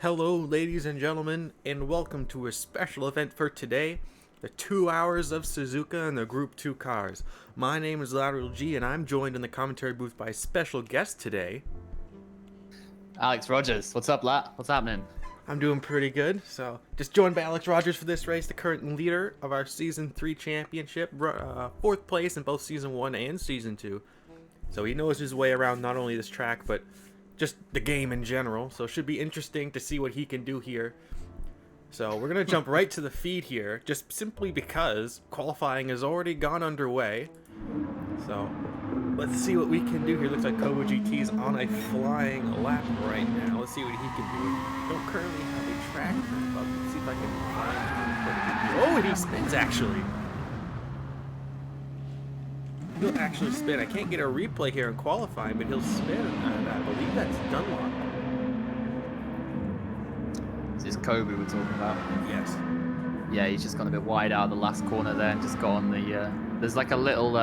Hello, ladies and gentlemen, and welcome to a special event for today, the 2 hours of Suzuka and the Group 2 cars. My name is Lateral G, and I'm joined in the commentary booth by a special guest today. Alex Rogers. What's up, Lat? What's happening? I'm doing pretty good. So, just joined by Alex Rogers for this race, the current leader of our Season 3 championship, 4th place in both Season 1 and Season 2. So he knows his way around not only this track, but just the game in general. So it should be interesting to see what he can do here. So we're going to jump right to the feed here, just simply because qualifying has already gone underway. So let's see what we can do here. Looks like Kobo GT's on a flying lap right now. Let's see what he can do. Don't currently have a track map up. Let's see if I can find... Oh, and he spins actually. He'll actually spin. I can't get a replay here in qualifying, but he'll spin, and I believe that's Dunlop. This is Kobe we're talking about. Yes. Yeah, he's just gone a bit wide out of the last corner there and just got on the... there's like a little...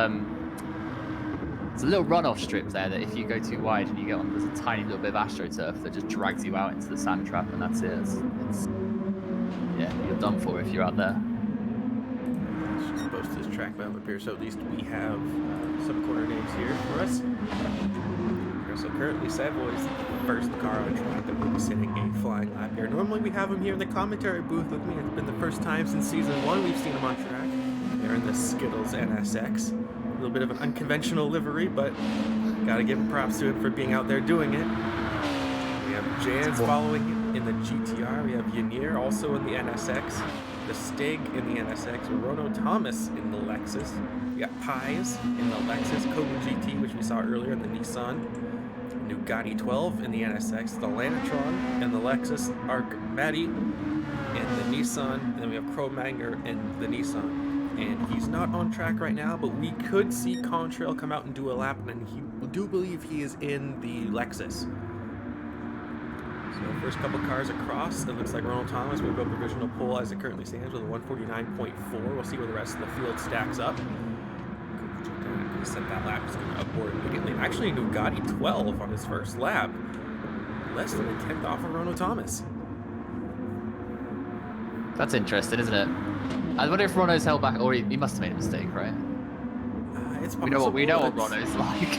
it's a little runoff strip there that if you go too wide and you get on, there's a tiny little bit of AstroTurf that just drags you out into the sand trap, and that's it. It's yeah, you're done for if you're out there. Let's just post this track map up here, so at least we have some corner names here for us. So currently Savoy is the first car on track that will be sitting a flying lap here. Normally we have him here in the commentary booth with me. It's been the first time since Season 1 we've seen him on track. They're in the Skittles NSX. A little bit of an unconventional livery, but gotta give props to him for being out there doing it. We have Jans following him in the GTR. We have Yanir also in the NSX. The Stig in the NSX. Rono Thomas in the Lexus. We got Pies in the Lexus. Kobo GT, which we saw earlier in the Nissan. Nugatti 12 in the NSX. The Lanatron and the Lexus. Arc Matty in the Nissan. And then we have Cro-Magnon in the Nissan. And he's not on track right now, but we could see Contrail come out and do a lap, and we do believe he is in the Lexus. So first couple cars across, it looks like Ronald Thomas moved up provisional pole as it currently stands with a 149.4. We'll see where the rest of the field stacks up. He sent that lap, just going to upboard immediately. Actually, Nugatti 12 on his first lap. Less than a 10th off of Ronald Thomas. That's interesting, isn't it? I wonder if Rono's held back, or he must have made a mistake, right? It's possible. We know what Rono's like.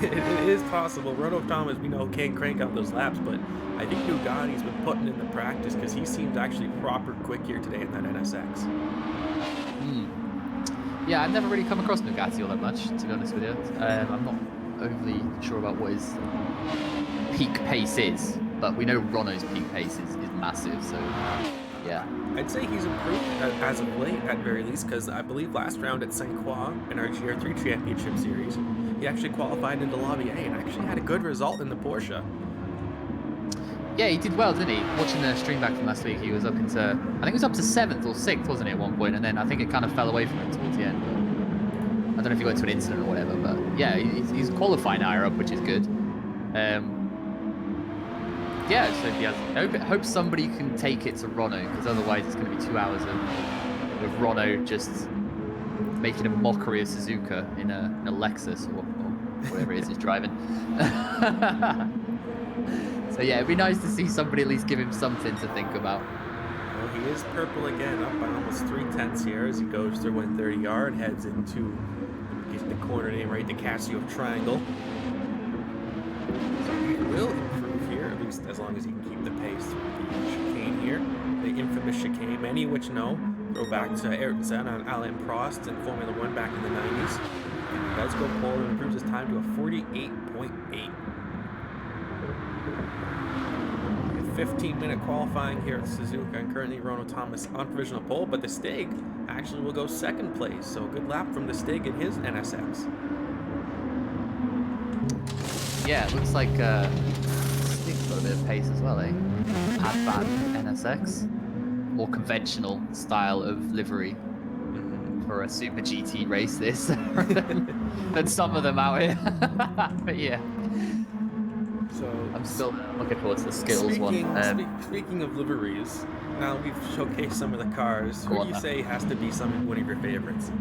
It is possible. Rono Thomas, we know, can crank out those laps, but I think Nugatti's been putting in the practice because he seems actually proper quick here today in that NSX. Yeah, I've never really come across Nugatti all that much, to be honest with you. I'm not overly sure about what his peak pace is, but we know Rono's peak pace is massive, so yeah. I'd say he's improved as of late, at very least, because I believe last round at St. Croix in our GR3 Championship Series, he actually qualified into Lobby A and actually had a good result in the Porsche. Yeah, he did well, didn't he? Watching the stream back from last week, he was up into, I think it was up to 7th or 6th, wasn't it, at one point, and then I think it kind of fell away from him towards the end. I don't know if he got into an incident or whatever, but yeah, he's qualifying higher up, which is good. Yeah, so he has, I hope somebody can take it to Rono, because otherwise it's going to be 2 hours of Rono just making a mockery of Suzuka in a Lexus or whatever it is he's driving. So yeah, it'd be nice to see somebody at least give him something to think about. Well, he is purple again, up by almost 3/10 here as he goes through 130R and heads into the corner name right, the Casio Triangle. So he will improve here, at least as long as he can keep the pace through the chicane here. The infamous chicane, many which know, go back to Ayrton Senna and Alain Prost in Formula 1 back in the 90s. He does go pole and improves his time to a 48.8. 15-minute qualifying here at Suzuka, and currently Rono Thomas on provisional pole, but the Stig actually will go 2nd place, so a good lap from the Stig in his NSX. Yeah, it looks like Stig's got a bit of pace as well, eh? Advan NSX. More conventional style of livery for a Super GT race this than some of them out here. But yeah. So I'm still looking forward to the Skittles one. Speaking of liveries, now we've showcased some of the cars. Who do you say has to be one of your favorites?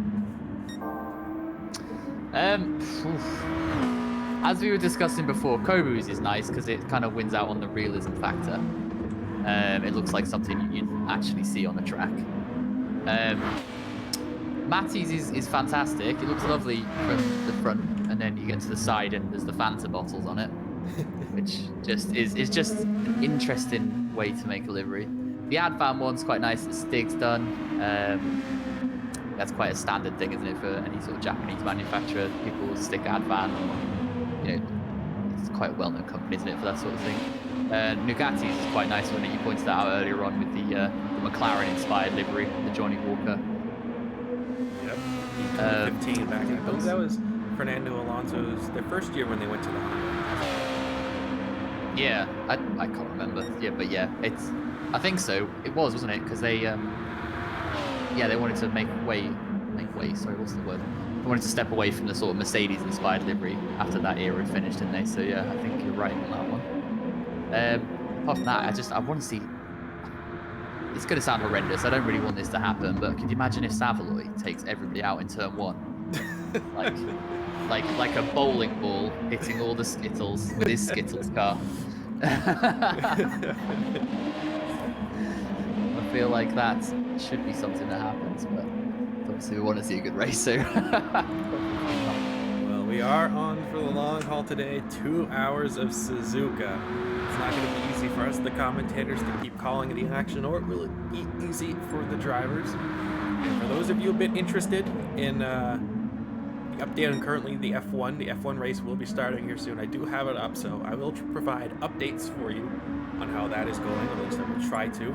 As we were discussing before, Kobu's is nice because it kind of wins out on the realism factor. It looks like something you'd actually see on the track. Matty's is fantastic. It looks lovely from the front, and then you get to the side and there's the Fanta bottles on it, which is just an interesting way to make a livery. The Advan one's quite nice that Stig's done. That's quite a standard thing, isn't it, for any sort of Japanese manufacturer? People will stick Advan, or, you know, it's quite a well-known company, isn't it, for that sort of thing. Nugatti's is quite nice one that you pointed out earlier on with the McLaren-inspired livery, the Johnny Walker. Yep. 2015 back. I believe that was Fernando Alonso's their first year when they went to the Honda. Yeah, I can't remember. Yeah, but yeah, I think so. It was, wasn't it? Because they they wanted to make way. Sorry, what's the word? They wanted to step away from the sort of Mercedes-inspired livery after that era had finished, didn't they? So yeah, I think you're right on that one. Apart from that, I want to see. It's going to sound horrendous. I don't really want this to happen, but could you imagine if Savoy takes everybody out in turn 1, like a bowling ball hitting all the Skittles with his Skittles car? I feel like that should be something that happens, but obviously we want to see a good race. So, well, we are on for the long haul today. 2 hours of Suzuka. It's not going to be easy for us, the commentators, to keep calling the action, or will it be easy for the drivers? And for those of you a bit interested in the update on currently the F1 race will be starting here soon. I do have it up, so I will provide updates for you on how that is going, or at least I will try to.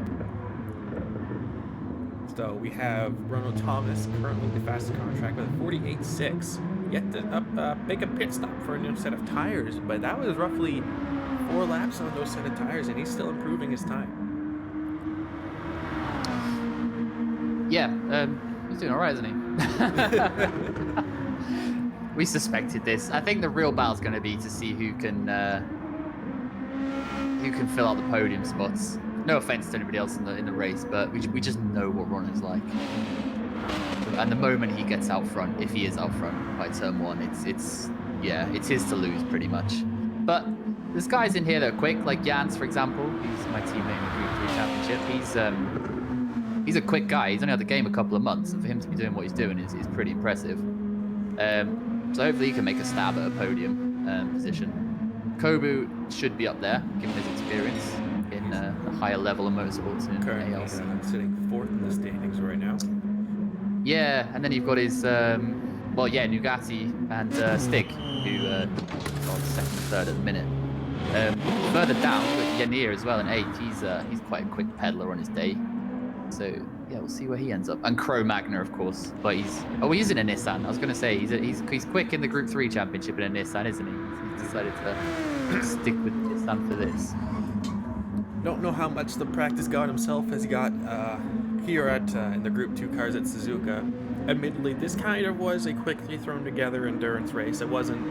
So we have Ronald Thomas, currently the fastest car on track with a 48.6. Yet to make a pit stop for a new set of tires, but that was roughly 4 laps on those set of tires, and he's still improving his time. Yeah, he's doing all right, isn't he? We suspected this. I think the real battle's going to be to see who can fill out the podium spots. No offense to anybody else in the race, but we just know what Ron is like. And the moment he gets out front, if he is out front by turn 1, it's his to lose pretty much. But there's guys in here that are quick, like Jans, for example. He's my teammate in the Group 3 Championship. He's a quick guy. He's only had the game a couple of months, and for him to be doing what he's doing is pretty impressive. So hopefully he can make a stab at a podium position. Kobu should be up there, given his experience in a higher level of motorsports in currently sitting 4th in the standings right now. Yeah, and then you've got his Nugatti and Stig, who are 2nd and 3rd at the minute. Further down with Yanir as well in 8th. He's quite a quick peddler on his day. So yeah, we'll see where he ends up. And Cro Magna, of course, but he's in a Nissan. I was going to say he's quick in the Group 3 Championship in a Nissan, isn't he? He's decided to stick with Nissan for this. Don't know how much the practice got himself as he got here in the Group 2 cars at Suzuka. Admittedly, this kind of was a quickly thrown together endurance race. It wasn't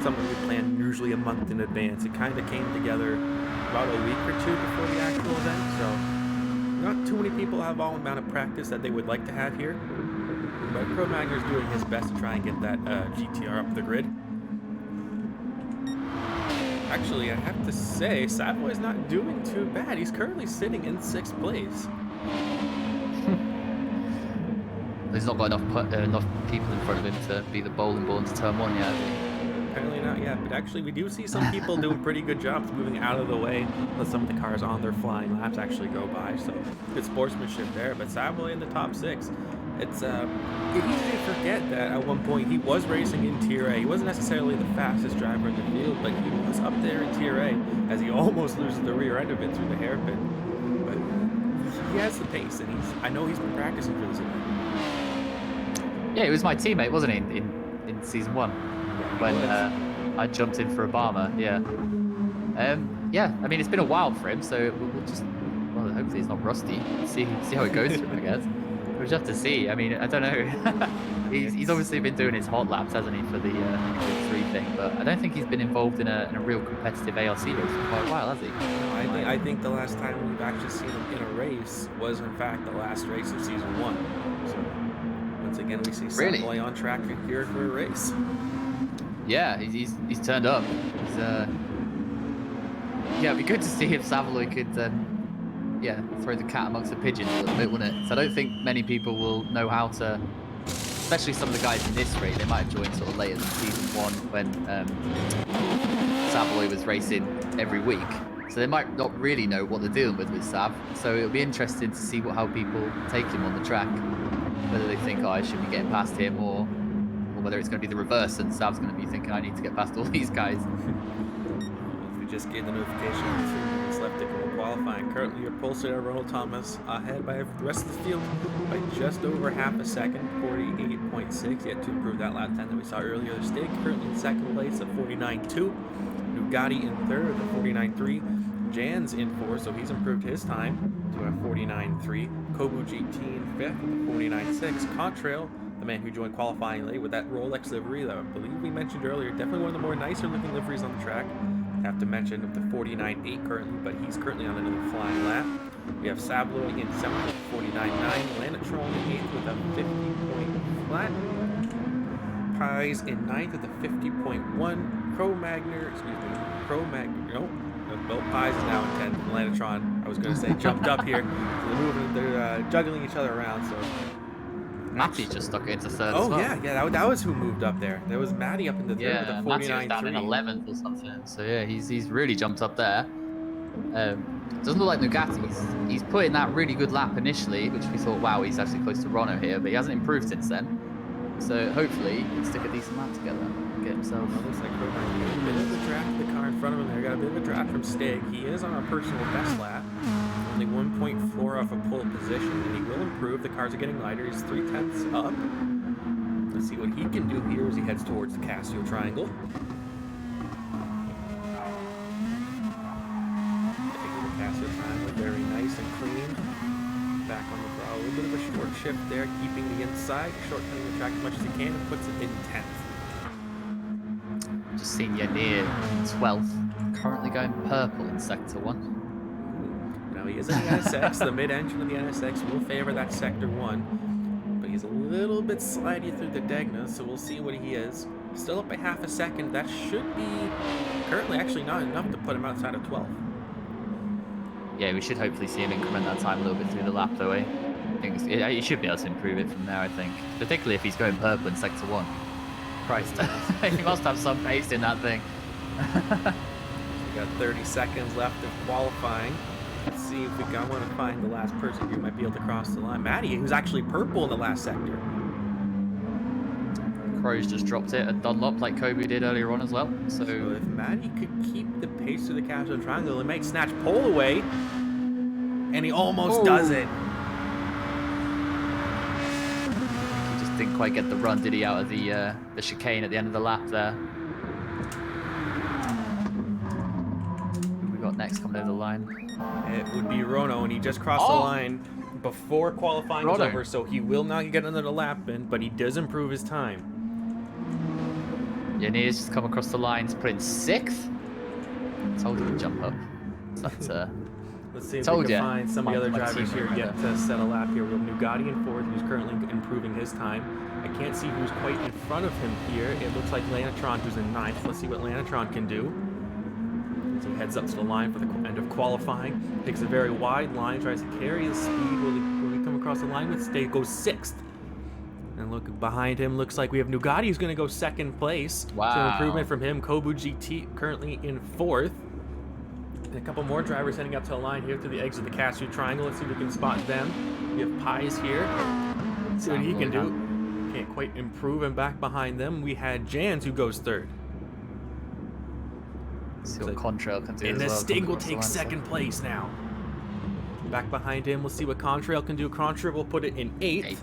something we planned usually a month in advance. It kind of came together about a week or 2 before the actual event, so not too many people have all the amount of practice that they would like to have here. But Cro Magner's doing his best to try and get that GTR up the grid. Actually, I have to say, Savoy's not doing too bad. He's currently sitting in 6th place. There's not got enough people in front of him to be the bowling ball into turn 1 yet. Apparently not yet, but actually we do see some people doing pretty good jobs moving out of the way. Let some of the cars on their flying laps actually go by, so good sportsmanship there. But Savoy in the top 6. It's easy to forget that at one point he was racing in Tier A. He wasn't necessarily the fastest driver in the field, but he was up there in Tier A as he almost loses the rear end of it through the hairpin. But he has the pace, and I know he's been practicing for this event. Yeah, he was my teammate, wasn't he, in season 1 when I jumped in for Obama. Yeah. Yeah. I mean, it's been a while for him, so we'll just hopefully he's not rusty. See how it goes through, I guess. We'll just have to see. I mean, I don't know. he's obviously been doing his hot laps, hasn't he, for the 3 thing? But I don't think he's been involved in a real competitive ARC race for quite a while, has he? I think the last time we've actually seen him in a race was, in fact, the last race of season 1. So once again, we see Savoy on track here for a race. Yeah, he's turned up. Yeah, it'd be good to see if Savoy could yeah, throw the cat amongst the pigeons a little bit, wouldn't it? So I don't think many people will know how to, especially some of the guys in this race. They might have joined sort of later than season 1 when Savoy was racing every week. So they might not really know what they're dealing with Sav. So it'll be interesting to see how people take him on the track. Whether they think, oh, I should be getting past him, or whether it's going to be the reverse and Sav's going to be thinking, I need to get past all these guys. We just gave the notification 3 minutes left to go qualifying. Currently, your pole sitter Ronald Thomas ahead by the rest of the field by just over half a second, 48.6. Yet to improve that lap time that we saw earlier. The Stig currently in second place at 49.2. Nugatti in third at 49.3. Jan's in fourth, so he's improved his time to a 49.3. Kobu GT in fifth at 49.6. Contrail, the man who joined qualifying late with that Rolex livery that I believe we mentioned earlier, definitely one of the more nicer looking liveries on the track. Have to mention of the 49.8 currently, but he's currently on another flying lap. We have Sabloy in 7th with 49.9, Lanatron in 8th with a 50-point flat, Pies in 9th with a 50.1, Both Pies is now in 10th. Lanatron, I was going to say, jumped up here. So they're juggling each other around. So Matty just stuck it into third. Oh as well. yeah, that was who moved up there. There was Matty up in the third with a 49.3. Matty was down in 11th or something. So yeah, he's really jumped up there. Doesn't look like Nugatti. He's put in that really good lap initially, which we thought, wow, he's actually close to Rono here, but he hasn't improved since then. So hopefully he can stick a decent lap together and get himself. Looks like Rono a bit of a draft the car in front of him there. Got a bit of a draft from Stig. He is on a personal best lap. Only 1.4 off a pole position, and he will improve. The cars are getting lighter. He's 0.3 up. Let's see what he can do here as he heads towards the Casio Triangle. Very nice and clean. Back on the throttle. A little bit of a short shift there, keeping the inside, shortening the track as much as he can, and puts it in 10th. Just seen Yanir 12th, currently going purple in Sector 1. Now he is in the NSX. The mid-engine of the NSX will favor that Sector 1, but he's a little bit slidey through the Degna, so we'll see what he is. Still up by half a second. That should be currently actually not enough to put him outside of 12th. Yeah, we should hopefully see him increment that time a little bit through the lap, though. He should be able to improve it from there, I think. Particularly if he's going purple in Sector 1. Christ, he must have some pace in that thing. We got 30 seconds left of qualifying. Let's see if I want to find the last person who might be able to cross the line. Matty, who's actually purple in the last sector. Crow's just dropped it at Dunlop like Kobe did earlier on as well. So if Matty could keep the pace through the Casio Triangle, it might snatch pole away. And he almost does it. He just didn't quite get the run, did he, out of the chicane at the end of the lap there. Who we got next coming over the line? It would be Rono, and he just crossed the line before qualifying was over, so he will not get another lap in, but he does improve his time. Yanir's just come across the line to put in 6th. Told him to jump up. But, let's see if we can find some of the other drivers here yet to set a lap here. We have Nugatti in 4th, who's currently improving his time. I can't see who's quite in front of him here. It looks like Lanatron, who's in 9th. Let's see what Lanatron can do. So he heads up to the line for the end of qualifying. Takes a very wide line, tries to carry the speed. Will he come across the line with Stig? Goes 6th. And look behind him, looks like we have Nugatti who's going to go 2nd place. Wow. So improvement from him. Kobu GT currently in 4th. And a couple more drivers heading up to the line here to the exit of the Casio Triangle. Let's see if we can spot them. We have Pies here. Let's see what he can do. Can't quite improve, and back behind them we had Jans who goes 3rd. See what Contrail can do. And the Stig will take 2nd place now. Back behind him, we'll see what Contrail can do. Contrail will put it in 8th.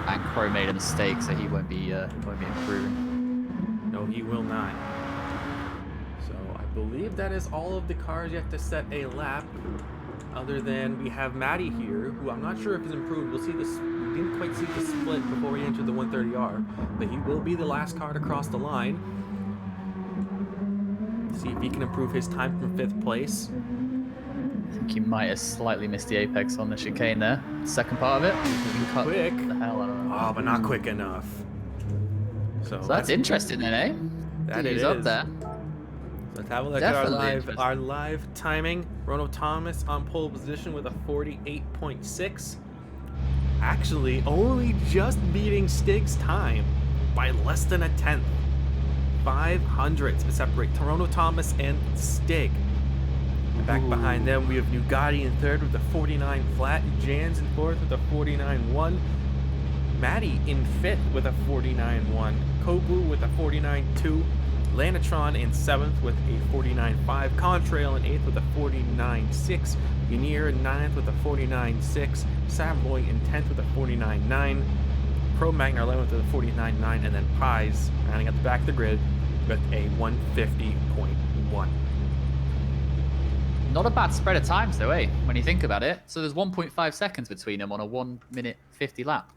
And Crow made a mistake, so he won't be improving. No, he will not. So I believe that is all of the cars yet to set a lap. Other than we have Matty here, who I'm not sure if he's improved. We'll see this. We didn't quite see the split before he entered the 130R, but he will be the last car to cross the line. See if he can improve his time from 5th place. I think he might have slightly missed the apex on the chicane there. Second part of it. Cut quick. The hell out of it. Oh, but not quick enough. So that's interesting then, eh? That it is. Up there. Let's have a look Definitely at our live timing. Ronald Thomas on pole position with a 48.6. Actually, only just beating Stig's time by less than a tenth. 500 to separate Ronald Thomas and Stig. And back behind them, we have Nugatti in third with a 49 flat. Jans in fourth with a 49.1. Maddie in fifth with a 49.1. Kobu with a 49.2. Lanatron in 7th with a 49.5, Contrail in 8th with a 49.6, Unir in 9th with a 49.6, Savoy in 10th with a 49.9, Cro-Magnon 11th with a 49.9, and then Pies rounding at the back of the grid with a 150.1. Not a bad spread of times though, eh? When you think about it. So there's 1.5 seconds between them on a 1 minute 50 lap.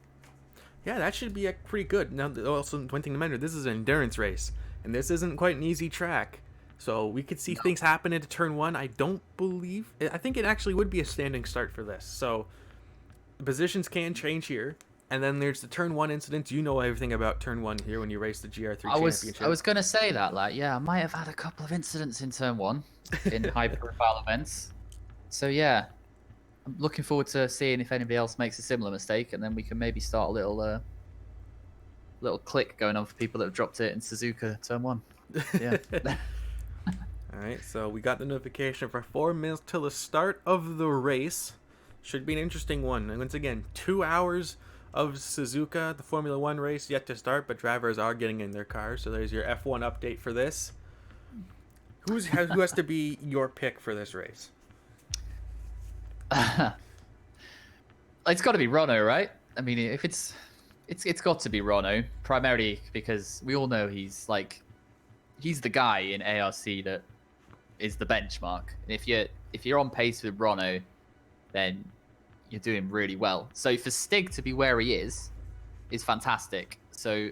Yeah, that should be pretty good. Now, also one thing to mention, this is an endurance race. And this isn't quite an easy track, so we could see things happen into turn 1. I think it actually would be a standing start for this. So the positions can change here, and then there's the turn 1 incidents. You know everything about turn 1 here when you race the GR3 championship. I was gonna say that, like, yeah, I might have had a couple of incidents in turn 1 in high-profile events. So yeah, I'm looking forward to seeing if anybody else makes a similar mistake, and then we can maybe start a little click going on for people that have dropped it in Suzuka turn 1. Yeah. All right, so we got the notification for 4 minutes till the start of the race. Should be an interesting one. And once again, 2 hours of Suzuka, the Formula 1 race yet to start, but drivers are getting in their cars. So there's your F1 update for this. Who has to be your pick for this race? It's got to be Rono, right? I mean, if it's got to be Rono, primarily because we all know he's the guy in ARC that is the benchmark. And if you're on pace with Rono, then you're doing really well. So for Stig to be where he is fantastic. So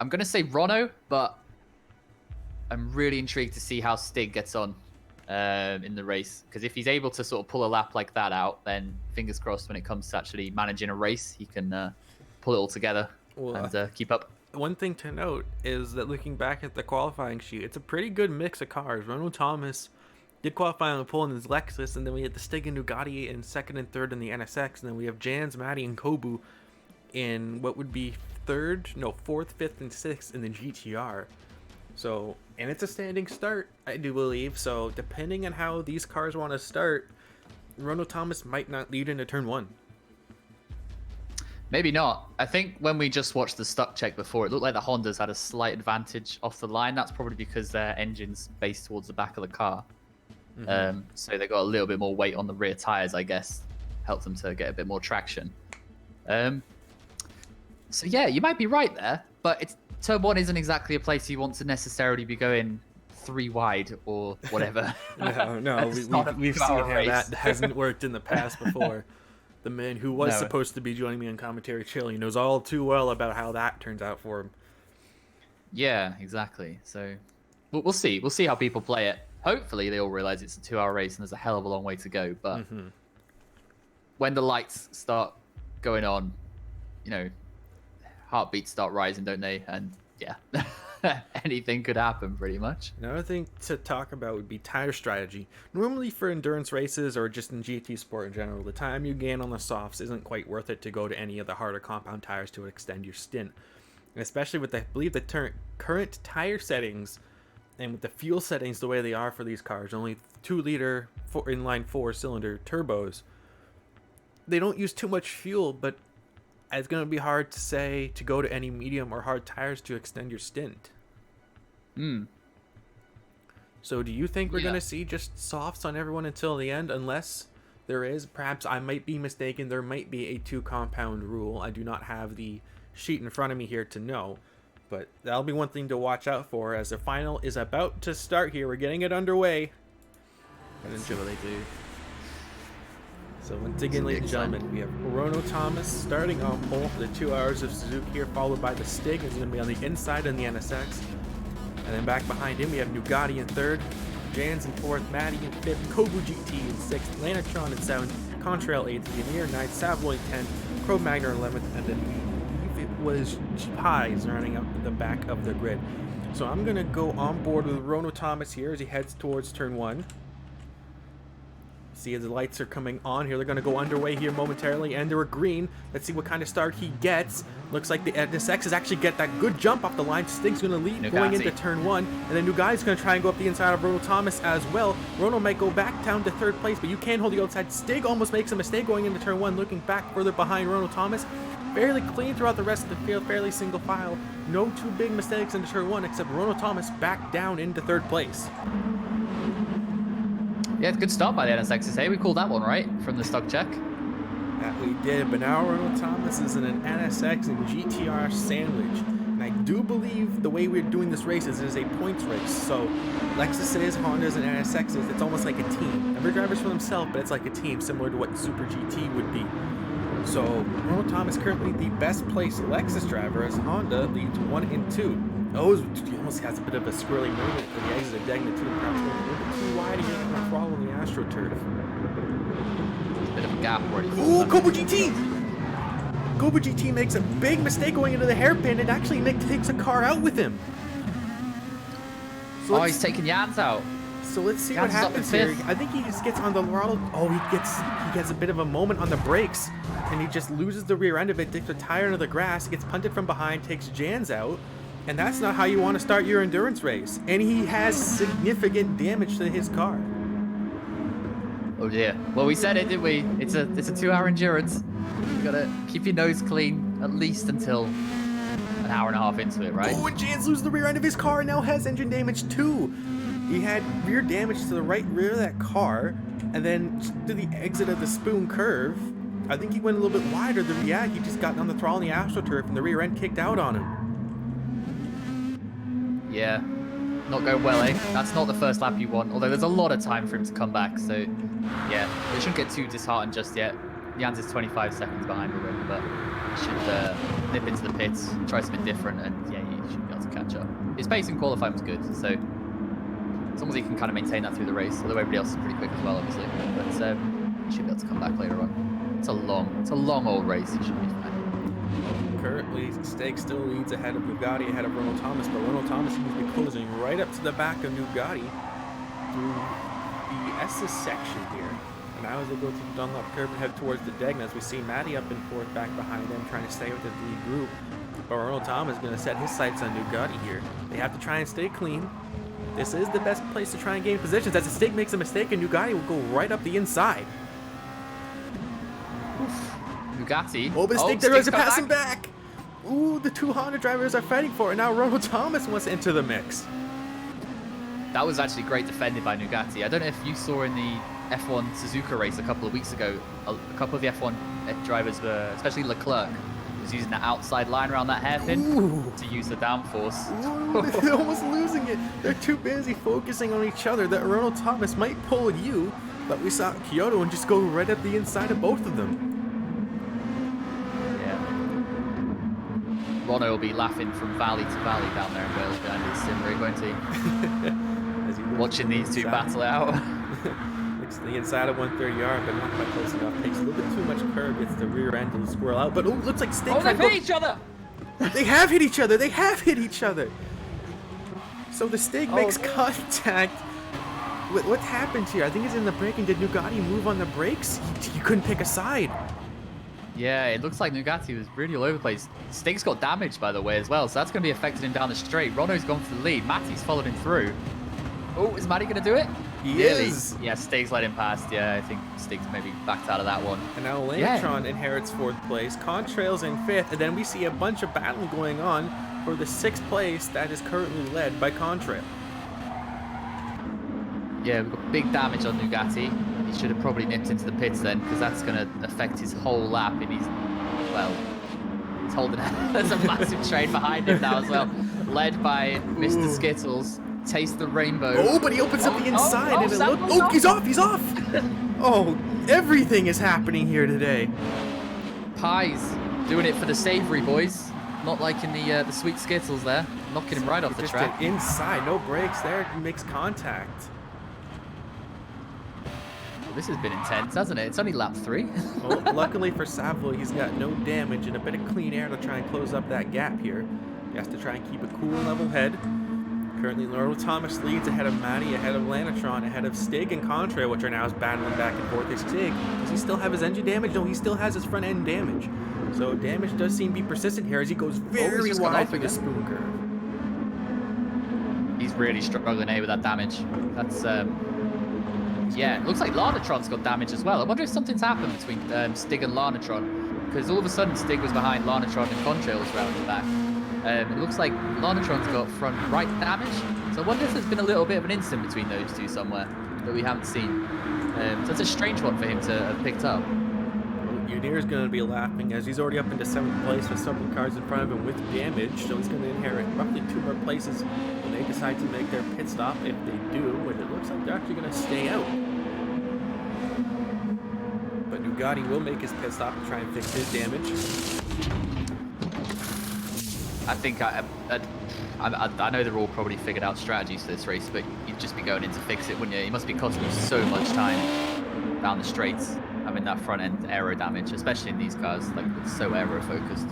I'm gonna say Rono, but I'm really intrigued to see how Stig gets on in the race, because if he's able to sort of pull a lap like that out, then fingers crossed when it comes to actually managing a race, he can pull it all together and keep up. One thing to note is that looking back at the qualifying sheet, it's a pretty good mix of cars. Ronald Thomas did qualify on the pole in his Lexus, and then we had the Stig and Nugatti in 2nd and 3rd in the NSX, and then we have Jans, Maddie, and Kobu in what would be 4th, 5th, and 6th in the GTR. So, and it's a standing start, I do believe. So, depending on how these cars want to start, Ronald Thomas might not lead into turn 1. Maybe not. I think when we just watched the stock check before, it looked like the Hondas had a slight advantage off the line. That's probably because their engine's based towards the back of the car. Mm-hmm. So they got a little bit more weight on the rear tires, I guess. Helped them to get a bit more traction. So yeah, you might be right there, but turn 1 isn't exactly a place you want to necessarily be going 3 wide or whatever. No, we've seen how that hasn't worked in the past before. The man who was supposed to be joining me on commentary chilling knows all too well about how that turns out for him. Yeah, exactly. So we'll see. We'll see how people play it. Hopefully they all realize it's a 2-hour race and there's a hell of a long way to go. But when the lights start going on, heartbeats start rising, don't they? And yeah, anything could happen pretty much. Another thing to talk about would be tire strategy. Normally for endurance races or just in GT sport in general, the time you gain on the softs isn't quite worth it to go to any of the harder compound tires to extend your stint. And especially with, I believe, the current tire settings and with the fuel settings the way they are for these cars, only 2-liter inline 4-cylinder turbos, they don't use too much fuel, but it's going to be hard to say to go to any medium or hard tires to extend your stint. So do you think we're going to see just softs on everyone until the end, unless there is, perhaps I might be mistaken, there might be a 2-compound rule. I do not have the sheet in front of me here to know, but that'll be one thing to watch out for as the final is about to start here. We're getting it underway. Let's see what they do. So once again, ladies and gentlemen, we have Rono Thomas starting on pole for the 2 hours of Suzuka here, followed by the Stig. It's going to be on the inside in the NSX. And then back behind him, we have Nugatti in 3rd, Jans in 4th, Maddie in 5th, Kobu GT in 6th, Lanatron in 7th, Contrail 8th, Veneer 9th, Savoy 10th, Cro-Magnon 11th, and then it was Pies running up the back of the grid. So I'm going to go on board with Rono Thomas here as he heads towards turn 1. See, the lights are coming on here. They're going to go underway here momentarily. Ender a green. Let's see what kind of start he gets. Looks like the NSX is actually get that good jump off the line. Stig's going to lead going into turn 1. And then Nugati's going to try and go up the inside of Rono Thomas as well. Rono might go back down to 3rd place, but you can hold the outside. Stig almost makes a mistake going into turn 1, looking back further behind Rono Thomas. Fairly clean throughout the rest of the field, fairly single file. No too big mistakes into turn 1, except Rono Thomas back down into 3rd place. Yeah, good start by the NSXs. Hey, we called that one right from the stock check. That we did, but now Rono Thomas is in an NSX and GTR sandwich. And I do believe the way we're doing this race is it is a points race. So Lexuses, Hondas, and NSXs, it's almost like a team. Every driver's for themselves, but it's like a team, similar to what Super GT would be. So Rono Thomas currently the best placed Lexus driver as Honda leads 1 and 2. Oh, he almost has a bit of a squirrely movement for the exit of Degna 2, perhaps going a little bit too wide and getting a throttle on the AstroTurf. A bit of a gap where he Ooh, Kobo GT! Kobo GT makes a big mistake going into the hairpin, and actually Nick takes a car out with him. So he's taking Jans out. So let's see what happens here. I think he just gets on the throttle. Oh, he gets a bit of a moment on the brakes, and he just loses the rear end of it, dips a tire into the grass, gets punted from behind, takes Jans out. And that's not how you want to start your endurance race. And he has significant damage to his car. Oh dear. Well, we said it, didn't we? It's a 2-hour endurance. You gotta keep your nose clean at least until an hour and a half into it, right? Oh, and Jans loses the rear end of his car and now has engine damage too. He had rear damage to the right rear of that car, and then to the exit of the spoon curve. I think he went a little bit wider than he just got on the throttle in the AstroTurf and the rear end kicked out on him. Yeah, not going well, eh? That's not the first lap you want, although there's a lot of time for him to come back, so yeah, they shouldn't get too disheartened just yet. Jans is 25 seconds behind already, but he should nip into the pits, try something different, and yeah, he should be able to catch up. His pace in qualifying was good, so as long as he can kind of maintain that through the race, although everybody else is pretty quick as well, obviously, but he should be able to come back later on. It's a long old race, he should be fine. Currently, Stig still leads ahead of Nugati, ahead of Rono Thomas, but Rono Thomas seems to be closing right up to the back of Nugati through the S's section here. And now as they go to the Dunlop curve and head towards the Degna, as we see Matty up in 4th back behind them, trying to stay with the lead group. But Rono Thomas is going to set his sights on Nugati here. They have to try and stay clean. This is the best place to try and gain positions. As Stig makes a mistake, and Nugati will go right up the inside. Oof. Nugati. Oh, but Stig there to pass him back. Ooh, the 2 Honda drivers are fighting for it. Now Rono Thomas wants to enter the mix. That was actually great defended by Nugati. I don't know if you saw in the F1 Suzuka race a couple of weeks ago, a couple of the F1 drivers were, especially Leclerc, was using the outside line around that hairpin to use the downforce. Ooh, they're almost losing it. They're too busy focusing on each other that Rono Thomas might pull you, but we saw Kyoto and just go right up the inside of both of them. Rono will be laughing from valley to valley down there in Wales behind his sim rig, won't he? As he watching these two battle out. Looks to the inside of 130R, but not quite close enough. Takes a little bit too much curve, gets the rear end to squirrel out. But looks like Stig. Oh, they've hit each other! They have hit each other. They have hit each other. So the Stig makes contact. What happened here? I think it's in the braking. Did Nugati move on the brakes? He couldn't pick a side. Yeah, it looks like Nugati was really all over the place. Stig's got damage, by the way, as well, so that's going to be affecting him down the straight. Rono's gone for the lead. Matty's followed him through. Oh, is Matty going to do it? He is. Yeah, Stig's let him past. Yeah, I think Stig's maybe backed out of that one. And now Lanatron inherits 4th place. Contrail's in 5th, and then we see a bunch of battling going on for the 6th place that is currently led by Contrail. Yeah, we've got big damage on Nugati. He should have probably nipped into the pits then, because that's going to affect his whole lap. And he's holding there's a massive train behind him now as well, led by Mr. Skittles. Taste the rainbow. Oh, but he opens up the inside and it looks. Oh, he's off! He's off! Oh, everything is happening here today. Pies doing it for the savory boys, not like in the sweet Skittles there, knocking him right off the track. Inside, no brakes there. He makes contact. This has been intense, hasn't it? It's only lap 3. Well, luckily for Savoy, he's got no damage and a bit of clean air to try and close up that gap here. He has to try and keep a cool, level head. Currently, Laurel Thomas leads ahead of Matty, ahead of Lanatron, ahead of Stig and Contrail, which are now battling back and forth. Is Stig, does he still have his engine damage? No, he still has his front end damage. So damage does seem to be persistent here as he goes very wide through the spoon curve. He's really struggling here with that damage. That's, yeah, it looks like Lanatron's got damage as well. I wonder if something's happened between Stig and Lanatron, because all of a sudden Stig was behind Lanatron and Contrail was round the back. It looks like Lanatron's got front right damage, so I wonder if there's been a little bit of an incident between those two somewhere that we haven't seen. So it's a strange one for him to have picked up. Udir's going to be laughing as he's already up into 7th place with several cars in front of him with damage, so he's going to inherit roughly 2 more places when they decide to make their pit stop, if they do, and it looks like they're actually going to stay out. But Nugatti will make his pit stop and try and fix his damage. I think I know they're all probably figured out strategies for this race, but you'd just be going in to fix it, wouldn't you? It must be costing you so much time down the straights, having that front end aero damage, especially in these cars, like it's so aero focused.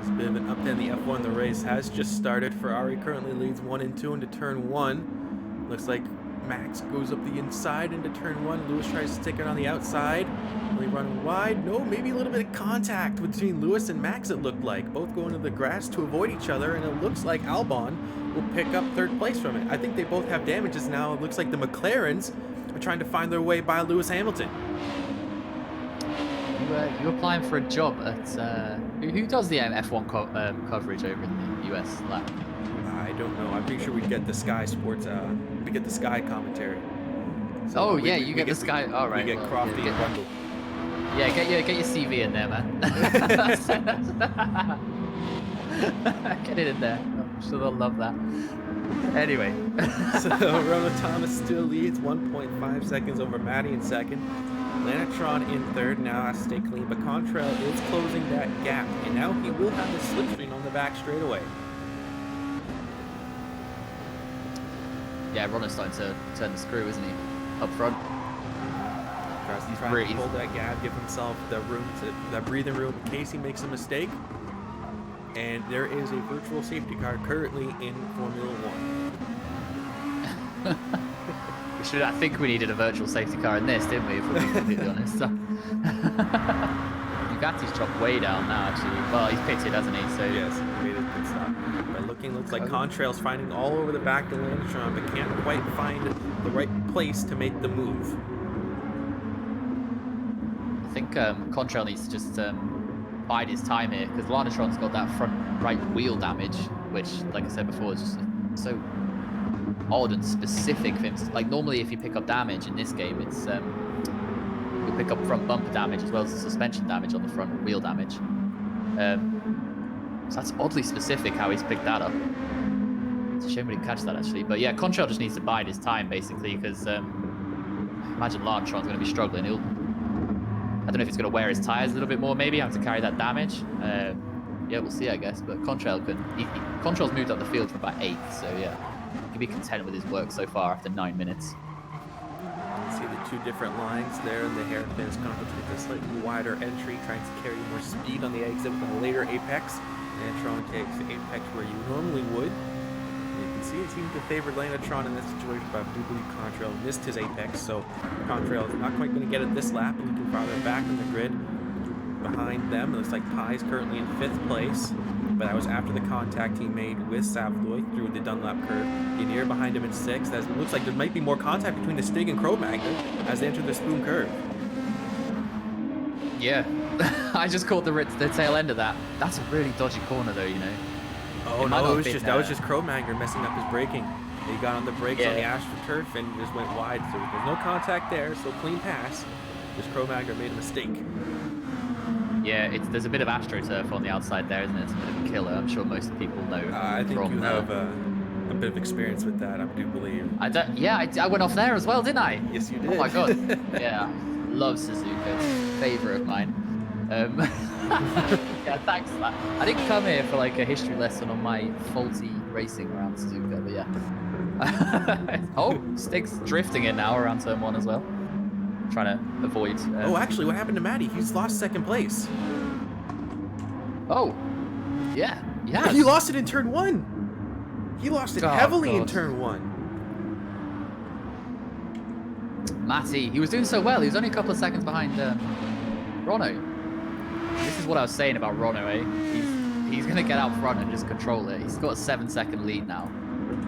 It's a bit of an update in the F1. The race has just started. Ferrari currently leads 1 and 2 into turn 1. Looks like Max goes up the inside into turn 1. Lewis tries to stick it on the outside. Really running wide. No, maybe a little bit of contact between Lewis and Max, it looked like. Both going to the grass to avoid each other, and it looks like Albon will pick up 3rd place from it. I think they both have damages now. It looks like the McLarens are trying to find their way by Lewis Hamilton. You applying for a job at who does the F1 coverage over in the US? Like, I don't know. I'm pretty sure we'd get the Sky Sports. We get the Sky commentary. So you get the Sky. All right. We get Crofty and Bundle. Yeah, get your CV in there, man. Get it in there. I'm sure they'll love that. Anyway. So Ronald Thomas still leads 1.5 seconds over Matty in 2nd. Lanatron in 3rd now has to stay clean, but Contrail is closing that gap, and now he will have the slipstream on the back straightaway. Yeah, Ronald's starting to turn the screw, isn't he? Up front. He's trying to hold that gap, give himself the room, that breathing room in case he makes a mistake. And there is a virtual safety car currently in Formula 1. I think we needed a virtual safety car in this, didn't we, if we're being completely honest. Bugatti's dropped way down now, actually. Well, he's pitted, hasn't he? So yes, he made his pit stop. But looks like Contrail's finding all over the back of Lanatron, but can't quite find the right place to make the move. I think Contrail needs to just bide his time here, because Lanatron's got that front right wheel damage, which, like I said before, is just so odd and specific for him. Like normally if you pick up damage in this game, it's you'll pick up front bumper damage as well as the suspension damage on the front wheel damage. So that's oddly specific how he's picked that up. It's a shame we didn't catch that actually. But yeah, Contrail just needs to bide his time basically, because I imagine Lanatron's going to be struggling. I don't know if he's going to wear his tyres a little bit more, maybe have to carry that damage. Yeah, we'll see I guess. But Contrail's moved up the field from about 8th, so yeah. He can be content with his work so far after 9 minutes. You see the 2 different lines there in the hairpins contemplate a slightly wider entry, trying to carry more speed on the exit with a later apex. Lanatron takes the apex where you normally would. You can see it seemed to favor Lanatron in this situation, but I do believe Contrail missed his apex, so Contrail is not quite going to get it this lap, looking farther back in the grid. Behind them, it looks like Pye's currently in 5th place. But that was after the contact he made with Savoy through the Dunlap curve. Yanir behind him in 6th, as it looks like there might be more contact between the Stig and Cro-Magnon as they enter the spoon curve. Yeah, I just caught the tail end of that. That's a really dodgy corner though, you know. Oh no, that was just Cro-Magnon messing up his braking. He got on the brakes on the AstroTurf and just went wide, so there's no contact there, so clean pass. Just Cro-Magnon made a mistake. Yeah, there's a bit of AstroTurf on the outside there, isn't it? It's a bit of a killer. I'm sure most people know. I think you have a bit of experience with that, I do believe. I went off there as well, didn't I? Yes, you did. Oh my god. Yeah, love Suzuka. It's a favourite of mine. Yeah, thanks for that. I didn't come here for like a history lesson on my faulty racing around Suzuka, but yeah. Oh, Stig's drifting in now around turn 1 as well. Trying to avoid. Oh, actually, what happened to Matty? He's lost 2nd place. Oh, yeah. He lost it in turn 1. He lost it Oh, heavily in God. turn 1. Matty, he was doing so well. He was only a couple of seconds behind Rono. This is what I was saying about Rono, eh? He's going to get out front and just control it. He's got a 7-second lead now.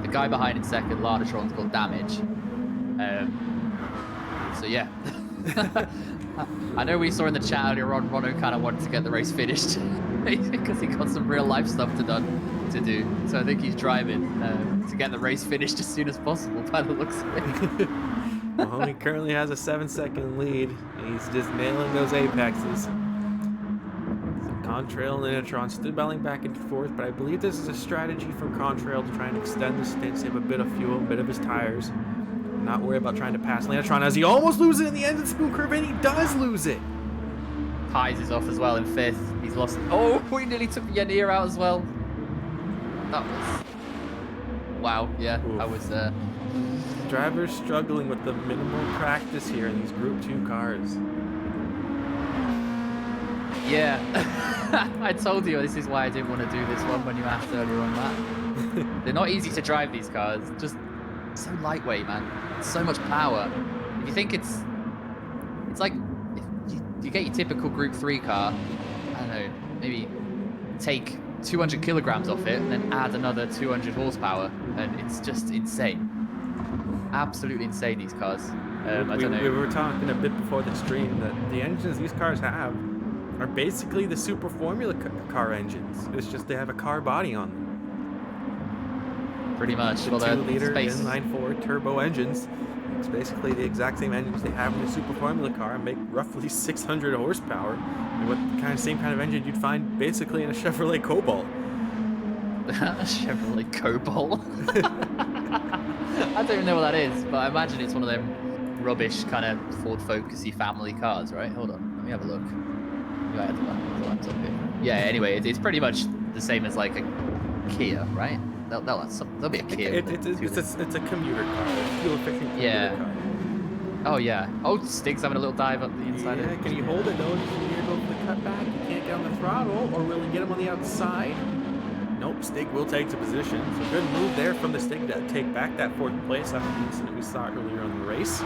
The guy behind in second, Lardatron's got damage. So, yeah. I know we saw in the chat earlier on, Rono kind of wanted to get the race finished because he got some real life stuff to do. So I think he's driving to get the race finished as soon as possible by the looks of it. Well, he currently has a 7-second lead, and he's just nailing those apexes. Contrail and Lanatron still battling back and forth, but I believe this is a strategy from Contrail to try and extend the stint, save a bit of fuel, a bit of his tires. Not worry about trying to pass Lanatron as he almost loses it in the end of the spoon curve, and he does lose it. Pies is off as well in 5th. He's lost. Oh, he nearly took Yanir out as well. That was... Wow, yeah, Oof. I was... Drivers struggling with the minimal practice here in these Group 2 cars. Yeah. I told you this is why I didn't want to do this one when you asked earlier on that. They're not easy to drive, these cars. Just so lightweight, man. So much power. If you think it's like if you get your typical Group 3 car, I don't know, maybe take 200 kilograms off it and then add another 200 horsepower, and it's just insane. Absolutely insane, these cars. I don't know. We were talking a bit before the stream that the engines these cars have are basically the Super Formula car engines. It's just they have a car body on them. Pretty much. The Well, 2-liter space. inline-4 turbo engines. It's basically the exact same engines they have in the Super Formula car and make roughly 600 horsepower. And what same kind of engine you'd find basically in a Chevrolet Cobalt. Chevrolet Cobalt. I don't even know what that is, but I imagine it's one of them rubbish kind of Ford Focus-y family cars, right? Hold on, let me have a look. Yeah, anyway, it's pretty much the same as like a Kia, right? There'll be a Kia. It's a commuter car, a fuel-efficient commuter car. Oh, yeah. Oh, Stig's having a little dive up the inside. Yeah, can you hold it though? Can you go for the cutback? You can't get on the throttle, or will he get him on the outside? Nope, Stig will take the position. So good move there from the Stig to take back that 4th place after the incident we saw earlier in the race.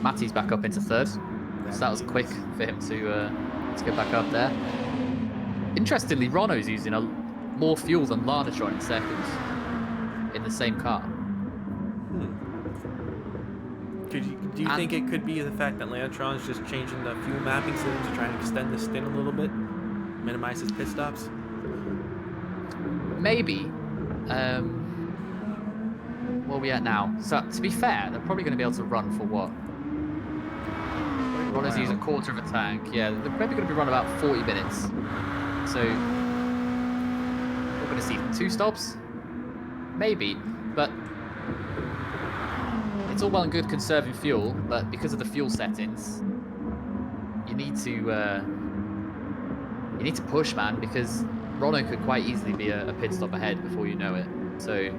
Matty's back up into 3rd. So that was quick for him to get back up there. Interestingly, Rono's using more fuel than Lardatron in 2nd in the same car. Do you think it could be the fact that Lanatron's just changing the fuel mapping system to try and extend the stint a little bit? Minimize his pit stops? Maybe. Where are we at now? So, to be fair, they're probably going to be able to run for what? Rono's using a quarter of a tank. Yeah, they're probably going to be running about 40 minutes. So, we're going to see 2 stops? Maybe, but it's all well and good conserving fuel, but because of the fuel settings, you need to push, man, because Rono could quite easily be a pit stop ahead before you know it. So,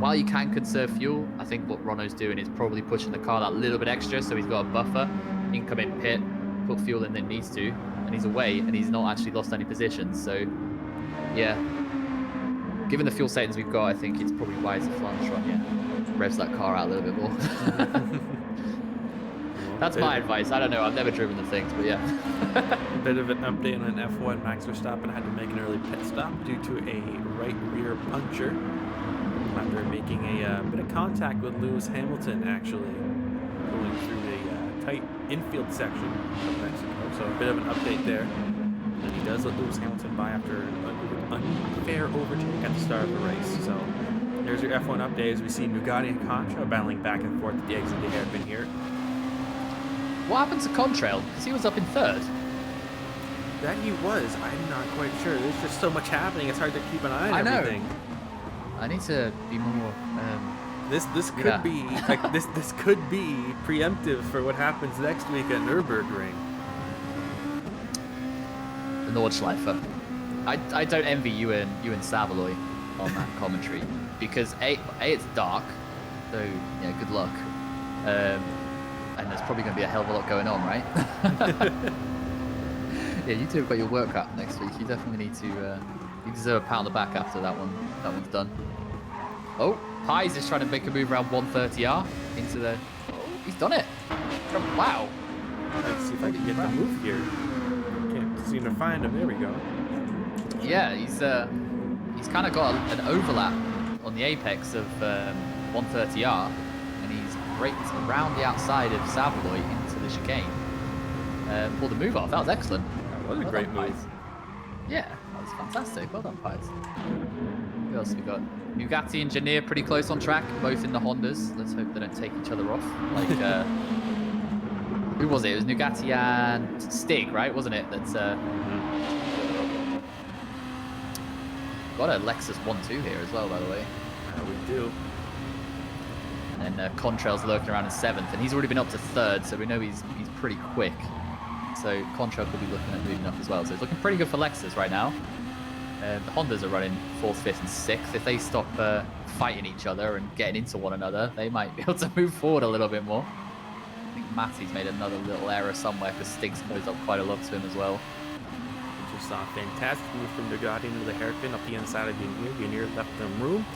while you can conserve fuel, I think what Rono's doing is probably pushing the car that little bit extra, so he's got a buffer. He can come in pit, put fuel in when he needs to, and he's away, and he's not actually lost any positions. So, yeah. Given the fuel settings we've got, I think it's probably wise if Lardatron, revs that car out a little bit more. That's my advice. I don't know. I've never driven the things, but yeah. A bit of an update on F1. Max Verstappen had to make an early pit stop due to a right rear puncture after making a bit of contact with Lewis Hamilton, actually, going through the tight infield section of Mexico. So a bit of an update there. And he does let Lewis Hamilton by after an unfair overtake at the start of the race. So there's your F1 update as we see Bugatti and Contra battling back and forth at the exit of the hairpin here. What happened to Contrail? Because he was up in 3rd. That he was. I'm not quite sure. There's just so much happening. It's hard to keep an eye on everything. I need to be more. This could be like this could be preemptive for what happens next week at Nürburgring. The Nordschleifer. I don't envy you and Savaloy on that commentary because a it's dark, so yeah, good luck. And there's probably going to be a hell of a lot going on, right? Yeah, you two have got your work up next week. You definitely need to You deserve a pat on the back after that one. That one's done. Oh, Pies is trying to make a move around 130R into the... Oh, he's done it. Wow. Let's see if I can get the move here. Can't seem to find him. There we go. Yeah, he's kind of got an overlap on the apex of 130R, and he's raked around the outside of Savoy into the chicane. Pulled the move off. That was excellent. That was a great move. Pies. Yeah, that was fantastic. Well done, Pies. Who else we got? Nugatti and Janir pretty close on track, both in the Hondas. Let's hope they don't take each other off. Like, who was it? It was Nugatti and Stig, right? Wasn't it? That's got a Lexus 1-2 here as well, by the way. We do. And then Contrail's lurking around in 7th, and he's already been up to 3rd, so we know he's pretty quick. So Contrail could be looking at moving up as well. So it's looking pretty good for Lexus right now. The Hondas are running 4th, 5th, and 6th. If they stop fighting each other and getting into one another, they might be able to move forward a little bit more. I think Matty's made another little error somewhere because Stig's closed up quite a lot to him as well. We just saw a fantastic move from Bugatti into the hairpin up the inside of Yanier. Yanier left them room,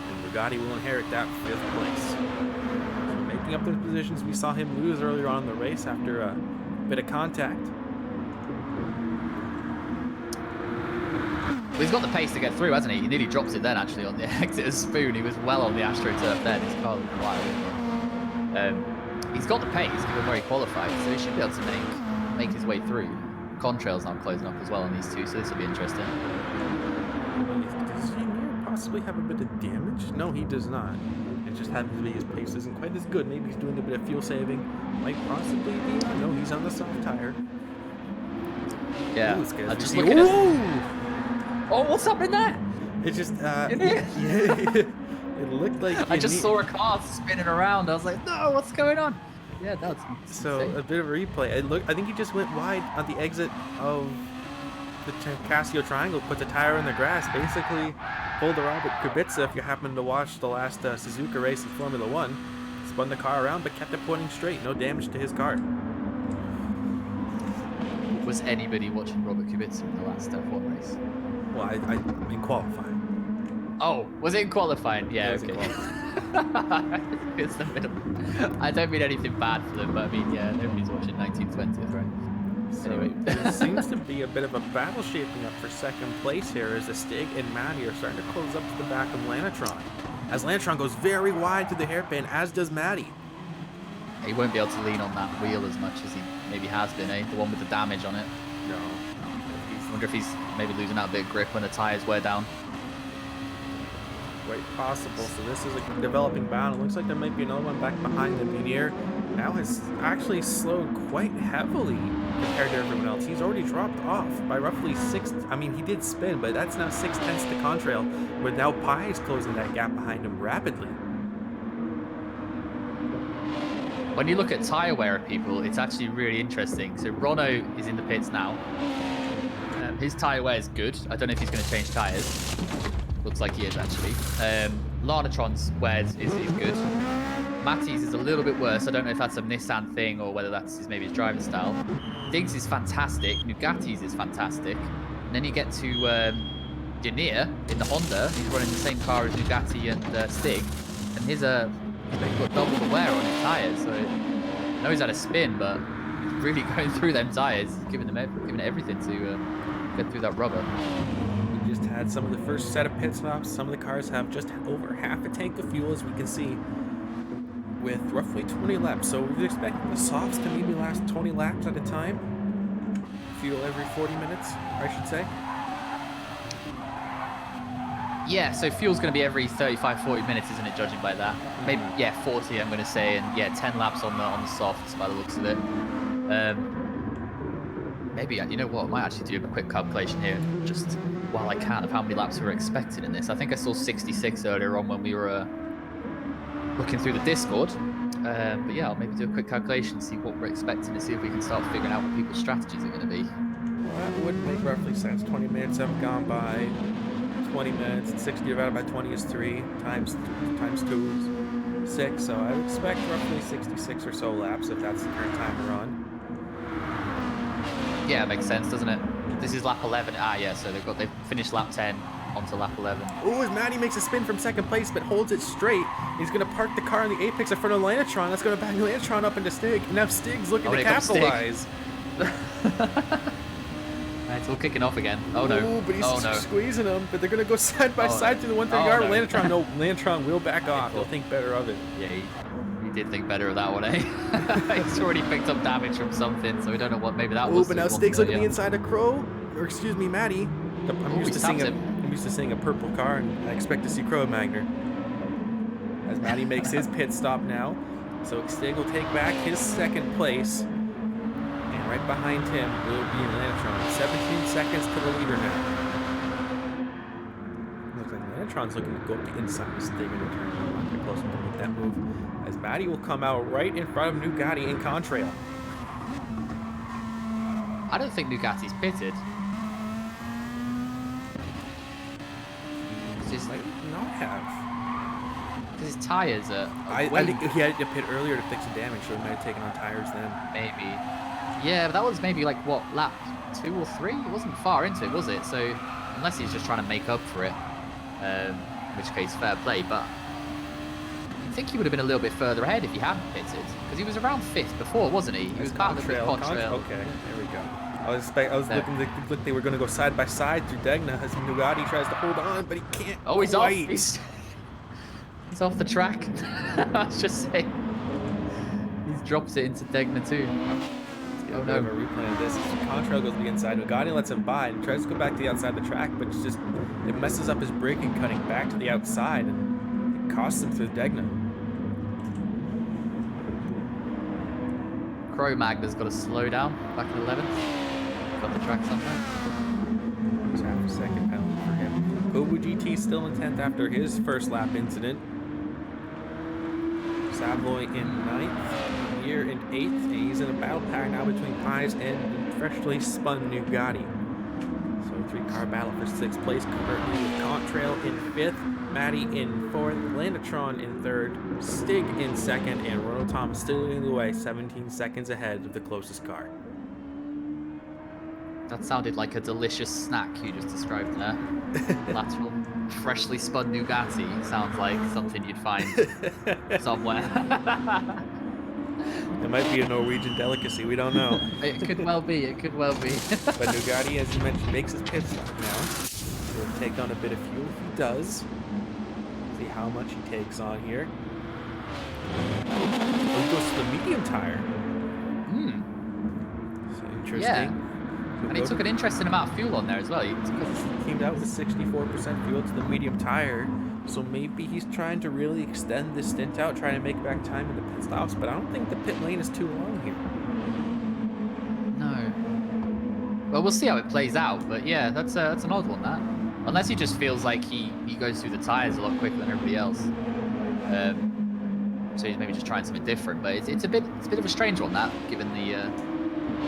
and Bugatti will inherit that 5th place. So making up those positions, we saw him lose earlier on in the race after a bit of contact. Well, he's got the pace to get through, hasn't he? He nearly drops it then, actually, on the exit of Spoon. He was well on the AstroTurf then. His car looked wild. He's got the pace, given where he qualified, so he should be able to make his way through. Contrail's now closing up as well on these two, so this will be interesting. Does he possibly have a bit of damage? No, he does not. It just happens to be his pace isn't quite as good. Maybe he's doing a bit of fuel saving. Might possibly be. No, he's on the soft tire. Yeah. Ooh, I'm just looking at... Oh, what's happening there? It just, it looked like... I just saw a car spinning around. I was like, no, what's going on? Yeah, that's so insane. a bit of a replay. I think he just went wide on the exit of the Casio Triangle, put the tire in the grass, basically pulled a Robert Kubica if you happen to watch the last Suzuka race in Formula 1. Spun the car around, but kept it pointing straight. No damage to his car. Was anybody watching Robert Kubica in the last F1 race? Well, I mean qualifying. Oh, was it in qualifying? Yeah, okay. It's the middle. I don't mean anything bad for them, but I mean, yeah, nobody's watching 1920th, right? So Anyway. there seems to be a bit of a battle shaping up for second place here as the Stig and Matty are starting to close up to the back of Lanatron. As Lanatron goes very wide to the hairpin, as does Matty. He won't be able to lean on that wheel as much as he maybe has been, eh? The one with the damage on it. No. I wonder if he's maybe losing out a bit of grip when the tyres wear down. Quite possible. So this is a developing bound. It looks like there might be another one back behind the Veneer. Now has actually slowed quite heavily compared to everyone else. He's already dropped off by roughly 6. I mean, he did spin, but that's now 6/10 to Contrail, with now Pi is closing that gap behind him rapidly. When you look at tyre wear of people, it's actually really interesting. So Rono is in the pits now. His tyre wear is good. I don't know if he's going to change tyres. Looks like he is, actually. Lanatron's wear is good. Matty's is a little bit worse. I don't know if that's a Nissan thing or whether that's maybe his driving style. Diggs is fantastic. Nugatti's is fantastic. And then you get to Janir in the Honda. He's running the same car as Nugatti and Stig. And his he's got double the wear on his tyres. So I know he's had a spin, but he's really going through them tyres, giving it everything to get through that rubber. We just had some of the first set of pit stops. Some of the cars have just over half a tank of fuel, as we can see, with roughly 20 laps. So we expect the softs to maybe last 20 laps at a time. Fuel every 40 minutes, I should say. Yeah, so fuel's going to be every 35, 40 minutes, isn't it, judging by that? Maybe, yeah, 40, I'm going to say, and yeah, 10 laps on the softs by the looks of it. Maybe, you know what, I might actually do a quick calculation here, just while I can, of how many laps we're expecting in this. I think I saw 66 earlier on when we were looking through the Discord. But yeah, I'll maybe do a quick calculation, see what we're expecting, and see if we can start figuring out what people's strategies are going to be. Well, that would make roughly sense. 20 minutes have gone by. 20 minutes, and 60 divided by 20 is 3, times 2 is 6, so I would expect roughly 66 or so laps if that's the current time we're on. Yeah, it makes sense, doesn't it? This is lap 11. Ah, yeah. So they've finished lap 10 onto lap 11. Ooh, as Matty makes a spin from second place, but holds it straight. He's going to park the car in the apex in front of Lanatron. That's going to back Lanatron up into Stig. And now Stig's looking to capitalize. It's all kicking off again. Oh no. Ooh, but he's squeezing him. But they're going to go side by side through the 130 yard. Lanatron, no, Lanatron will back off. He'll think better of it. Yeah, he did think better of that one, eh? He's already picked up damage from something, so we don't know what. Maybe that was. Oh, but now Stig's looking the inside of Crow. Or excuse me, Matty. I'm used to seeing a purple car, and I expect to see CRubennnn. As Matty makes his pit stop now. So Stig will take back his second place. And right behind him will be Lanatron. 17 seconds to the leader now. Looks like Lanatron's looking to go up the inside of Stig and return. Not too close to make that move. As Matty will come out right in front of Nugatti in contrail. I don't think Nugatti's pitted. Just Might not have. Because his tires are. I think he had to pit earlier to fix the damage, so he might have taken on tires then. Maybe. Yeah, but that was maybe like what, lap 2 or 3? It wasn't far into it, was it? So unless he's just trying to make up for it, in which case fair play. But I think he would have been a little bit further ahead if he hadn't pitted, because he was around 5th before, wasn't he? He was battling with Contrail. Okay, there we go. I was looking like they were going to go side by side through Degna as Nugatti tries to hold on, but he can't. Oh, he's off. He's off the track. I was just saying. He's dropped it into Degna too. Oh no! A replay of this. Contrail goes to the inside. Nugatti lets him by and tries to go back to the outside of the track, but it's just it messes up his braking, cutting back to the outside, and it costs him through Degna. CRubennn's got to slow down back in 11th. Got the track somewhere. It's half a second penalty for him. Kobu GT still in 10th after his first lap incident. Savoy in 9th, Mir in 8th, and he's in a battle pack now between Pies and freshly spun Nugatti. So 3-car battle for 6th place currently with Contrail in 5th, Matty in 4th, Lanatron in 3rd, Stig in 2nd, and Ronald Thomas still leading the way 17 seconds ahead of the closest car. That sounded like a delicious snack you just described there. Lateral, freshly spun Nugatti sounds like something you'd find somewhere. It might be a Norwegian delicacy, we don't know. It could well be, it could well be. But Nugatti, as you mentioned, makes his pit stop now. He'll take on a bit of fuel if he does. See how much he takes on here. Oh, he goes to the medium tire. So interesting. Yeah. And he took an interesting amount of fuel on there as well. He came out with 64% fuel to the medium tire. So maybe he's trying to really extend this stint out, trying to make back time in the pit stops. But I don't think the pit lane is too long here. No. Well, we'll see how it plays out. But yeah, that's an odd one, that. Unless he just feels like he goes through the tires a lot quicker than everybody else. So he's maybe just trying something different. But it's a bit of a strange one, that, given the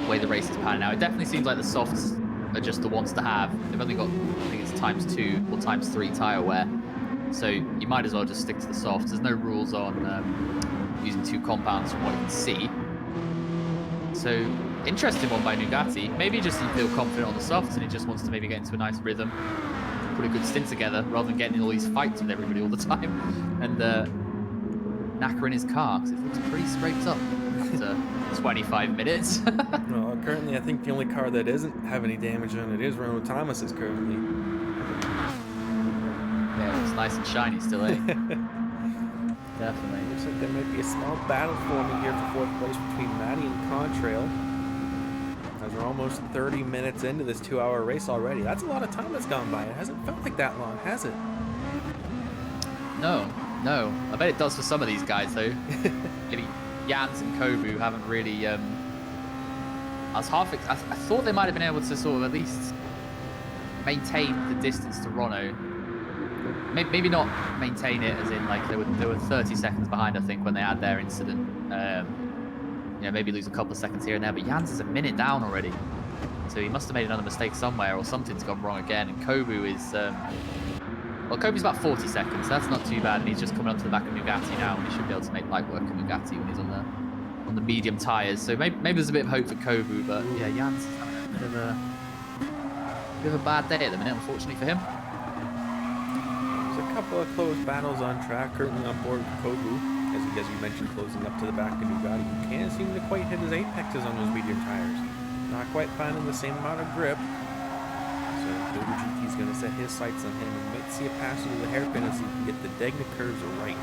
way the race is panning out. It definitely seems like the softs are just the ones to have. They've only got, I think it's ×2 or ×3 tire wear, so you might as well just stick to the softs. There's no rules on using 2 compounds from what you can see. So interesting one by Nugatti. Maybe just he feel confident on the softs and he just wants to maybe get into a nice rhythm, put a good stint together rather than getting in all these fights with everybody all the time and knackering his car, because it looks pretty scraped up after 25 minutes. Well, currently I think the only car that doesn't have any damage on it is Ronald Thomas's currently. Yeah, it looks nice and shiny still, eh? Definitely. Looks like there might be a small battle forming here for 4th place between Matty and Contrail. As we're almost 30 minutes into this 2-hour race already. That's a lot of time that's gone by. It hasn't felt like that long, has it? No. I bet it does for some of these guys, though. Maybe Jans and Kobu haven't really. I thought they might have been able to sort of at least maintain the distance to Rono. Maybe not maintain it, as in like they were 30 seconds behind, I think, when they had their incident. Maybe lose a couple of seconds here and there. But Jans is a minute down already, so he must have made another mistake somewhere, or something's gone wrong again. And Kobu is. Well, Kobe's about 40 seconds, so that's not too bad, and he's just coming onto the back of Nugatti now, and he should be able to make light work of Nugatti when he's on the medium tyres. So maybe there's a bit of hope for Kobu, but yeah, Jans is having a bit of bit of a bad day at the minute, unfortunately for him. There's a couple of close battles on track, currently on board with Kobu. As you mentioned, closing up to the back of Nugatti. He can't seem to quite hit his apexes on those medium tires. Not quite finding the same amount of grip. So Kobu GT's going to set his sights on him and might see a pass through the hairpin as he can get the Degna curves right.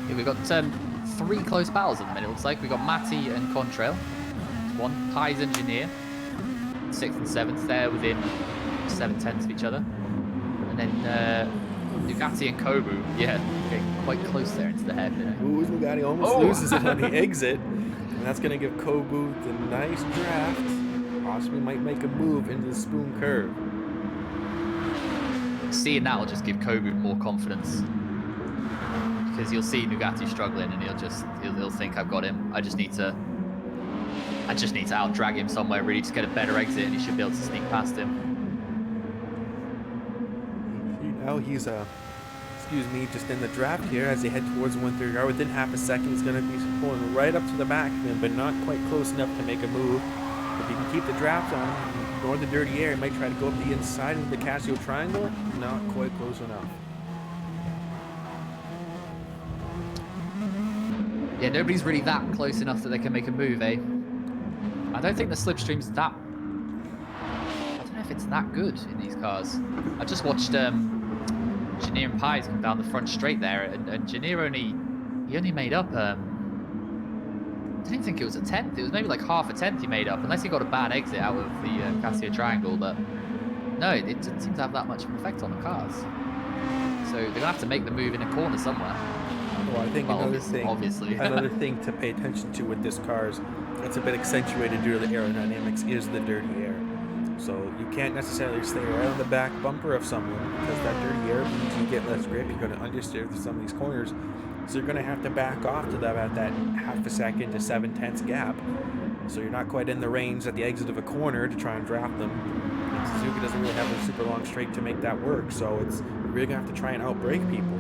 Yeah, we've got 3 close battles at the minute. It looks like we've got Matty and Contrail. One Pies Engineer, 6th and 7th there within 7/10 of each other. And then Nugatti and Kobu, yeah, getting quite close there into the hairpin. Ooh, Nugatti almost loses it on the exit. And that's going to give Kobu the nice draft. Possibly might make a move into the spoon curve. Seeing that will just give Kobu more confidence. Because you'll see Nugatti struggling and he'll think I've got him. I just need to out drag him somewhere, really just get a better exit and he should be able to sneak past him. Now he's just in the draft here as they head towards 1/3 yard. Within half a second, he's going to be pulling right up to the back of him, but not quite close enough to make a move. If he can keep the draft on him, ignore the dirty air, he might try to go up the inside of the Casio triangle. Not quite close enough. Yeah, nobody's really that close enough that they can make a move, eh? I don't think the slipstream's that... I don't know if it's that good in these cars. I just watched Janier and Pies come down the front straight there, and Janier only made up... I didn't think it was a 10th. It was maybe like half a 10th he made up, unless he got a bad exit out of the Casio triangle, but no, it didn't seem to have that much of an effect on the cars. So they're going to have to make the move in a corner somewhere. Well, I think another thing to pay attention to with this car is that's a bit accentuated due to the aerodynamics is the dirty air. So you can't necessarily stay right on the back bumper of someone because that dirty air means you get less grip. You're going to understeer through some of these corners. So you're going to have to back off to them at that half a second to 7/10 gap. So you're not quite in the range at the exit of a corner to try and draft them. And Suzuka doesn't really have a super long straight to make that work. So you're really going to have to try and outbrake people.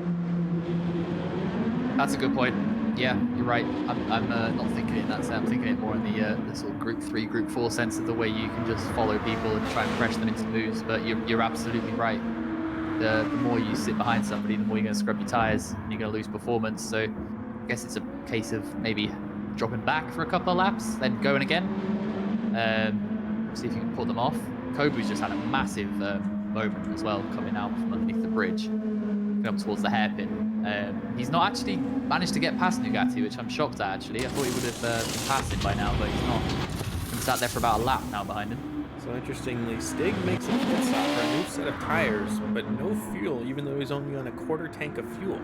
That's a good point. Yeah, you're right. I'm not thinking it in that sense. I'm thinking it more in the sort of group 3, group 4 sense of the way you can just follow people and try and pressure them into moves. But you're absolutely right. The more you sit behind somebody, the more you're going to scrub your tires and you're going to lose performance. So I guess it's a case of maybe dropping back for a couple of laps, then going again. See if you can pull them off. Kobu's just had a massive moment as well coming out from underneath the bridge, going up towards the hairpin. He's not actually managed to get past Nugatti, which I'm shocked at actually. I thought he would have been past him by now, but he's not. He's sat there for about a lap now behind him. So interestingly, Stig makes a pit stop for a new set of tires, but no fuel, even though he's only on a quarter tank of fuel.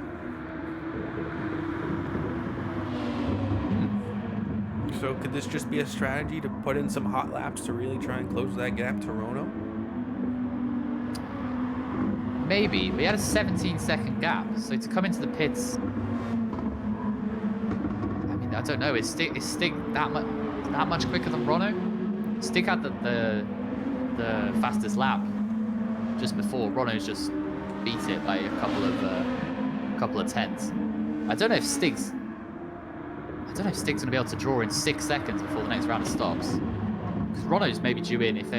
So could this just be a strategy to put in some hot laps to really try and close that gap to Rono? Maybe. We had a 17-second gap, so to come into the pits... I mean, I don't know. Is Stig that much quicker than Rono? Stig had the fastest lap just before. Rono's just beat it by a couple of tenths. I don't know if Stig's going to be able to draw in 6 seconds before the next round of stops. Because Rono's maybe due in if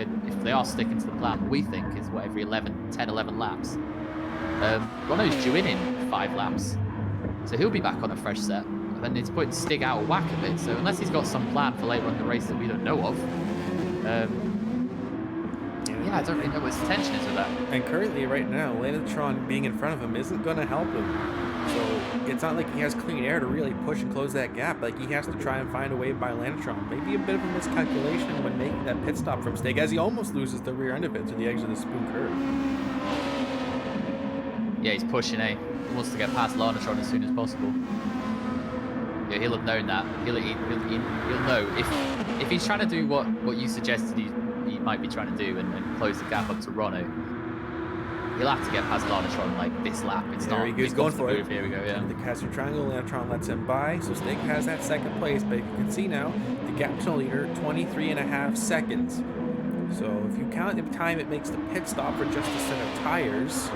they are sticking to the plan we think is what, every 10, 11 laps. Rono's due in 5 laps. So he'll be back on a fresh set. And then it's putting Stig out of whack a bit. So unless he's got some plan for later on in the race that we don't know of, yeah, I don't really know what his intention is with that. And currently, right now, Lanatron being in front of him isn't going to help him. So it's not like he has clean air to really push and close that gap. Like, he has to try and find a way by Lanatron. Maybe a bit of a miscalculation when making that pit stop from Stig, as he almost loses the rear end of it to the edge of the spoon curve. Yeah, he's pushing, eh? He wants to get past Lanatron as soon as possible. Yeah, he'll have known that. He'll know if he's trying to do what you suggested he might be trying to do and close the gap up to Rono. He'll have to get past Lanatron like this lap. He's going for it. Here we go, yeah. The Casio triangle, Lanatron lets him by, so Stig has that second place, but you can see now the gap to leader, 23.5 seconds. So if you count the time it makes the pit stop for just a set of tires,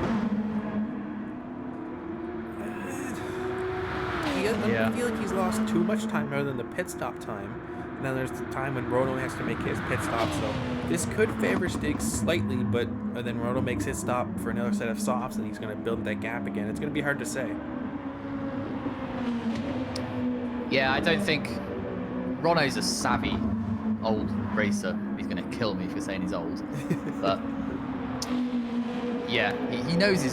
I feel like he's lost too much time rather than the pit stop time. And then there's the time when Rono has to make his pit stop. So this could favor Stig slightly, but then Rono makes his stop for another set of softs, and he's going to build that gap again. It's going to be hard to say. Yeah, I don't think Rono's a savvy old racer. He's going to kill me for saying he's old, but yeah, he knows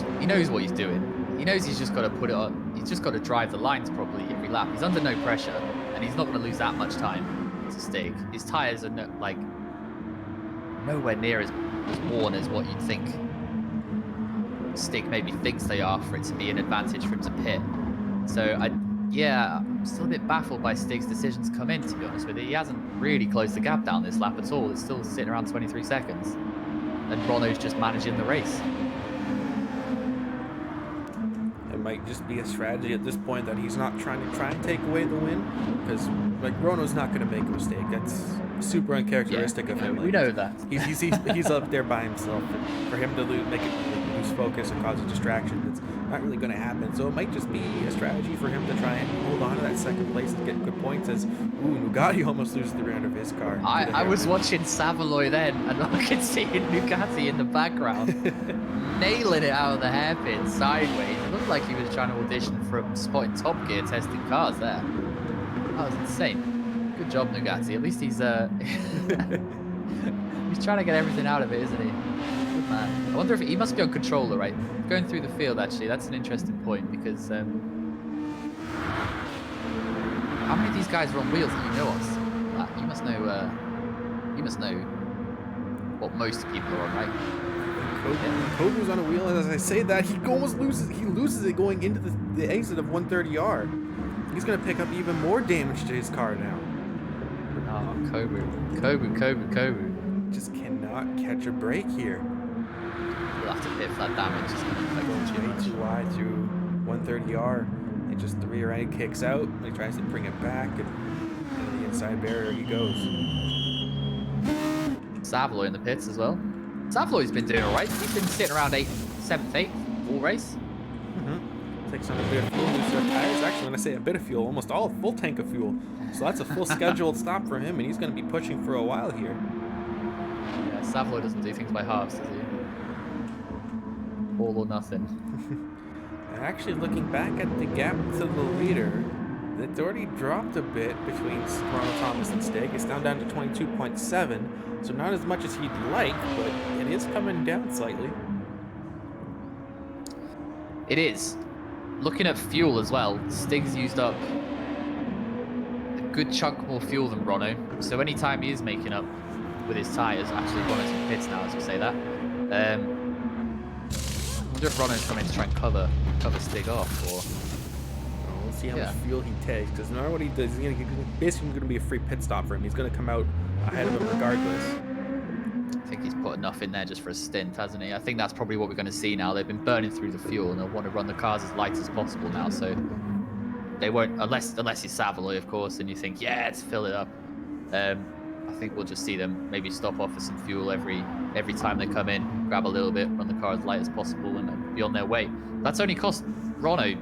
what he's doing. He knows he's just got to put it on. He's just got to drive the lines properly every lap. He's under no pressure, and he's not going to lose that much time to Stig. His tires are nowhere near as worn as what you'd think Stig maybe thinks they are for it to be an advantage for him to pit. So I'm still a bit baffled by Stig's decision to come in, to be honest with you. He hasn't really closed the gap down this lap at all. It's still sitting around 23 seconds. And Rono's just managing the race. It might just be a strategy at this point that he's not trying to take away the win, because Rono's not going to make a mistake. That's super uncharacteristic of him. We know that. He's up there by himself. For him to lose focus and cause a distraction, it's not really going to happen. So it might just be a strategy for him to try and hold on to that second place and get good points. As Nugatti almost loses the round of his car. I was watching Savoy then, and I could see Nugatti in the background. Nailing it out of the hairpin sideways. It looked like he was trying to audition for a spot in Top Gear testing cars there. That was insane. Good job, Nugatti. At least he's he's trying to get everything out of it, isn't he? Good man. I wonder if he must be on controller, right? Going through the field, actually, that's an interesting point, because how many of these guys are on wheels that you know of? You must know what most people are on, right? Kobu's on a wheel, and as I say that, he almost loses it going into the exit of 130R. He's going to pick up even more damage to his car now. Oh, Kobu. Just cannot catch a break here. He'll have to pit for that damage. It's going way too wide through 130R, and just the rear end kicks out. He tries to bring it back, and the inside barrier he goes. Savoy in the pits as well. Savoy's been doing alright. He's been sitting around 7th, 8th all race. Takes on a bit of fuel, loses our tires. Actually, when I say a bit of fuel, almost all full tank of fuel. So that's a full scheduled stop for him, and he's going to be pushing for a while here. Yeah, Savoy doesn't do things by halves, does he? All or nothing. And actually, looking back at the gap to the leader, it's already dropped a bit between Ronald Thomas and Stig. It's down to 22.7. So not as much as he'd like, but it is coming down slightly. It is. Looking at fuel as well, Stig's used up a good chunk more fuel than Rono. So anytime he is making up with his tyres, actually Rono's in pits now as we say that. I wonder if Rono's coming to try and cover Stig off, or... We'll see how much fuel he takes, because no matter what he does, he's basically going to be a free pit stop for him. He's going to come out ahead of him regardless. I think he's put enough in there just for a stint, hasn't he? I think that's probably what we're going to see now. They've been burning through the fuel, and they'll want to run the cars as light as possible now. So they won't, unless he's Savoy, of course, and you think, yeah, let's fill it up. I think we'll just see them maybe stop off for some fuel every time they come in, grab a little bit, run the car as light as possible, and then be on their way. That's only cost Rono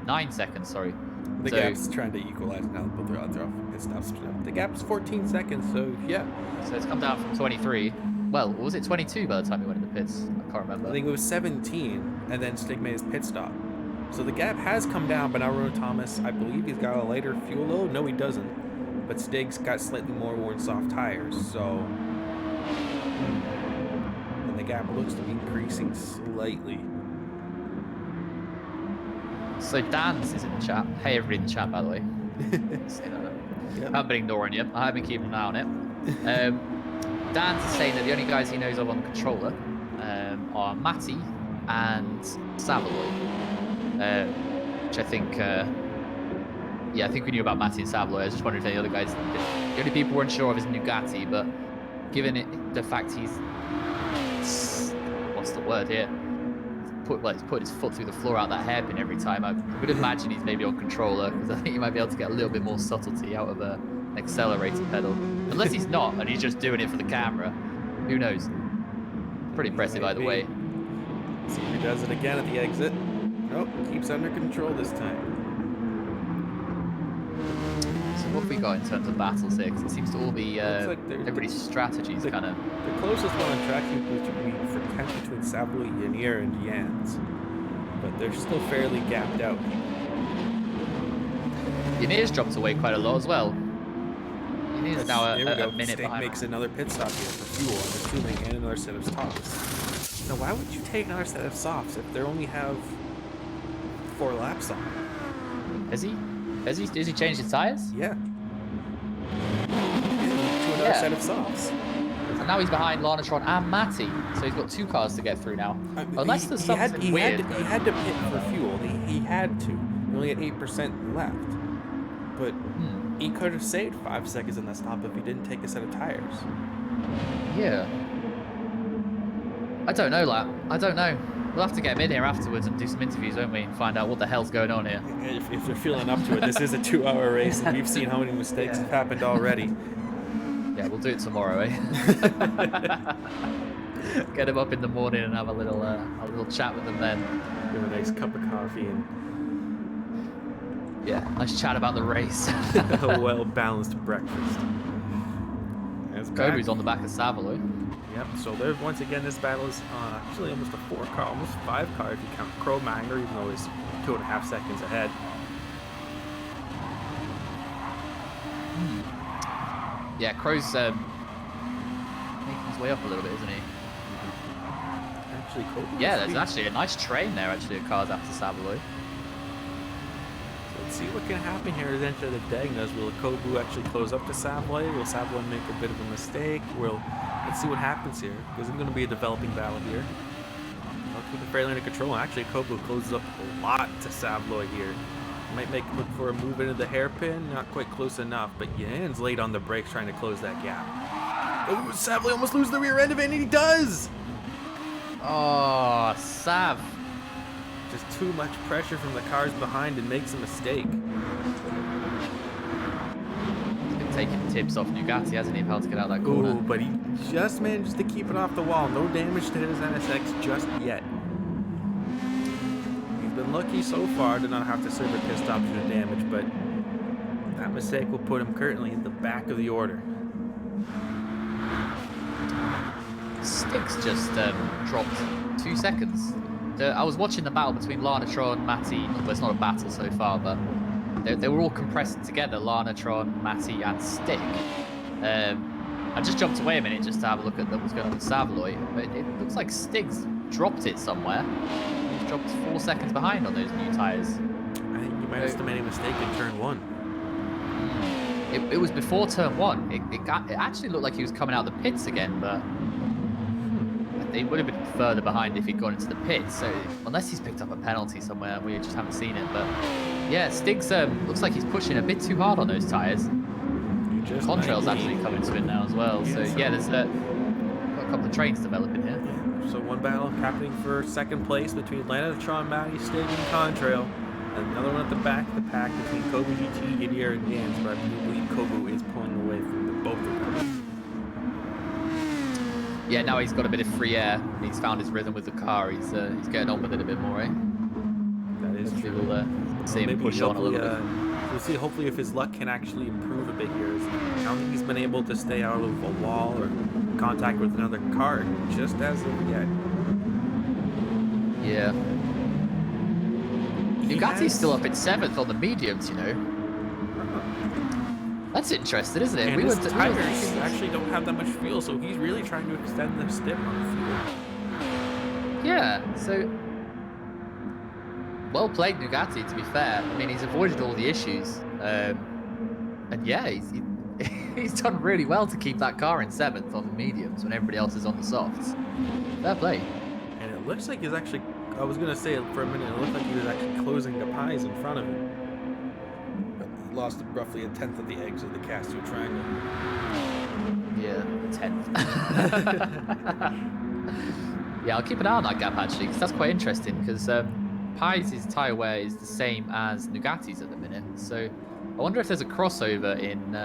9 seconds, sorry. The gap's trying to equalize now, but they're off pit stops. The gap's 14 seconds, so yeah. So it's come down from 23. Well, was it 22 by the time he went into pits? I can't remember. I think it was 17, and then Stig made his pit stop. So the gap has come down, but now Ronald Thomas, I believe he's got a lighter fuel load. No, he doesn't. But Stig's got slightly more worn soft tires, so... And the gap looks to be increasing slightly. So Dan's is in the chat. Hey, everybody in the chat, by the way. I haven't been ignoring you. I have been keeping an eye on it. Dan's is saying that the only guys he knows of on the controller are Matty and Savoy. Which I think... I think we knew about Matty and Savoy. I was just wondering if any other guys... The only people we're unsure of is Nugatti, but given the fact he's... What's the word here? He's put his foot through the floor out that hairpin every time. I would imagine he's maybe on controller, because I think he might be able to get a little bit more subtlety out of an accelerator pedal. Unless he's not, and he's just doing it for the camera. Who knows? Pretty impressive either way. See if he does it again at the exit. Nope, keeps under control this time. So What have we got in terms of battles here? 'Cause it seems to all be Looks like everybody's strategies kind of. The closest one on track seems to be for 10th between Savoy, Yanir, and Jans. But they're still fairly gapped out. Yanir's dropped away quite a lot as well. Yanir's now a minute Steak behind. makes another pit stop here for fuel, I'm assuming, and another set of softs. Now, why would you take another set of softs if they only have 4 laps on? Has he changed his tires? Yeah. To another set of softs. And now he's behind Lanatron and Matty, so he's got 2 cars to get through now. Unless there's something weird. He had to pit for fuel. He had to. He only had 8% left. But he could have saved 5 seconds in that stop if he didn't take a set of tires. Yeah. I don't know, lad. I don't know. We'll have to get him in here afterwards and do some interviews, won't we? And find out what the hell's going on here. If they're feeling up to it, this is a 2-hour race, and we've seen how many mistakes have happened already. Yeah, we'll do it tomorrow, eh? Get him up in the morning and have a little chat with him then. Give him a nice cup of coffee and nice chat about the race. a well-balanced breakfast. Kobu's on the back of Savoy. Yep, so there's once again, this battle is actually almost a 4-car, almost 5-car if you count CRubennnn, even though he's 2.5 seconds ahead. Yeah, Crow's making his way up a little bit, isn't he? Actually, Kobu. Yeah, there's actually a nice train there, actually, of cars after Savoy. Let's see what can happen here as enter the Dagnas. Will Kobu actually close up to Savoy? Will Savoy make a bit of a mistake? Let's see what happens here. Because it's going to be a developing battle here. I'll keep it fairly under control. Actually, Kobu closes up a lot to Savoy here. Might look for a move into the hairpin. Not quite close enough, but Jan's late on the brakes trying to close that gap. Oh, Savoy almost loses the rear end of it, and he does! Oh, Sav. Just too much pressure from the cars behind and makes a mistake. He's been taking tips off Nugatti, hasn't he, how to get out of that corner? Ooh, but he just managed to keep it off the wall. No damage to his NSX just yet. He's been lucky so far to not have to serve a pit stop due to damage, but that mistake will put him currently in the back of the order. Sticks just dropped 2 seconds. I was watching the battle between Lanatron, Matty. Well, it's not a battle so far, but they were all compressed together, Lanatron, Matty, and Stick. I just jumped away a minute just to have a look at what's going on with Savoy, but it looks like Stig's dropped it somewhere. He's dropped 4 seconds behind on those new tyres. I think you might have made a mistake in turn 1. It was before turn 1. It actually looked like he was coming out of the pits again, but he would have been further behind if he'd gone into the pits. So unless he's picked up a penalty somewhere, we just haven't seen it. But yeah, Stig's looks like he's pushing a bit too hard on those tyres. Contrail's actually coming to it now as well. Yeah, so yeah, there's got a couple of trains developing here. Yeah. So one battle happening for second place between Lanatron, Matty, Stig, and Contrail. And another one at the back of the pack between Kobu GT, Gideon, and Jans. But I believe Kobu is pulling away from both of them. Yeah, now he's got a bit of free air. He's found his rhythm with the car. He's getting on with it a bit more, eh? That is true. We'll see him push on a little bit. We'll see hopefully if his luck can actually improve a bit here. I don't think he's been able to stay out of a wall or contact with another car just as of yet. Yeah. Nugatti's still up in 7th on the mediums, you know. That's interesting, isn't it? And his tires actually don't have that much fuel, so he's really trying to extend the stint on fuel. Yeah, so well played, Nugatti, to be fair. I mean, he's avoided all the issues. And yeah, he's done really well to keep that car in 7th on the mediums when everybody else is on the softs. Fair play. And it looks like he's actually, I was going to say for a minute, it looked like he was actually closing the pies in front of him. But he lost roughly 1/10 of the eggs of the cast to a triangle. Yeah, 10th. Yeah, I'll keep an eye on that gap actually, because that's quite interesting, because Pies' tyre wear is the same as Nugatti's at the minute. So I wonder if there's a crossover in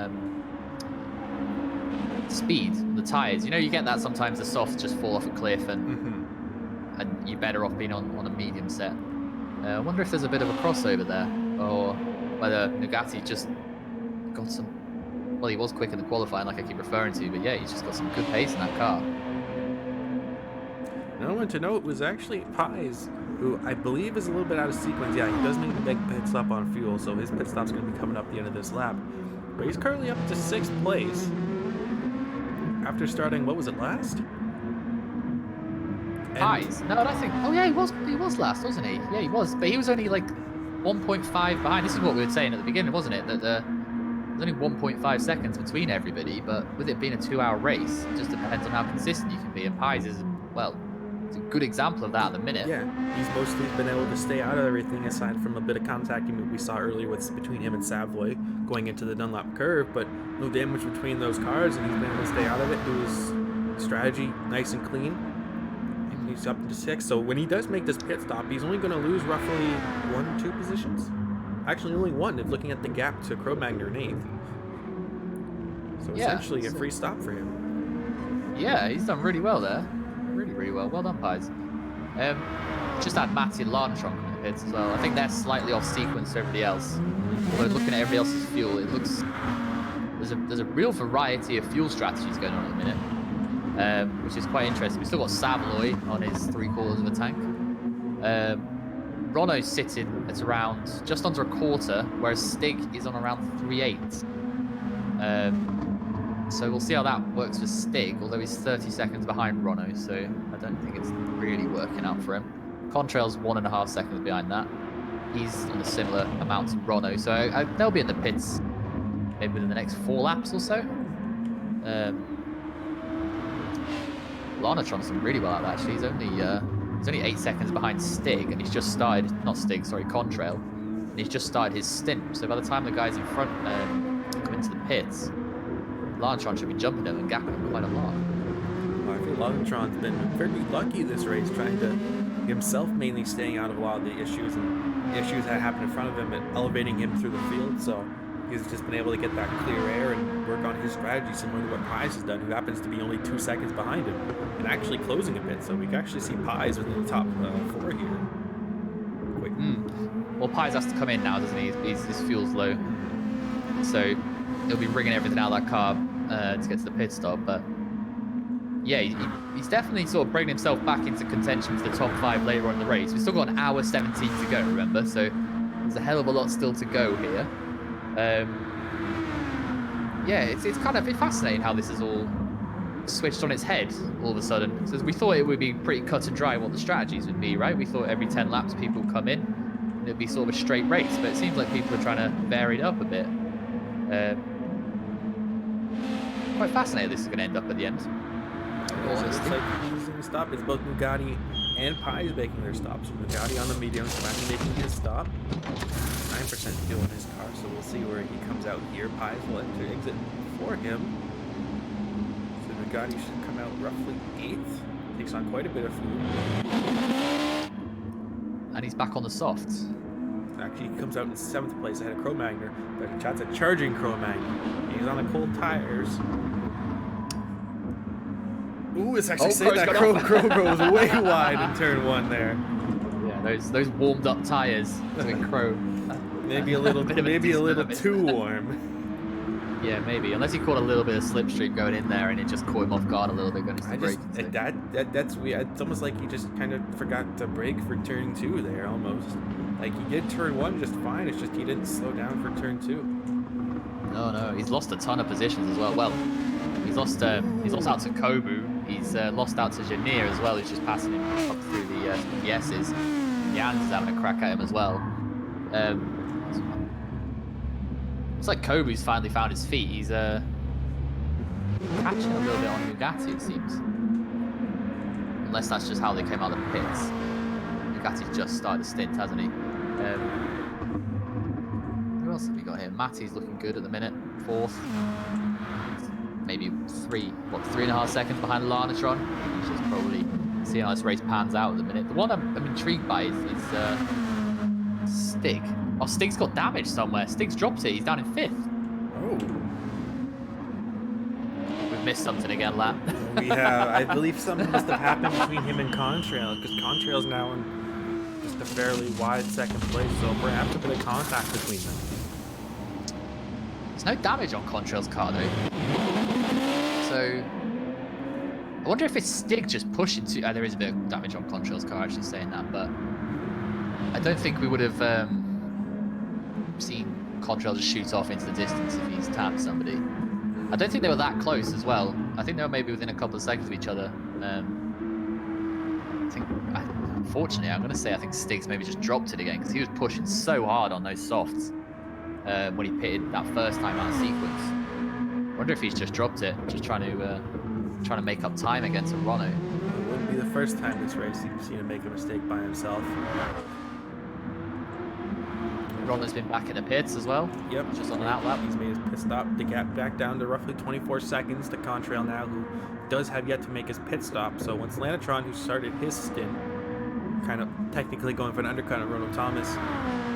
speed, the tyres. You know, you get that sometimes the softs just fall off a cliff and and you're better off being on a medium set. I wonder if there's a bit of a crossover there, or whether Nugatti just got some. Well, he was quick in the qualifying, like I keep referring to, but yeah, he's just got some good pace in that car. Another one to note was actually Pies, who I believe is a little bit out of sequence. Yeah, he does need to make a pit stop on fuel, so his pit stop's going to be coming up the end of this lap. But he's currently up to 6th place after starting, what was it, last? Pies? No, I don't think. Oh yeah, he was last, wasn't he? Yeah, he was. But he was only like 1.5 behind. This is what we were saying at the beginning, wasn't it? That there's only 1.5 seconds between everybody, but with it being a 2-hour race, it just depends on how consistent you can be. And Pies is, well, it's a good example of that at the minute. Yeah, he's mostly been able to stay out of everything aside from a bit of contact we saw earlier between him and Savoy going into the Dunlop curve, but no damage between those cars, and he's been able to stay out of it, do his strategy nice and clean. And he's up to 6th, so when he does make this pit stop, he's only going to lose roughly 1-2 positions. Actually, only 1 if looking at the gap to Cro-Magnon in 8th. So essentially a free stop for him. Yeah, he's done really well there. Really well. Well done, Pies. Just had Matty and Larnatron in the pits as well. I think they're slightly off sequence to everybody else. Although looking at everybody else's fuel, it looks there's a real variety of fuel strategies going on at the minute, which is quite interesting. We've still got Savoy on his 3/4 of a tank. Rono's sitting at around just under a quarter, whereas Stig is on around 3/8. So we'll see how that works for Stig, although he's 30 seconds behind Rono, so I don't think it's really working out for him. Contrail's 1.5 seconds behind that. He's on a similar amount to Rono, so they'll be in the pits maybe within the next 4 laps or so. Larnatron's done really well at that, actually. He's only 8 seconds behind Stig, and he's just started, not Stig, sorry, Contrail, and he's just started his stint. So by the time the guys in front come into the pits, Larnatron should be jumping him and gapping him quite a lot. Well, I think Larnatron's been very lucky this race, trying to himself mainly staying out of a lot of the issues that happen in front of him and elevating him through the field. So he's just been able to get that clear air and work on his strategy, similar to what Pies has done, who happens to be only 2 seconds behind him and actually closing a bit. So we can actually see Pies within the top 4 here. Quick. Well, Pies has to come in now, doesn't he? His fuel's low, so he'll be wringing everything out of that car to get to the pit stop. But yeah, he's definitely sort of bringing himself back into contention for the top 5 later on in the race. We've still got 1 hour 17 to go, remember? So there's a hell of a lot still to go here. Yeah, it's kind of fascinating how this is all switched on its head all of a sudden. So we thought it would be pretty cut and dry what the strategies would be, right? We thought every 10 laps people come in and it'd be sort of a straight race, but it seems like people are trying to vary it up a bit. Quite fascinated this is going to end up at the end. It's like using the stop. It's both Bugatti and Pies making their stops. Bugatti on the medium, Matty making his stop. 9% fuel in his car, so we'll see where he comes out here. Pies will enter exit for him. So Bugatti should come out roughly 8th. Takes on quite a bit of fuel. And he's back on the softs. Actually, he comes out in 7th place ahead of Cro-Magnon, but shots at charging Cro-Magnon. He's on the cold tires. Ooh, it's actually saying that Crow goes way wide in turn 1 there. Yeah, those warmed up tires between Crow. Maybe a little too warm. Yeah, maybe. Unless he caught a little bit of slipstream going in there and it just caught him off guard a little bit going into the brake. That's weird. It's almost like he just kind of forgot to brake for turn 2 there, almost. Like he did turn 1 just fine. It's just he didn't slow down for turn 2. No, he's lost a ton of positions as well. Well, he's lost out to Kobu. He's lost out to Janir as well. He's just passing him up through the PS's. Jans is having a crack at him as well. It's like Kobu's finally found his feet. He's catching a little bit on Bugatti, it seems. Unless that's just how they came out of the pits. Bugatti's just started a stint, hasn't he? Who else have we got here? Matty's looking good at the minute. 4th. Maybe 3.5 seconds behind Larnatron. He's just probably seeing how this race pans out at the minute. The one I'm intrigued by is Stig. Oh, Stig's got damage somewhere. Stig's dropped it. He's down in 5th. Oh. We've missed something again, Lat. We have. I believe something must have happened between him and Contrail, because Contrail's now in just a fairly wide 2nd place, so perhaps a bit of contact between them. There's no damage on Contrail's car though. So I wonder if it's Stig just pushing to. There is a bit of damage on Contrail's car, actually saying that, but I don't think we would have seen Contrail just shoot off into the distance if he's tapped somebody. I don't think they were that close as well. I think they were maybe within a couple of seconds of each other. Unfortunately, I'm going to say I think Stiggs maybe just dropped it again because he was pushing so hard on those softs when he pitted that first time out of sequence. I wonder if he's just dropped it, just trying to make up time against Rono. It wouldn't be the first time this race you've seen him make a mistake by himself. Rono's been back in the pits as well. Yep. Just on an outlap. He's made his pit stop. The gap back down to roughly 24 seconds to Contrail now, who does have yet to make his pit stop. So once Lanatron, who started his stint, kind of technically going for an undercut of Rono Thomas,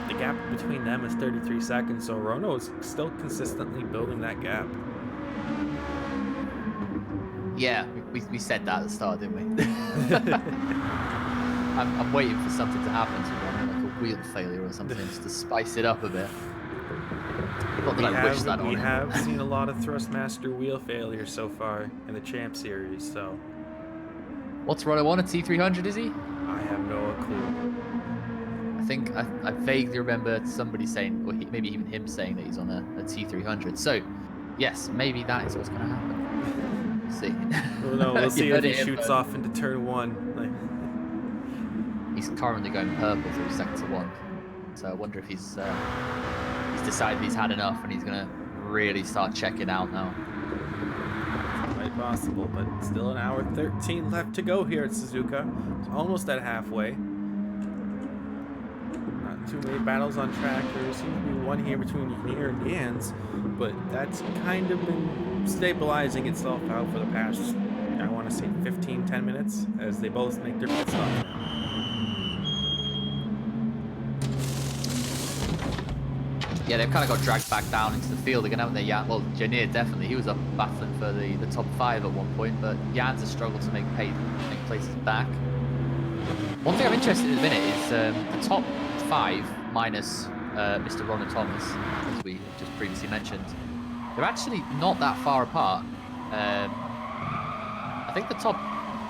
the gap between them is 33 seconds. So Rono is still consistently building that gap. Yeah, we said that at the start, didn't we? I'm waiting for something to happen to Rono, like a wheel failure or something, just to spice it up a bit. Not that I wish that on him. We have seen a lot of Thrustmaster wheel failures so far in the Champ Series, so... What's Rono on, a T300, is he? I have no clue. I think I vaguely remember somebody saying, or maybe even him saying that he's on a T300. So, yes, maybe that is what's going to happen. We'll see. Well, no, we'll see if he shoots off into turn one. He's currently going purple through sector 1. So I wonder if he's decided he's had enough and he's going to really start checking out now. Quite possible, but still an hour 13 left to go here at Suzuka. It's almost at halfway. Not too many battles on track. There seems to be one here between Nier and Jans, but that's kind of been stabilizing itself out for the past, I want to say 10 minutes as they both make their pit stop. Yeah, they've kind of got dragged back down into the field again, haven't they? Yeah, well, Janier definitely. He was up battling for the top 5 at one point, but Jans has struggled to make places back. One thing I'm interested in a minute is the top 5 minus Mr. Rono Thomas, as we just previously mentioned. They're actually not that far apart. I think the top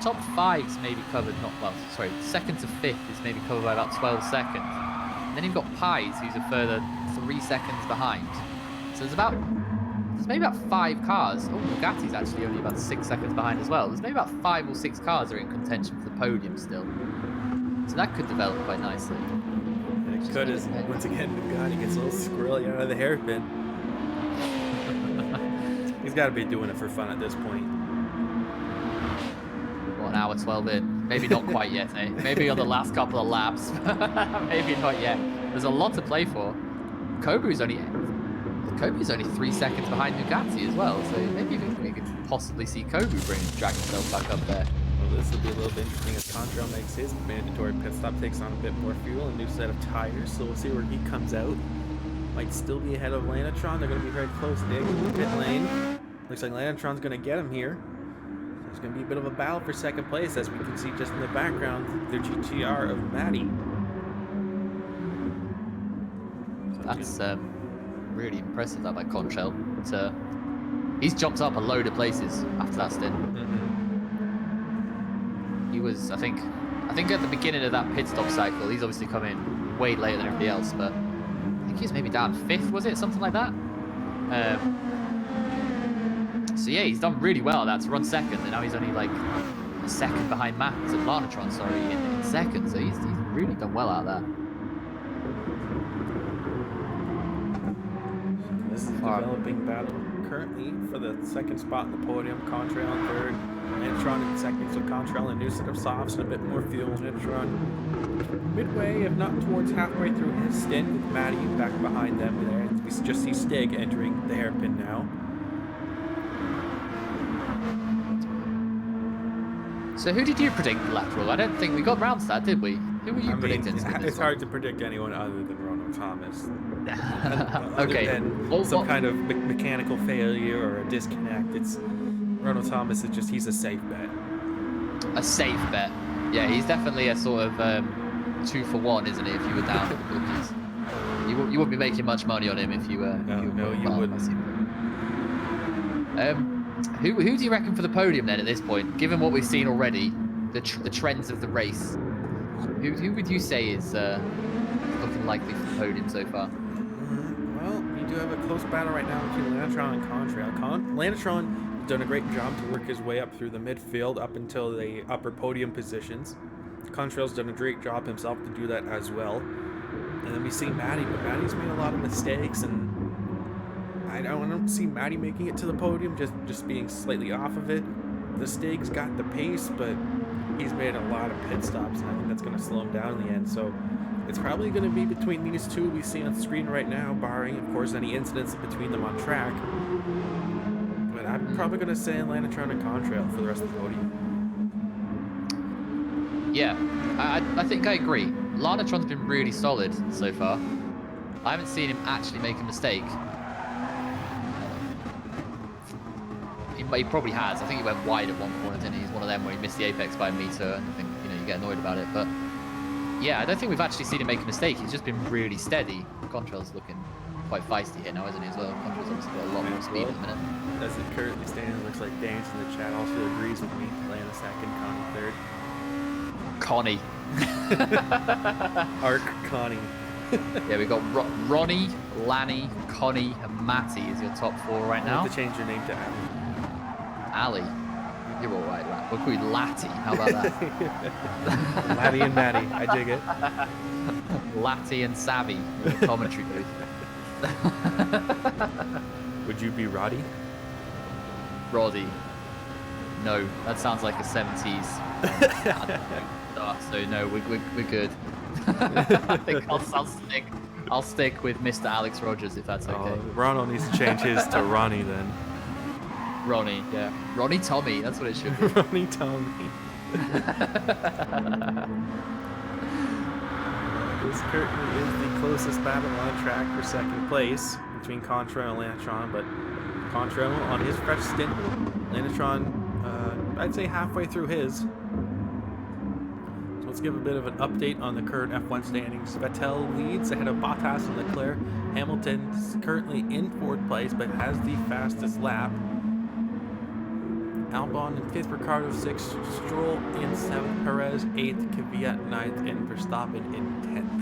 5's maybe covered, second to 5th is maybe covered by about 12 seconds. And then you've got Pies, who's a further 3 seconds behind. So there's maybe about 5 cars. Oh, Bugatti's actually only about 6 seconds behind as well. There's maybe about 5 or 6 cars that are in contention for the podium still. So that could develop quite nicely. It could, as once again Bugatti gets a little squirrely out of the hairpin. He's got to be doing it for fun at this point. What, an hour 12 in? Maybe not quite yet, eh? Maybe on the last couple of laps. Maybe not yet. There's a lot to play for. Kobu's only 3 seconds behind Bugatti as well, so maybe we could possibly see Kobu drag himself back up there. Well, this will be a little bit interesting as Contrail makes his mandatory pit stop, takes on a bit more fuel, a new set of tires, so we'll see where he comes out. Might still be ahead of Lanatron. They're going to be very close in the pit lane. Looks like Lanatron's going to get him here. There's going to be a bit of a battle for second place, as we can see just in the background, the GTR of Matty. That's really impressive that by Contrail. He's jumped up a load of places after that stint. He was, I think at the beginning of that pit stop cycle, he's obviously come in way later than everybody else, but I think he was maybe down 5th, was it? Something like that? So yeah, he's done really well at that to run second, and now he's only like a second behind Lanatron, sorry, in second, so he's really done well out of that. This is a developing battle currently for the second spot in the podium. Contrail in third, Lanatron in second, so Contrail a new set of softs and a bit more fuel. Lanatron midway, if not towards halfway through his stint, with Matty back behind them there. We just see Stig entering the hairpin now. So who did you predict the lateral? I don't think we got round to that, did we? Who were you predicting? It's hard to predict anyone other than Rono Thomas. Okay. Than some kind of mechanical failure or a disconnect. It's Rono Thomas is just, he's a safe bet. A safe bet. Yeah, he's definitely a sort of 2 for 1, isn't he, if you were down at the bookies. You wouldn't be making much money on him if you. No, you wouldn't. Who do you reckon for the podium then at this point? Given what we've seen already, the trends of the race, who would you say is looking likely for the podium so far? Well, you do have a close battle right now between Lanatron and Contrail. Lanatron has done a great job to work his way up through the midfield up until the upper podium positions. Contrail's done a great job himself to do that as well. And then we see Maddie, but Maddie's made a lot of mistakes, and I don't see Maddie making it to the podium, just being slightly off of it. The Stig's got the pace, but he's made a lot of pit stops, and I think that's going to slow him down in the end. So it's probably going to be between these two we see on screen right now, barring, of course, any incidents between them on track. But I'm probably going to say Lanatron and Contrail for the rest of the podium. Yeah, I think I agree. Lanatron's been really solid so far. I haven't seen him actually make a mistake. He probably has. I think he went wide at one corner, didn't he? He's one of them where he missed the apex by a meter, and I think you get annoyed about it. But yeah, I don't think we've actually seen him make a mistake. He's just been really steady. Contrail's looking quite feisty here now, isn't he, as well? Contrail's obviously got a lot more speed at the minute. As it currently stands, it looks like Dance in the chat also agrees with me. Lana second, Connie third. Connie. Arc Connie. Yeah, we've got Ronnie, Lanny, Connie, and Matty is your top four right now. You have to change your name to Ali. Ali. You're all right, We'll call you Latty. How about that? Laddie and Maddie. I dig it. Latty and Savvy in the commentary booth. Would you be Roddy? Roddy. No, that sounds like a 70s. So no, we're good. I think I'll stick with Mr. Alex Rogers if that's okay. Ronald needs to change his to Ronnie then. Ronnie, yeah. Ronnie Tommy, that's what it should be. Ronnie Tommy. This currently is the closest battle on track for second place between Contrail and Lanatron, but Contrail on his fresh stint, Lanatron, I'd say halfway through his. So let's give a bit of an update on the current F1 standings. Vettel leads ahead of Bottas and Leclerc. Hamilton's currently in fourth place, but has the fastest lap. Albon in 5th, Ricciardo 6th, Stroll in 7th, Perez 8th, Kvyat 9th, and Verstappen in 10th.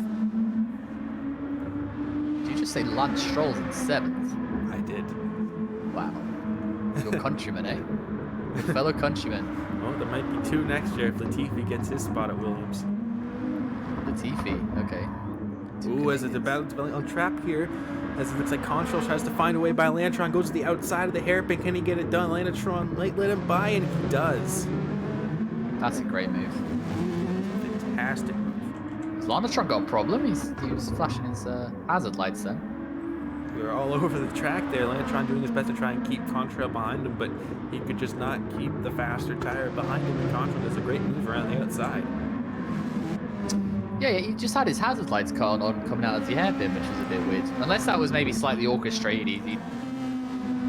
Did you just say Lance Stroll's in 7th? I did. Wow. Your countryman, eh? Your fellow countryman. Well, there might be 2 next year if Latifi gets his spot at Williams. Latifi, okay. Ooh, as it's about to on trap here, as it looks like Contrail tries to find a way by Lanatron, goes to the outside of the hairpin. Can he get it done? Lanatron might let him by, and he does. That's a great move. Fantastic move. Has Lanatron got a problem? He was flashing his hazard lights then. We were all over the track there. Lanatron doing his best to try and keep Contrail behind him, but he could just not keep the faster tire behind him. And Contrail does a great move around the outside. Yeah, he just had his hazard lights on coming out of the hairpin, which was a bit weird. Unless that was maybe slightly orchestrated.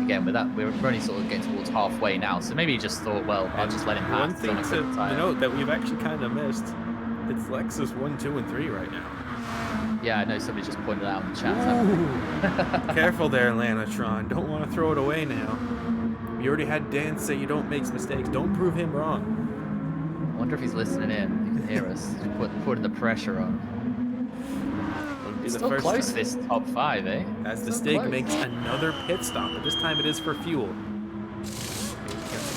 Again, with that, we're only sort of getting towards halfway now, so maybe he just thought, well, I'll just let him pass. One thing to note that we've actually kind of missed, it's Lexus 1, 2, and 3 right now. Yeah, I know somebody just pointed out in the chat. Careful there, Lanatron. Don't want to throw it away now. You already had Dan say you don't make mistakes. Don't prove him wrong. I wonder if he's listening in. He can hear us. Putting the pressure on. It's still close, this top 5, eh? As the Stig makes another pit stop, but this time it is for fuel. Once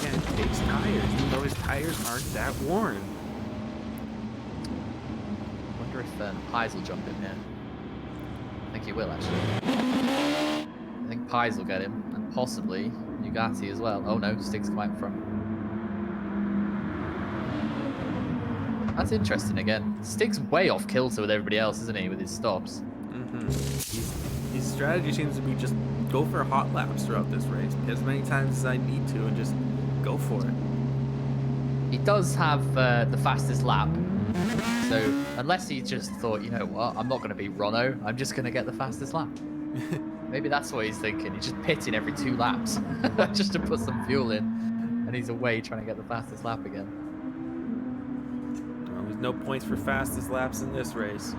again, takes tires, even though his tires aren't that worn. I wonder if Pies will jump in here. I think he will, actually. I think Pies will get him, and possibly Bugatti as well. Oh no, Stig's come out front. That's interesting again. Stig's way off kilter with everybody else, isn't he, with his stops? His strategy seems to be just go for hot laps throughout this race, as many times as I need to, and just go for it. He does have the fastest lap, so unless he just thought, you know what, I'm not going to be Rono, I'm just going to get the fastest lap. Maybe that's what he's thinking. He's just pitting every 2 laps just to put some fuel in, and he's away trying to get the fastest lap again. There's no points for fastest laps in this race.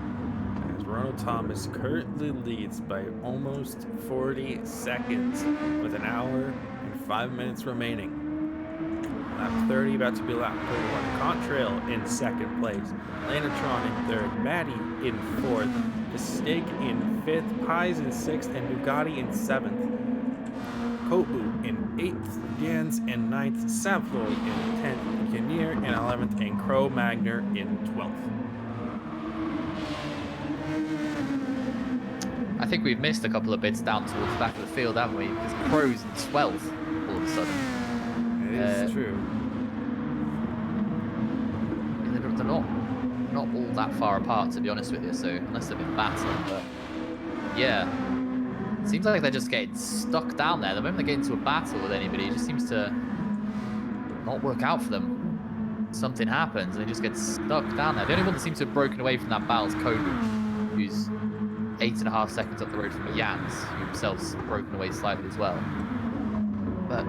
As Ronald Thomas currently leads by almost 40 seconds with an hour and 5 minutes remaining. Lap 30 about to be lap 31. Contrail in second place. Lanatron in third. Maddie in fourth. Mistake in fifth. Pies in sixth. And Bugatti in seventh. Kobu in 8th, Jans in 9th, Savoy in 10th, Kinnear in 11th, and Cro-Magnon in 12th. I think we've missed a couple of bits down towards the back of the field, haven't we? Because Cro's in 12th all of a sudden. It is true. They're not all that far apart, to be honest with you, so unless they've been battling, but yeah. Seems like they're just getting stuck down there. The moment they get into a battle with anybody, it just seems to not work out for them. Something happens and they just get stuck down there. The only one that seems to have broken away from that battle is Kobu, who's 8.5 seconds up the road from Jans, who himself's broken away slightly as well. But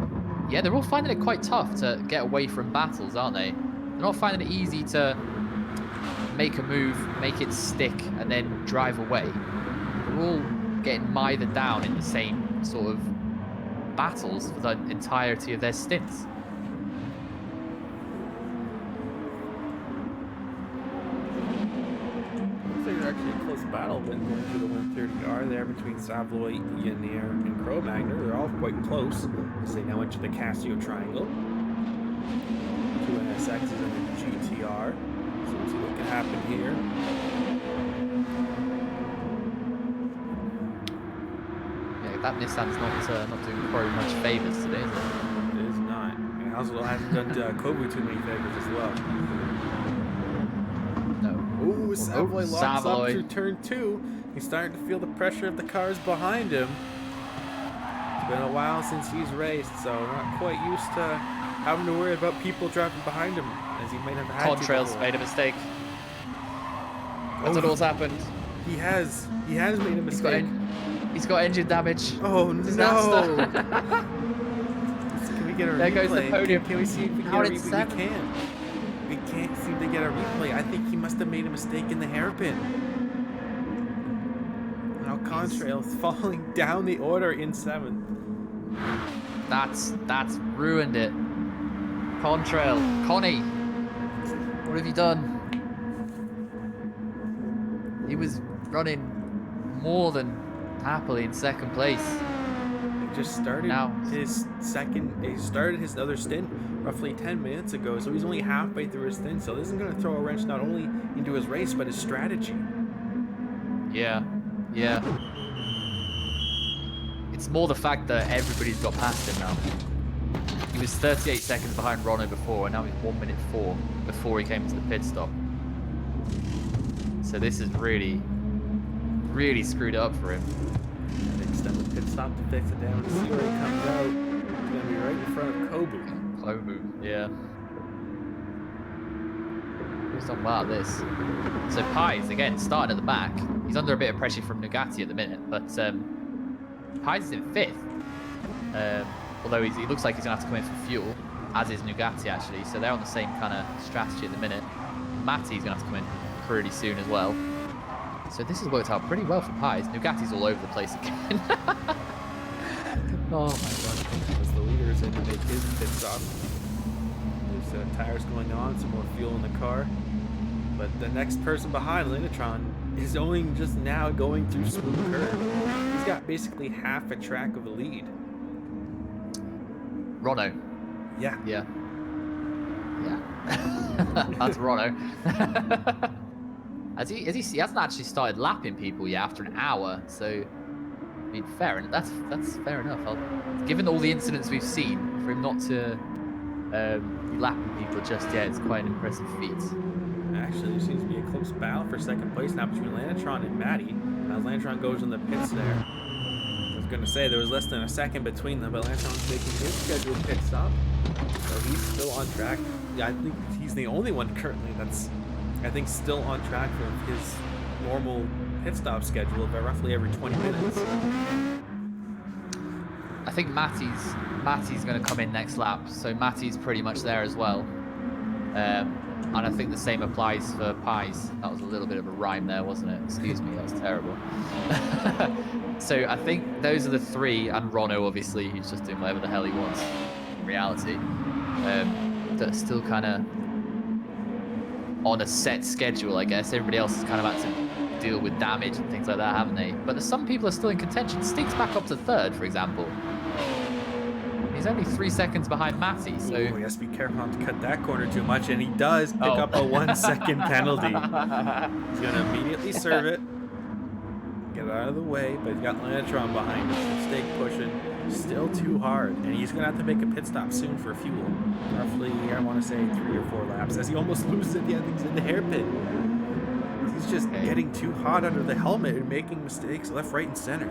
yeah, they're all finding it quite tough to get away from battles, aren't they? They're not finding it easy to make a move, make it stick, and then drive away. They're all getting mithered down in the same sort of battles for the entirety of their stints. Looks like they're actually a close battle when going through the 130R there between Savoy, Yanir, and Cro-Magnon. They're all quite close as they now enter the Casio Triangle. Two NSXs and a GTR. So we'll see what can happen here. That Nissan's not doing Pro much favors today, is it? It is not. And Haswell hasn't done Kobu too many favors as well. No. Ooh, Savoy locks Savoy up through turn 2. He's starting to feel the pressure of the cars behind him. It's been a while since he's raced, so not quite used to having to worry about people driving behind him as he might have had to. Contrail's made a mistake. That's what all's happened. He has made a mistake. He's got engine damage. Oh, disaster. no. Can we get a replay? There goes the podium. Can we see if we can Out get a in replay? seventh. We can't. We can't seem to get a replay. I think he must have made a mistake in the hairpin. Now Contrail's falling down the order in 7th. That's ruined it. Contrail, Connie, what have you done? He was running more than happily in second place. He just started he started his other stint roughly 10 minutes ago, so he's only halfway through his stint, so this is going to throw a wrench not only into his race, but his strategy. Yeah. It's more the fact that everybody's got past him now. He was 38 seconds behind Rono before, and now he's 1 minute 4 before he came to the pit stop. So this is really screwed it up for him. And extend the pit stop to fix it down to see where he comes out. He's going to be right in front of Kobu. Kobu, yeah. Who's done well at this? So Pies, again, starting at the back. He's under a bit of pressure from Nugatti at the minute, but Pies is in 5th. Although he looks like he's going to have to come in for fuel, as is Nugatti actually, so they're on the same kind of strategy at the minute. Matty's going to have to come in pretty soon as well. So this has worked out pretty well for Pies. Nugatti's all over the place again. Oh my god. As the leader is in to make his pit stop. There's tires going on, some more fuel in the car. But the next person behind, Linatron, is only just now going through smooth curve. He's got basically half a track of a lead. Rono. Yeah. That's Rono. He hasn't actually started lapping people yet after an hour, so I mean, fair enough. That's fair enough. Given all the incidents we've seen, for him not to be lapping people just yet, it's quite an impressive feat. Actually, there seems to be a close battle for second place now between Lanatron and Matty. As Lanatron goes in the pits there. I was going to say there was less than a second between them, but Lanatron's making his scheduled pit stop. So he's still on track. Yeah, I think he's the only one currently that's, I think, still on track for his normal pit stop schedule of roughly every 20 minutes. I think Matty's going to come in next lap, so Matty's pretty much there as well. And I think the same applies for Pies. That was a little bit of a rhyme there, wasn't it? Excuse me, that was terrible. So I think those are the three, and Rono, obviously, who's just doing whatever the hell he wants in reality, that are still kind of on a set schedule, I guess. Everybody else has kind of had to deal with damage and things like that, haven't they? But there's some people are still in contention. Stig's back up to third, for example. He's only 3 seconds behind Matty, so... Ooh, he has to be careful not to cut that corner too much, and he does pick up a 1 second penalty. He's going to immediately serve it, get it out of the way, but he's got Lanatron behind him. Stig pushing, still too hard, and he's going to have to make a pit stop soon for fuel. Roughly, I want to say 3 or 4 laps, as he almost loses at the end. He's in the hairpin. He's just getting too hot under the helmet and making mistakes left, right, and center.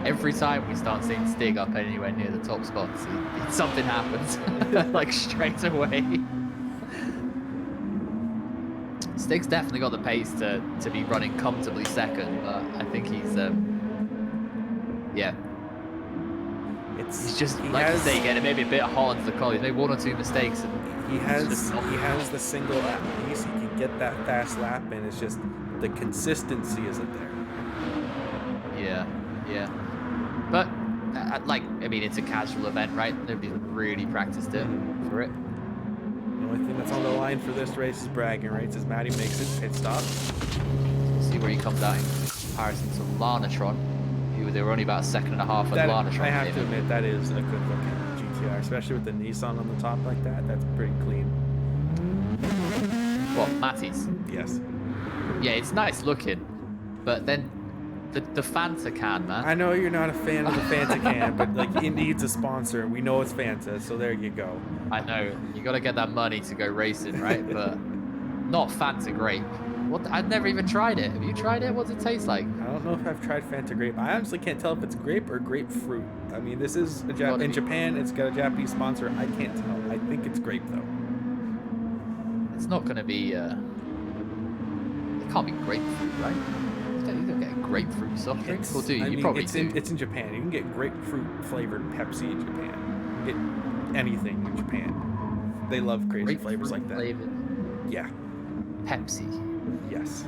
Every time we start seeing Stig up anywhere near the top spots, something happens, like straight away. Stig's definitely got the pace to be running comfortably second, but I think he's, yeah. He's just, like you say, getting maybe a bit hard to the collar. He's made 1 or 2 mistakes. And he has the single lap pace. He can get that fast lap, and it's just the consistency isn't there. Yeah. But, like, I mean, it's a casual event, right? Nobody's really practiced it for it. The only thing that's on the line for this race is bragging rights, as Matty makes his pit stop. We'll see where he comes out in comparison to Lanatron, who they were only about a second and a half at Lanatron. I have to admit, that is a good looking GTR, especially with the Nissan on the top like that. That's pretty clean. What, Matty's? Yes. Yeah, it's nice looking, but then the Fanta can, man. I know you're not a fan of the Fanta can, but like it needs a sponsor, and we know it's Fanta, so there you go. I know you got to get that money to go racing, right? But not Fanta grape. What? I've never even tried it. Have you tried it? What's it taste like? I don't know if I've tried Fanta grape. I honestly can't tell if it's grape or grapefruit. I mean, this is in Japan. It's got a Japanese sponsor. I can't tell. I think it's grape though. It's not going to be. It can't be grapefruit, right? You don't get a grapefruit soft drink, or do you? You probably do. It's in Japan. You can get grapefruit flavored Pepsi in Japan. You can get anything in Japan. They love crazy flavors like that. Flavored. Yeah. Pepsi. Yes.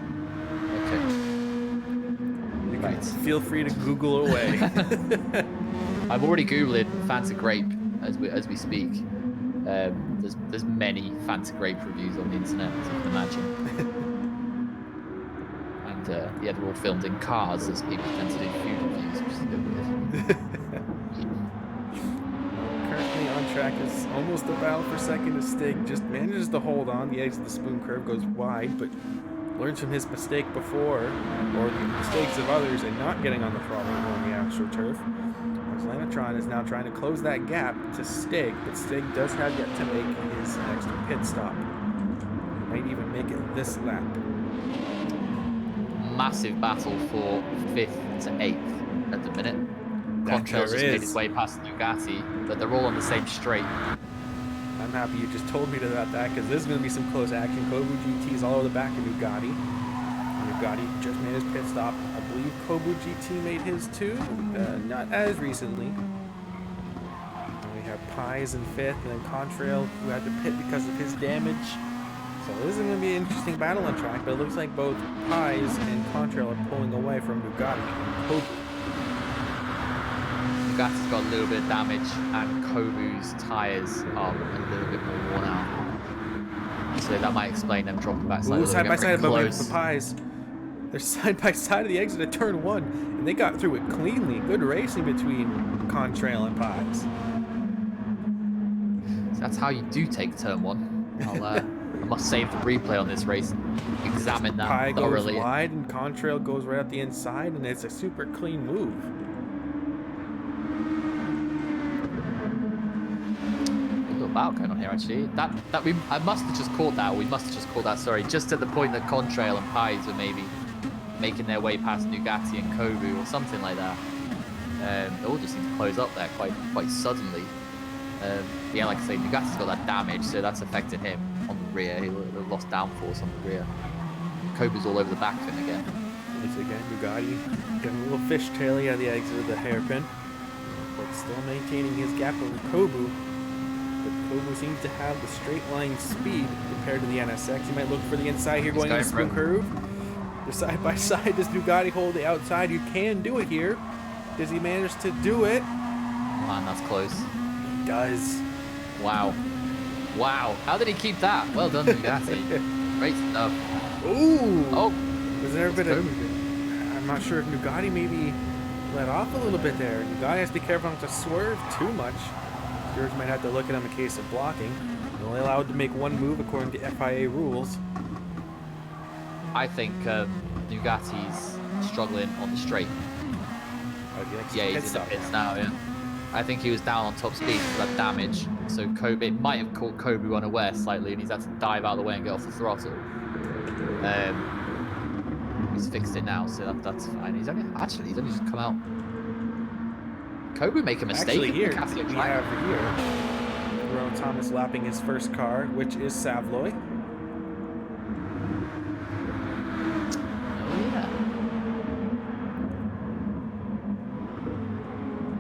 Okay. Right. Feel free to Google away. I'm already googling Fanta grape as we speak. There's many Fanta grape reviews on the internet, as you can imagine. Yeah, they're all filmed in cars, as people tend to do food reviews, which is a bit weird. Currently on track is almost a battle for second as Stig just manages to hold on. The edge of the spoon curve goes wide, but learns from his mistake before, or the mistakes of others, and not getting on the throttle on the actual turf. As Lanatron is now trying to close that gap to Stig, but Stig does have yet to make his next pit stop. He might even make it this lap. Massive battle for 5th to 8th at the minute. Contrail's just made his way past Nugatti, but they're all on the same straight. I'm happy you just told me about that, because this is going to be some close action. Kobu GT's all over the back of Nugatti. Nugatti just made his pit stop. I believe Kobu GT made his too, not as recently. And we have Pies in 5th, and then Contrail, who had to pit because of his damage. So this is going to be an interesting battle on track, but it looks like both Pies and Contrail are pulling away from Nugatti and Kobu. Nugatti's got a little bit of damage, and Kobu's tyres are a little bit more worn out. So that might explain them dropping back slightly. Ooh, side by side above the Pies. They're side by side of the exit at turn 1, and they got through it cleanly. Good racing between Contrail and Pies. So that's how you do take turn 1. I must save the replay on this race and examine that Pie thoroughly. Goes wide and Contrail goes right up the inside, and it's a super clean move. A little battle going on here, actually. I must have just called that, or we must have just called that, sorry, just at the point that Contrail and Pies were maybe making their way past Nugatti and Kobu or something like that. It all just seemed to close up there quite suddenly. Yeah, like I say, Nugatti's got that damage, so that's affecting him on the rear. He lost downforce on the rear. Kobu's all over the back of him again. Once again, Nugatti getting a little fishtaily at the exit of the hairpin, but still maintaining his gap over Kobu. But Kobu seems to have the straight line speed compared to the NSX. He might look for the inside here, going into the spin curve. They're side by side. Does Nugatti hold the outside? You can do it here. Does he manage to do it? Man, that's close. He does. Wow. Wow. How did he keep that? Well done, Nugatti. Great stuff. Ooh. Oh. Was there a bit of... I'm not sure if Nugatti maybe let off a little bit there. Nugatti has to be careful not to swerve too much. George might have to look at him in case of blocking. They're only allowed to make one move according to FIA rules. I think Nugatti's struggling on the straight. Yeah, he's in the pits now, yeah. I think he was down on top speed for that damage. So Kobe, it might have caught Kobe unaware slightly, and he's had to dive out of the way and get off the throttle. He's fixed it now, so that's fine. He's only just come out. Kobe make a mistake. Actually, here we have Ron Thomas lapping his first car, which is Savoy.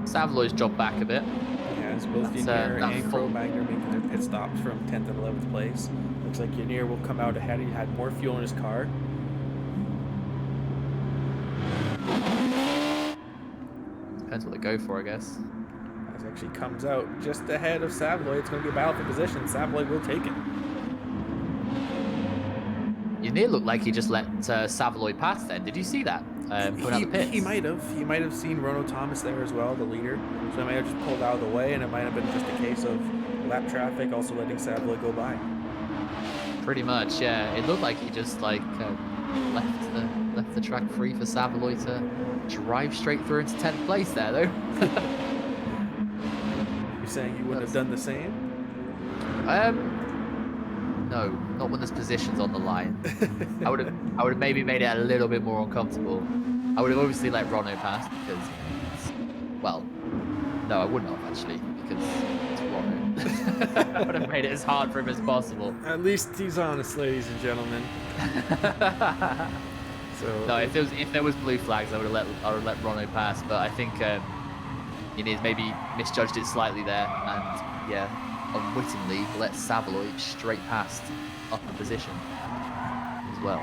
Savoy's dropped back a bit. Yeah, it's both Yanier and CRubennnn making their pit stops from 10th and 11th place. Looks like Yanier will come out ahead. He had more fuel in his car. Depends what they go for, I guess. As actually comes out just ahead of Savoy. It's going to be a battle for position. Savoy will take it. Yanier looked like he just let Savoy pass then. Did you see that? He might have. He might have seen Ron Thomas there as well, the leader. So he might have just pulled out of the way, and it might have been just a case of lap traffic, also letting Savoy go by. Pretty much, yeah. It looked like he just like left the track free for Savoy to drive straight through into 10th place there, though. You're saying you wouldn't have done the same? No, not when there's positions on the line. I would have maybe made it a little bit more uncomfortable. I would have obviously let Rono pass because, well, no, I wouldn't have actually because it's Rono. I would have made it as hard for him as possible. At least he's honest, ladies and gentlemen. So no, if there was blue flags, I would have let Rono pass. But I think Yanez maybe misjudged it slightly there, and yeah, unwittingly let Savoy straight past up the position as well.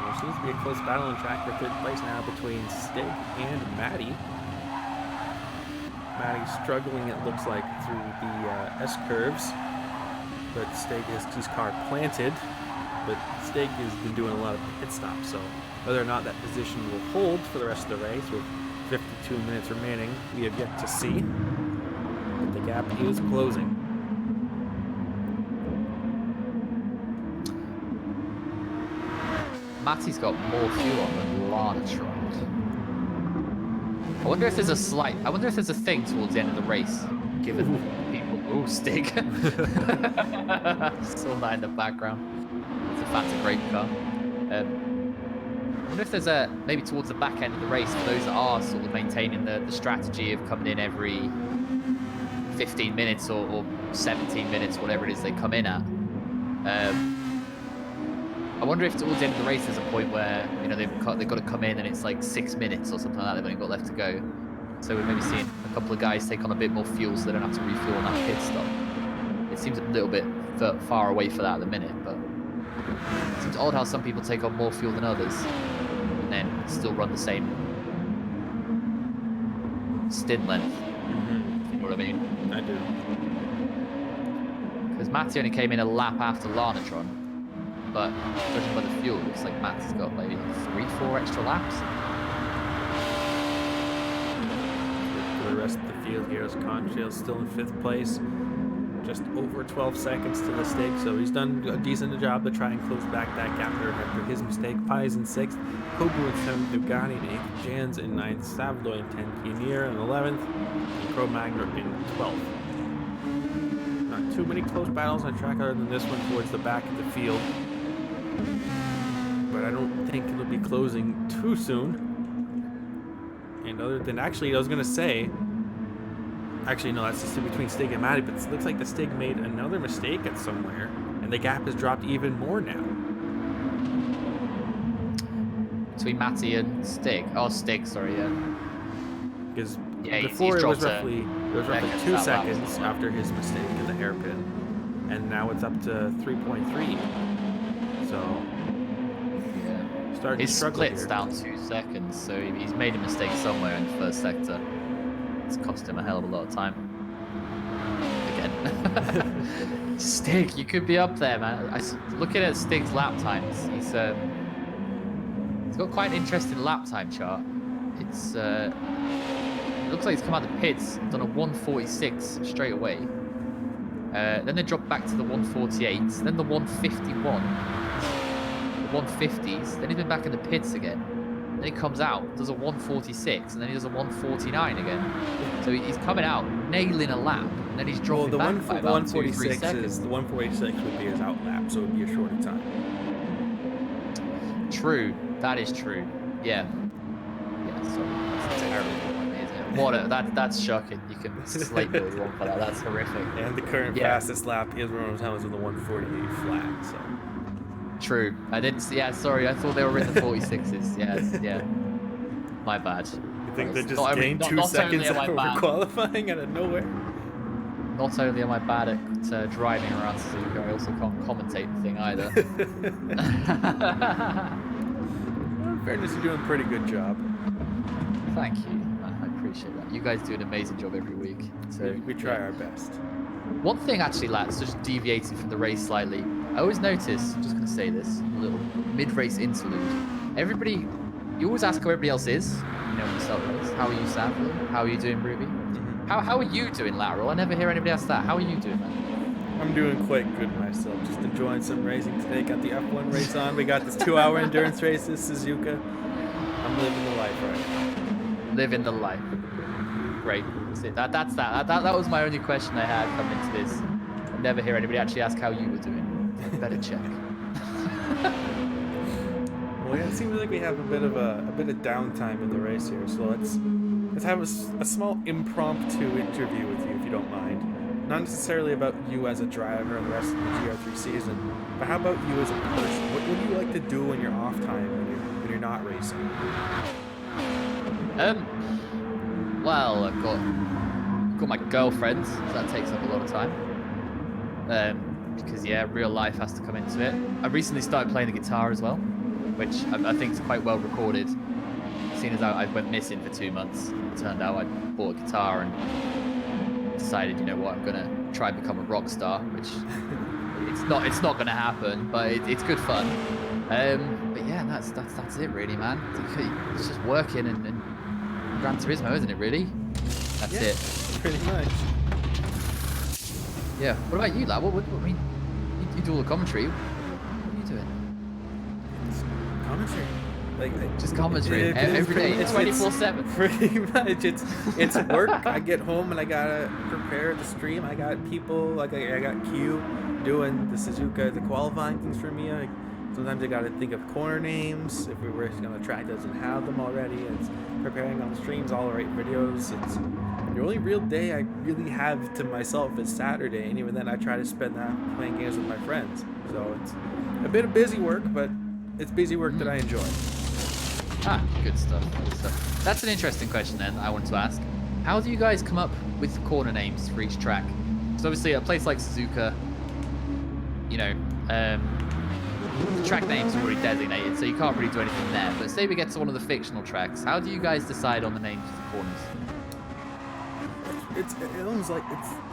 There seems to be a close battle on track for 3rd place now between Stig and Matty. Matty's struggling, it looks like, through the S curves, but Stig has his car planted. But Stig has been doing a lot of pit stops, so whether or not that position will hold for the rest of the race with 52 minutes remaining, we have yet to see. But the gap is closing. Matty's got more fuel on than Lanatron. I wonder if there's a thing towards the end of the race, given people. Oh, Stig. Saw that in the background. It's a fancy great car. I wonder if there's maybe towards the back end of the race for those that are sort of maintaining the strategy of coming in every 15 minutes or 17 minutes, whatever it is they come in at. I wonder if towards the end of the race there's a point where they've got to come in and it's like 6 minutes or something like that they've only got left to go. So we're maybe seeing a couple of guys take on a bit more fuel so they don't have to refuel on that pit stop. It seems a little bit far away for that at the minute, but it seems odd how some people take on more fuel than others and then still run the same stint length. Mm-hmm. You know what I mean? I do. Because Matty only came in a lap after Lanatron, but judging by the fuel, it looks like Matty's got maybe 3-4 extra laps. For the rest of the field here, as Contrail's still in 5th place. Just over 12 seconds to the Stig, so he's done a decent job to try and close back that gap there after his mistake. Pai's in 6th, Kobu in 7th, Nugatti in 8th, Jans in 9th, Savoy in 10th, Yanier in 11th, and CRubennnn in 12th. Not too many close battles on track other than this one towards the back of the field, but I don't think it'll be closing too soon. And other than, actually, I was going to say, actually, no, that's just between Stig and Matty, but it looks like the Stig made another mistake at somewhere, and the gap has dropped even more now. Between Matty and Stig? Oh, Stig, sorry, yeah. Because yeah, before it was roughly It was roughly Seconds, 2 that lap. seconds after his mistake in the hairpin, and now it's up to 3.3. So Yeah. starting His to struggle split's here. down 2 seconds, so he's made a mistake somewhere in the first sector. It's cost him a hell of a lot of time. Again. Stig, you could be up there, man. Looking at Stig's lap times, he's got quite an interesting lap time chart. It's it looks like he's come out of the pits, done a 146 straight away. Then they dropped back to the 148s, then the 151, the 150s, then he's been back in the pits again. Then he comes out, does a 146, and then he does a 149 again. So he's coming out, nailing a lap, and then he's dropping back by about 2-3 seconds. The 146 would be his out lap, so it would be a shorter time. True, that is true. Yeah. Yeah, sorry. That's terrible. That's shocking. You can slate me all you want for that. That's horrific. And the current fastest lap is Ronald Thomas with a 148 flat, so. True. I didn't see. Yeah, sorry. I thought they were in the 46s. Yeah. My bad. You think they just gained 2 seconds over qualifying out of nowhere? Not only am I bad at driving around Suzuka, I also can't commentate the thing either. In fairness, you're doing a pretty good job. Thank you. I appreciate that. You guys do an amazing job every week. So we try our best. One thing actually, lads, just deviating from the race slightly. I always notice, I'm just going to say this, a little mid-race interlude. Everybody, you always ask how everybody else is, you know, when you start the race. How are you, Sam? How are you doing, Ruby? How are you doing, Lateral? I never hear anybody ask that. How are you doing, man? I'm doing quite good myself. Just enjoying some racing today. Got the F1 race on. We got this 2-hour endurance race, this Suzuka. I'm living the life right now. Living the life. Great. That's that. That was my only question I had coming into this. I never hear anybody actually ask how you were doing. I better check. Well, yeah, it seems like we have a bit of downtime in the race here, so let's have a small impromptu interview with you, if you don't mind. Not necessarily about you as a driver and the rest of the GR3 season, but how about you as a person? What do you like to do when you're off time, when you're not racing? Well, I've got my girlfriend, so that takes up a lot of time. Because yeah, real life has to come into it. I recently started playing the guitar as well, which I think is quite well recorded. Seeing as I went missing for 2 months, it turned out I bought a guitar and decided, you know what, I'm gonna try and become a rock star, which it's not gonna happen, but it's good fun. But yeah, that's it really, man. It's just working and Gran Turismo, isn't it? Really? That's it. Pretty much. Yeah. What about you, lad? What I mean? You do all the commentary. What are you doing? Commentary. Just commentary every day, 24/7. Pretty much, it's work. I get home and I gotta prepare the stream. I got people I got Q doing the Suzuka, the qualifying things for me. Sometimes I gotta think of corner names if we were on the track that doesn't have them already. It's preparing on the streams, all the right videos. It's the only real day I really have to myself is Saturday, and even then I try to spend that playing games with my friends. So it's a bit of busy work, but it's busy work that I enjoy. Ah, good stuff. That's an interesting question then I wanted to ask. How do you guys come up with corner names for each track? So obviously a place like Suzuka, you know, the track names are already designated, so you can't really do anything there. But say we get to one of the fictional tracks, how do you guys decide on the names of the corners? It's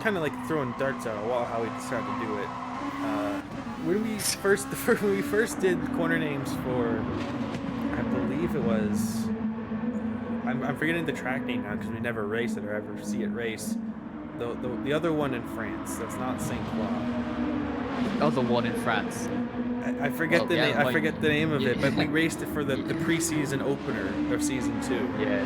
kind of like throwing darts at a wall how we decided to do it. When we first did corner names for, I believe it was, I'm forgetting the track name now because we never race it or ever see it race. The other one in France, that's not Saint Croix. The other one in France. I forget the name. I forget the name of it, but we raced it for the preseason opener of season 2. Yeah,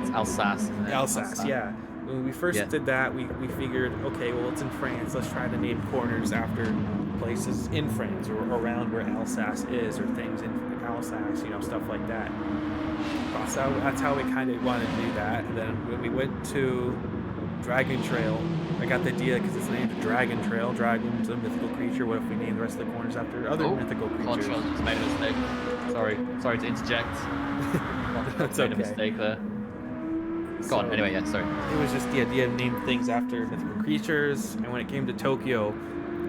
it's Alsace, isn't it? Alsace, yeah. When we first did that, we figured, okay, well, it's in France. Let's try to name corners after places in France or around where Alsace is, or things in Alsace, you know, stuff like that. So that's how we kind of wanted to do that. And then when we went to Dragon Trail, I got the idea because it's named Dragon Trail. Dragon's a mythical creature. What if we name the rest of the corners after other mythical creatures? Control just made a mistake. Sorry to interject. That's made okay. a mistake there. Go on. Anyway, yeah, sorry. It was just the idea of naming things after mythical creatures, and when it came to Tokyo,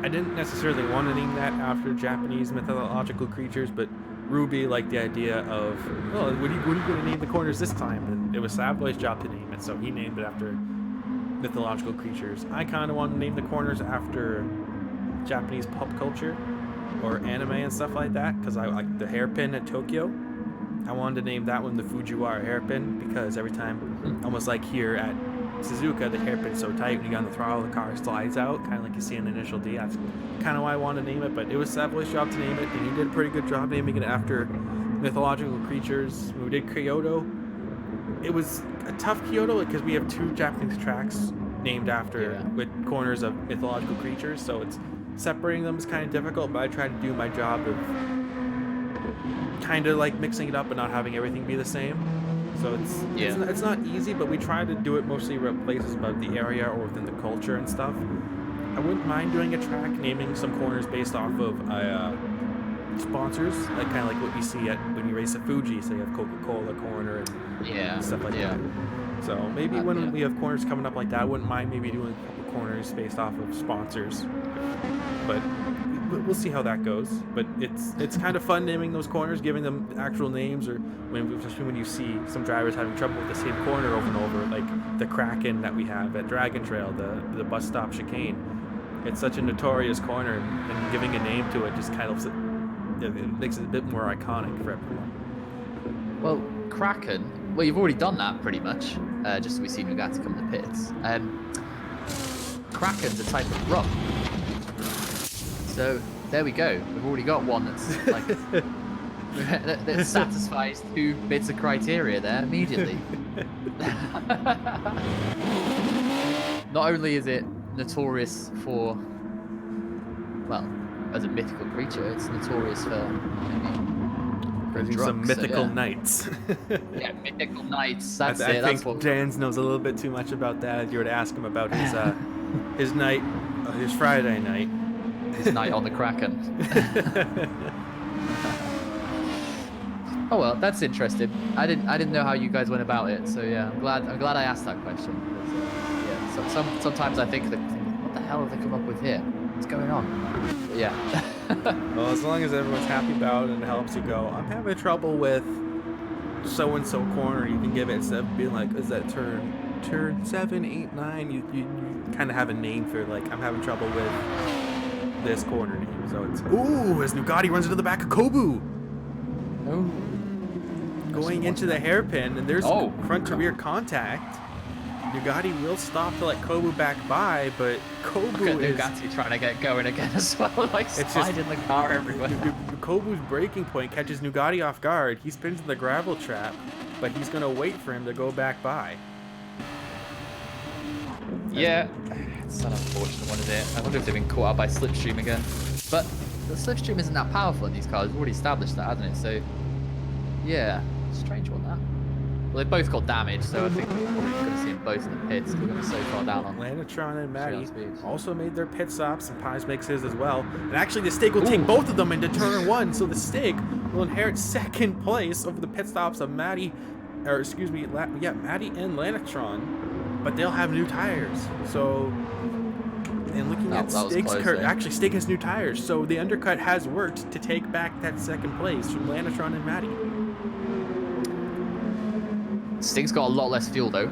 I didn't necessarily want to name that after Japanese mythological creatures, but Ruby liked the idea of, well, what are you going to name the corners this time? And it was Savoy's job to name it, so he named it after mythological creatures. I kind of wanted to name the corners after Japanese pop culture or anime and stuff like that, because I like the hairpin at Tokyo. I wanted to name that one the Fujiwara hairpin, because every time, almost like here at Suzuka, the hairpin's so tight when you get on the throttle, the car slides out, kind of like you see in Initial D. That's kind of why I wanted to name it, but it was Savoy's job to name it, and he did a pretty good job naming it after mythological creatures. When we did Kyoto, it was a tough Kyoto because we have 2 Japanese tracks named after with corners of mythological creatures, so it's separating them is kind of difficult, but I tried to do my job of kind of like mixing it up and not having everything be the same. So it's not easy, but we try to do it mostly around places about the area or within the culture and stuff. I wouldn't mind doing a track naming some corners based off of sponsors, like kind of like what you see at when you race at Fuji. So you have Coca-Cola corner and stuff like that. So maybe when we have corners coming up like that, I wouldn't mind maybe doing a couple corners based off of sponsors. But we'll see how that goes. But it's kind of fun naming those corners, giving them actual names, or especially when you see some drivers having trouble with the same corner over and over, like the Kraken that we have at Dragon Trail, the bus stop chicane. It's such a notorious corner, and giving a name to it just kind of it makes it a bit more iconic for everyone. Well, Kraken, well, you've already done that pretty much, just so we see Nugatti come to the pits. Kraken's a type of rock. So there we go. We've already got one that's like that satisfies 2 bits of criteria there immediately. Not only is it notorious for, well, as a mythical creature, it's notorious for maybe some mythical knights. Yeah, mythical knights. That's it. I That's think what Jans knows a little bit too much about that. If you were to ask him about his night, his Friday night. His night on the Kraken. Oh well, that's interesting. I didn't know how you guys went about it, so yeah, I'm glad I asked that question. Yeah, so sometimes I think that, what the hell have they come up with here? What's going on? But yeah. Well, as long as everyone's happy about it and it helps you go, I'm having trouble with so and so corner. You can give it instead of being like, is that turn 7, 8, 9? You kind of have a name for, like, I'm having trouble with this corner name. So it's, ooh, as Nugatti runs into the back of Kobu. Oh. Going into the hairpin, and there's front to rear contact. Nugatti will stop to let Kobu back by, but Kobu is... Nugatti trying to get going again as well, like sliding the car everywhere. Kobu's braking point catches Nugatti off guard. He spins in the gravel trap, but he's going to wait for him to go back by. Yeah, it's an unfortunate one, isn't it? I wonder if they've been caught out by slipstream again. But the slipstream isn't that powerful in these cars. We've already established that, hasn't it? So, yeah, strange one, that. Well, they both got damage, so I think we're probably going to see them both in the pits. We're going to be so far down on Lanatron and Maddie also made their pit stops, and Pies makes his as well. And actually, the Steak will take both of them into turn 1, so the Steak will inherit second place over the pit stops of Maddie, or excuse me, Maddie and Lanatron. But they'll have new tires. So, and looking at Steak's actually Steak has new tires, so the undercut has worked to take back that second place from Lanatron and Maddie. Sting's got a lot less fuel though.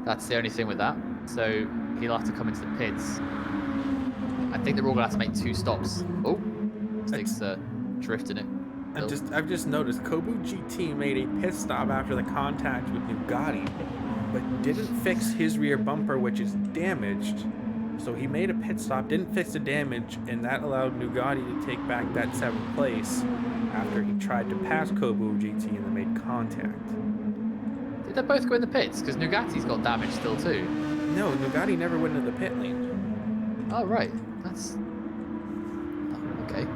That's the only thing with that. So he'll have to come into the pits. I think they're all gonna have to make 2 stops. Oh, Sting's drifting it. I've just noticed Kobu GT made a pit stop after the contact with Nugatti, but didn't fix his rear bumper, which is damaged. So he made a pit stop, didn't fix the damage, and that allowed Nugatti to take back that 7th place after he tried to pass Kobu GT and they made contact. Did they both go in the pits? Because Nugatti's got damage still too. No, Nugatti never went into the pit lane. Oh, right. That's... Oh, okay.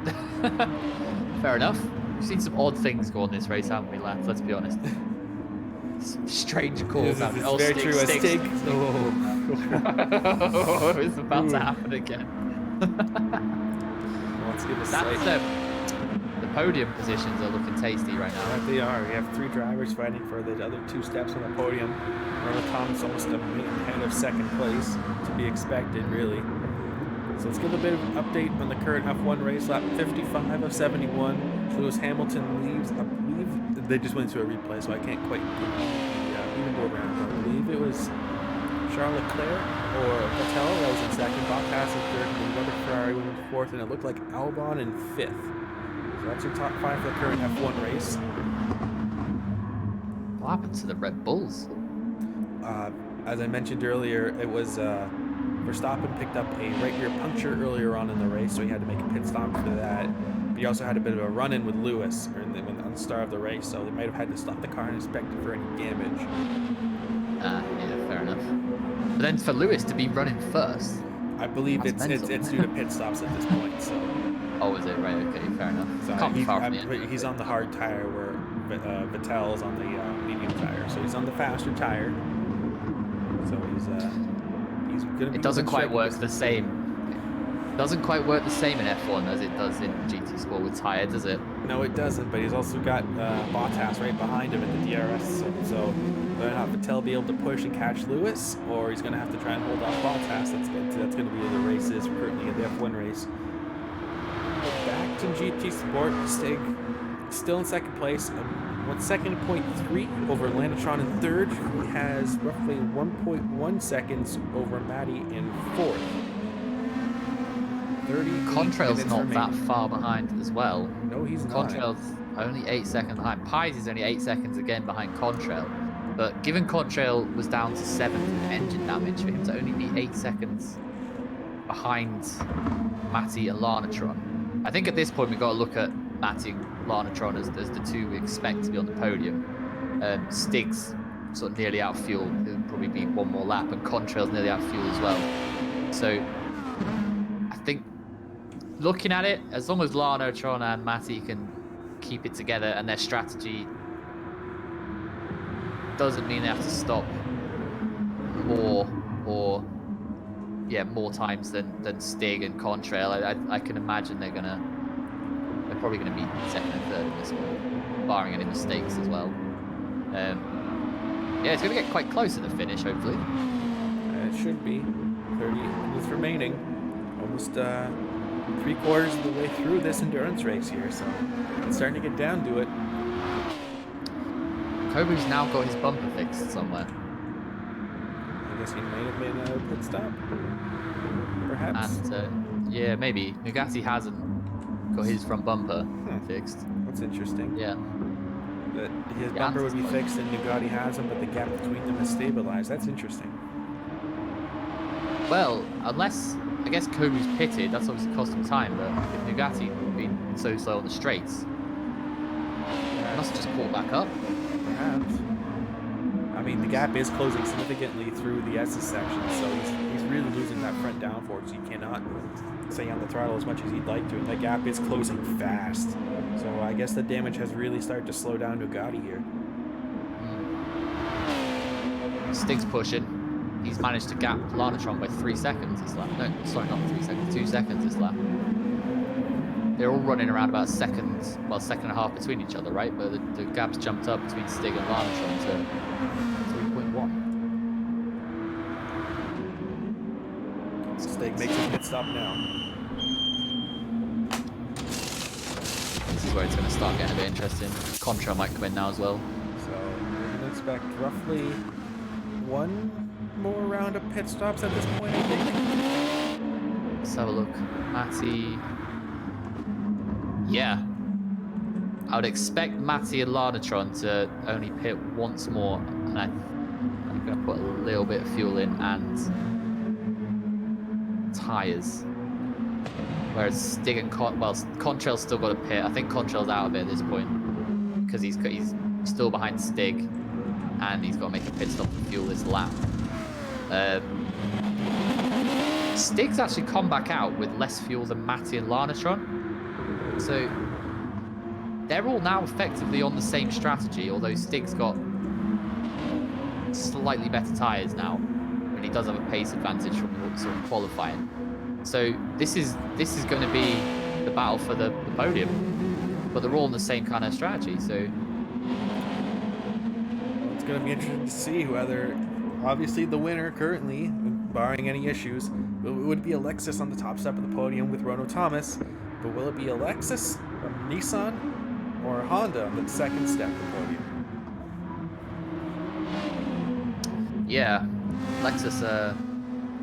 Fair enough. We've seen some odd things go on this race, haven't we, lads? Let's be honest. Some strange calls. It's very true. A Stig. Oh, it's about to happen again. Let's give a That's the podium positions are looking tasty right now. Right, they are. We have 3 drivers fighting for the other 2 steps on the podium. Ronald Thomas almost a minute ahead of second place, to be expected, really. So let's give a bit of an update on the current F1 race. Lap 55 of 71. Lewis Hamilton leaves. I believe they just went to a replay, so I can't quite give the leaderboard round. I believe it was Charles Leclerc or Vettel that was in second, Bottas in third, and then Weber Ferrari went in fourth, and it looked like Albon in fifth. So that's your top 5 for the current F1 race. What happened to the Red Bulls? As I mentioned earlier, it was Verstappen picked up a right rear puncture earlier on in the race, so he had to make a pit stop for that. But he also had a bit of a run-in with Lewis on the start of the race, so they might have had to stop the car and inspect it for any damage. Yeah, fair enough. But then for Lewis to be running first, I believe it's due to pit stops at this point. So. Oh, is it? Right, okay, fair enough. So Can't be far from the end. he's on the hard tire where Vettel's on the medium tire, so he's on the faster tire. So he's gonna be. It doesn't quite work the same. It doesn't quite work the same in F1 as it does in GT Sport with tires, does it? No, it doesn't. But he's also got Bottas right behind him in the DRS. So whether or not Vettel will be able to push and catch Lewis, or he's going to have to try and hold off Bottas. That's going to be the races currently in the F1 race. Back to GT Sport, Stig still in second place. 1 second, 0.3 over Lanatron in third. He has roughly 1.1 seconds over Matty in fourth. Contrail's not that far behind as well. No, he's not. Contrail's only 8 seconds behind. Pies is only 8 seconds again behind Contrail. But given Contrail was down to 7th in engine damage, for him to only be 8 seconds behind Matty and Lanatron. I think at this point we've got to look at Matty and Lanatron as the 2 we expect to be on the podium. Stig's sort of nearly out of fuel. It'll probably be 1 more lap, and Contrail's nearly out of fuel as well. So I think looking at it, as long as Lanatron and Matty can keep it together and their strategy doesn't mean they have to stop more times than Stig and Contrail, I can imagine they're probably gonna be second and third in this one, barring any mistakes as well. Yeah, it's gonna get quite close to the finish, hopefully. It should be 30 minutes remaining, almost 3/4 of the way through this endurance race here, so it's starting to get down to it. Kobu's now got his bumper fixed somewhere. I guess he might have made a pit stop, perhaps. And yeah, maybe Nugatti hasn't got his front bumper fixed. That's interesting. Yeah. That his bumper would be fixed and Nugatti has them, but the gap between them is stabilized. That's interesting. Well, unless I guess Kobu's pitted, that's obviously cost him time. But if Nugatti had been so slow on the straights, he must have just caught back up. Perhaps. I mean, the gap is closing significantly through the S's section, so he's really losing that front downforce. He cannot stay on the throttle as much as he'd like to, and that gap is closing fast. So I guess the damage has really started to slow down Nugatti here. Stig's pushing. He's managed to gap Lanatron by 3 seconds this lap. No, sorry, not 3 seconds, 2 seconds this lap. They're all running around about second and a half between each other, right? But the gap's jumped up between Stig and Lanatron to 3.1. Stig makes his pit stop now. This is where it's going to start getting a bit interesting. Contra might come in now as well. So we're going to expect roughly 1 more round of pit stops at this point, I think. Let's have a look. Matty. Yeah. I would expect Matty and Lanatron to only pit once more. And I'm going to put a little bit of fuel in and tyres. Whereas Stig and Contrail's still got to pit. I think Contrail's out of it at this point because he's still behind Stig and he's got to make a pit stop to fuel this lap. Stig's actually come back out with less fuel than Matty and Lanatron. So they're all now effectively on the same strategy, although Stig's got slightly better tyres now, and he does have a pace advantage from sort of qualifying. So this is going to be the battle for the podium. but they're all in the same kind of strategy. So It's going to be interesting to see whether, obviously, the winner currently, barring any issues, would be Alexis on the top step of the podium with Rono Thomas. But will it be Alexis from Nissan or Honda on the second step of the podium? yeah, Lexus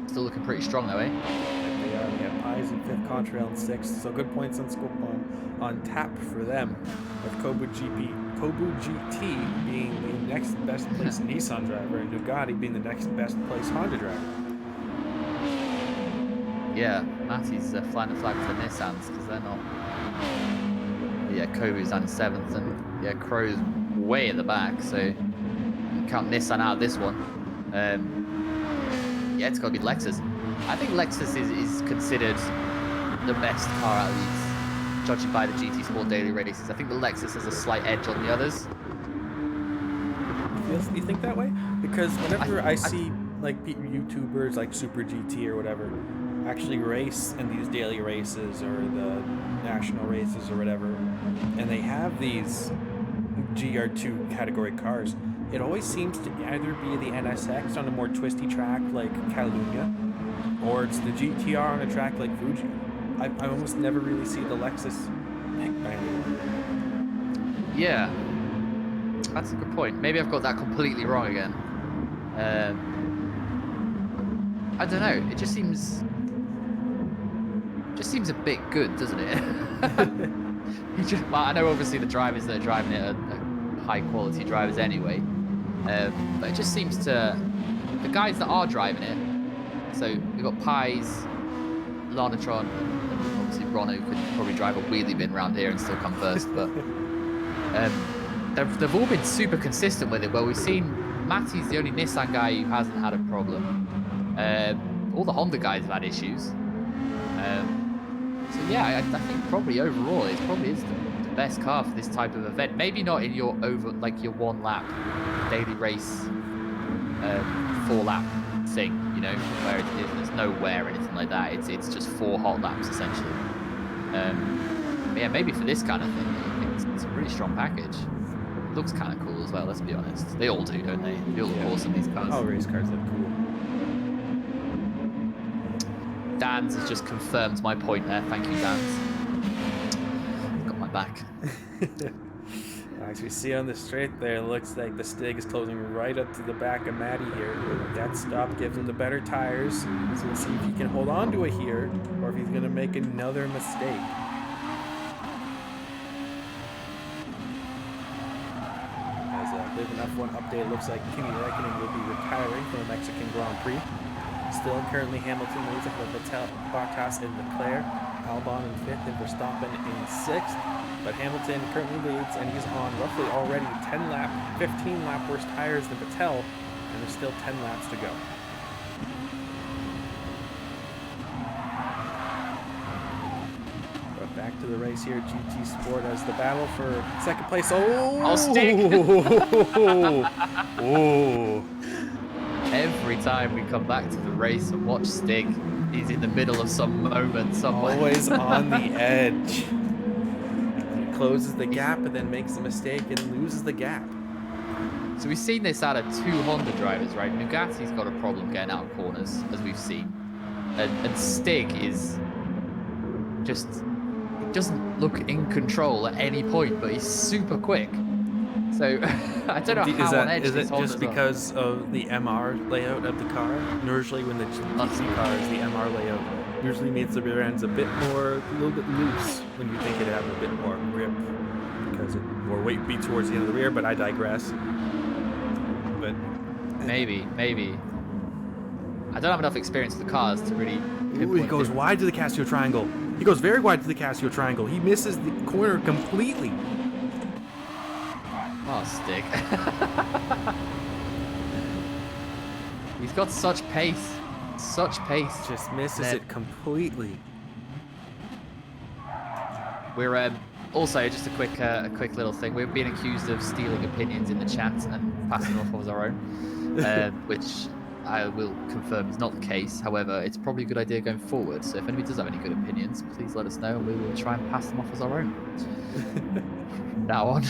still looking pretty strong though, eh? They are. We have Pies in 5th, Contrail in 6th, so good points on scope on tap for them, with Kobu GT being the next best place Nissan driver and Nugatti being the next best place Honda driver. Yeah, Matty's flying the flag for the Nissans because they're not. Yeah, Kobu's down in 7th, and yeah, Crow's way at the back, so you count Nissan out of this one. Yeah, it's got to be Lexus. I think Lexus is considered the best car out of these, judging by the GT Sport daily races. I think the Lexus has a slight edge on the others. You think that way? Because whenever I see like YouTubers like Super GT or whatever actually race in these daily races or the national races or whatever, and they have these GR2 category cars, it always seems to either be the NSX on a more twisty track like Catalunya, or it's the GTR on a track like Fuji. I almost never really see the Lexus picked by anyone. Yeah, that's a good point. Maybe I've got that completely wrong again. I don't know. It just seems a bit good, doesn't it? Well, I know obviously the drivers that are driving it are high quality drivers anyway, but it just seems to the guys that are driving it. So we've got Pies, Lanatron, and obviously Rono could probably drive a wheelie bin around here and still come first, but they've all been super consistent with it. Well, we've seen Matty's the only Nissan guy who hasn't had a problem. All the Honda guys have had issues. So yeah, I think probably overall it probably is the best car for this type of event. Maybe not in your your 1 lap daily race 4 lap thing, you know, where there's no wear or anything like that. It's just 4 hot laps essentially. Yeah, maybe for this kind of thing, I think it's a really strong package. It looks kind of cool as well. Let's be honest. They all do, don't they? They all look awesome, these cars. All race cars look cool. Dan's has just confirmed my point there. Thank you, Dan's. Got my back. As we see on the straight there, it looks like the Stig is closing right up to the back of Matty here. That stop gives him the better tires, so we'll see if he can hold on to it here, or if he's going to make another mistake. As a bit of an F1 update, it looks like Kimi Räikkönen will be retiring from the Mexican Grand Prix. Still currently Hamilton leads ahead of Vettel, Bottas, and Leclerc. Albon in 5th and Verstappen in 6th. But Hamilton currently leads, and he's on roughly already 15 lap worse tires than Vettel, and there's still 10 laps to go. But back to the race here, GT Sport as the battle for second place. Oh! Stick! Oh! Every time we come back to the race and watch Stig, he's in the middle of some moment somewhere. Always on the edge. He closes the gap and then makes a mistake and loses the gap. So we've seen this out of 2 Honda drivers, right? Nugatti's got a problem getting out of corners, as we've seen. And Stig is just... He doesn't look in control at any point, but he's super quick. So I don't know how on edge this Honda's just because of the MR layout of the car? Usually when the GT car is the MR layout, usually means the rear end's a little bit loose when you think it has a bit more grip because more weight be towards the end of the rear, but I digress. But maybe. I don't have enough experience with the cars to really pinpoint. He goes wide to the Casio triangle. He goes very wide to the Casio triangle. He misses the corner completely. Oh, Stig. He's got such pace. Just misses it completely. We're also just a quick little thing. We're being accused of stealing opinions in the chat and passing off as our own, which I will confirm is not the case. However, it's probably a good idea going forward. So if anybody does have any good opinions, please let us know, and we will try and pass them off as our own from now on.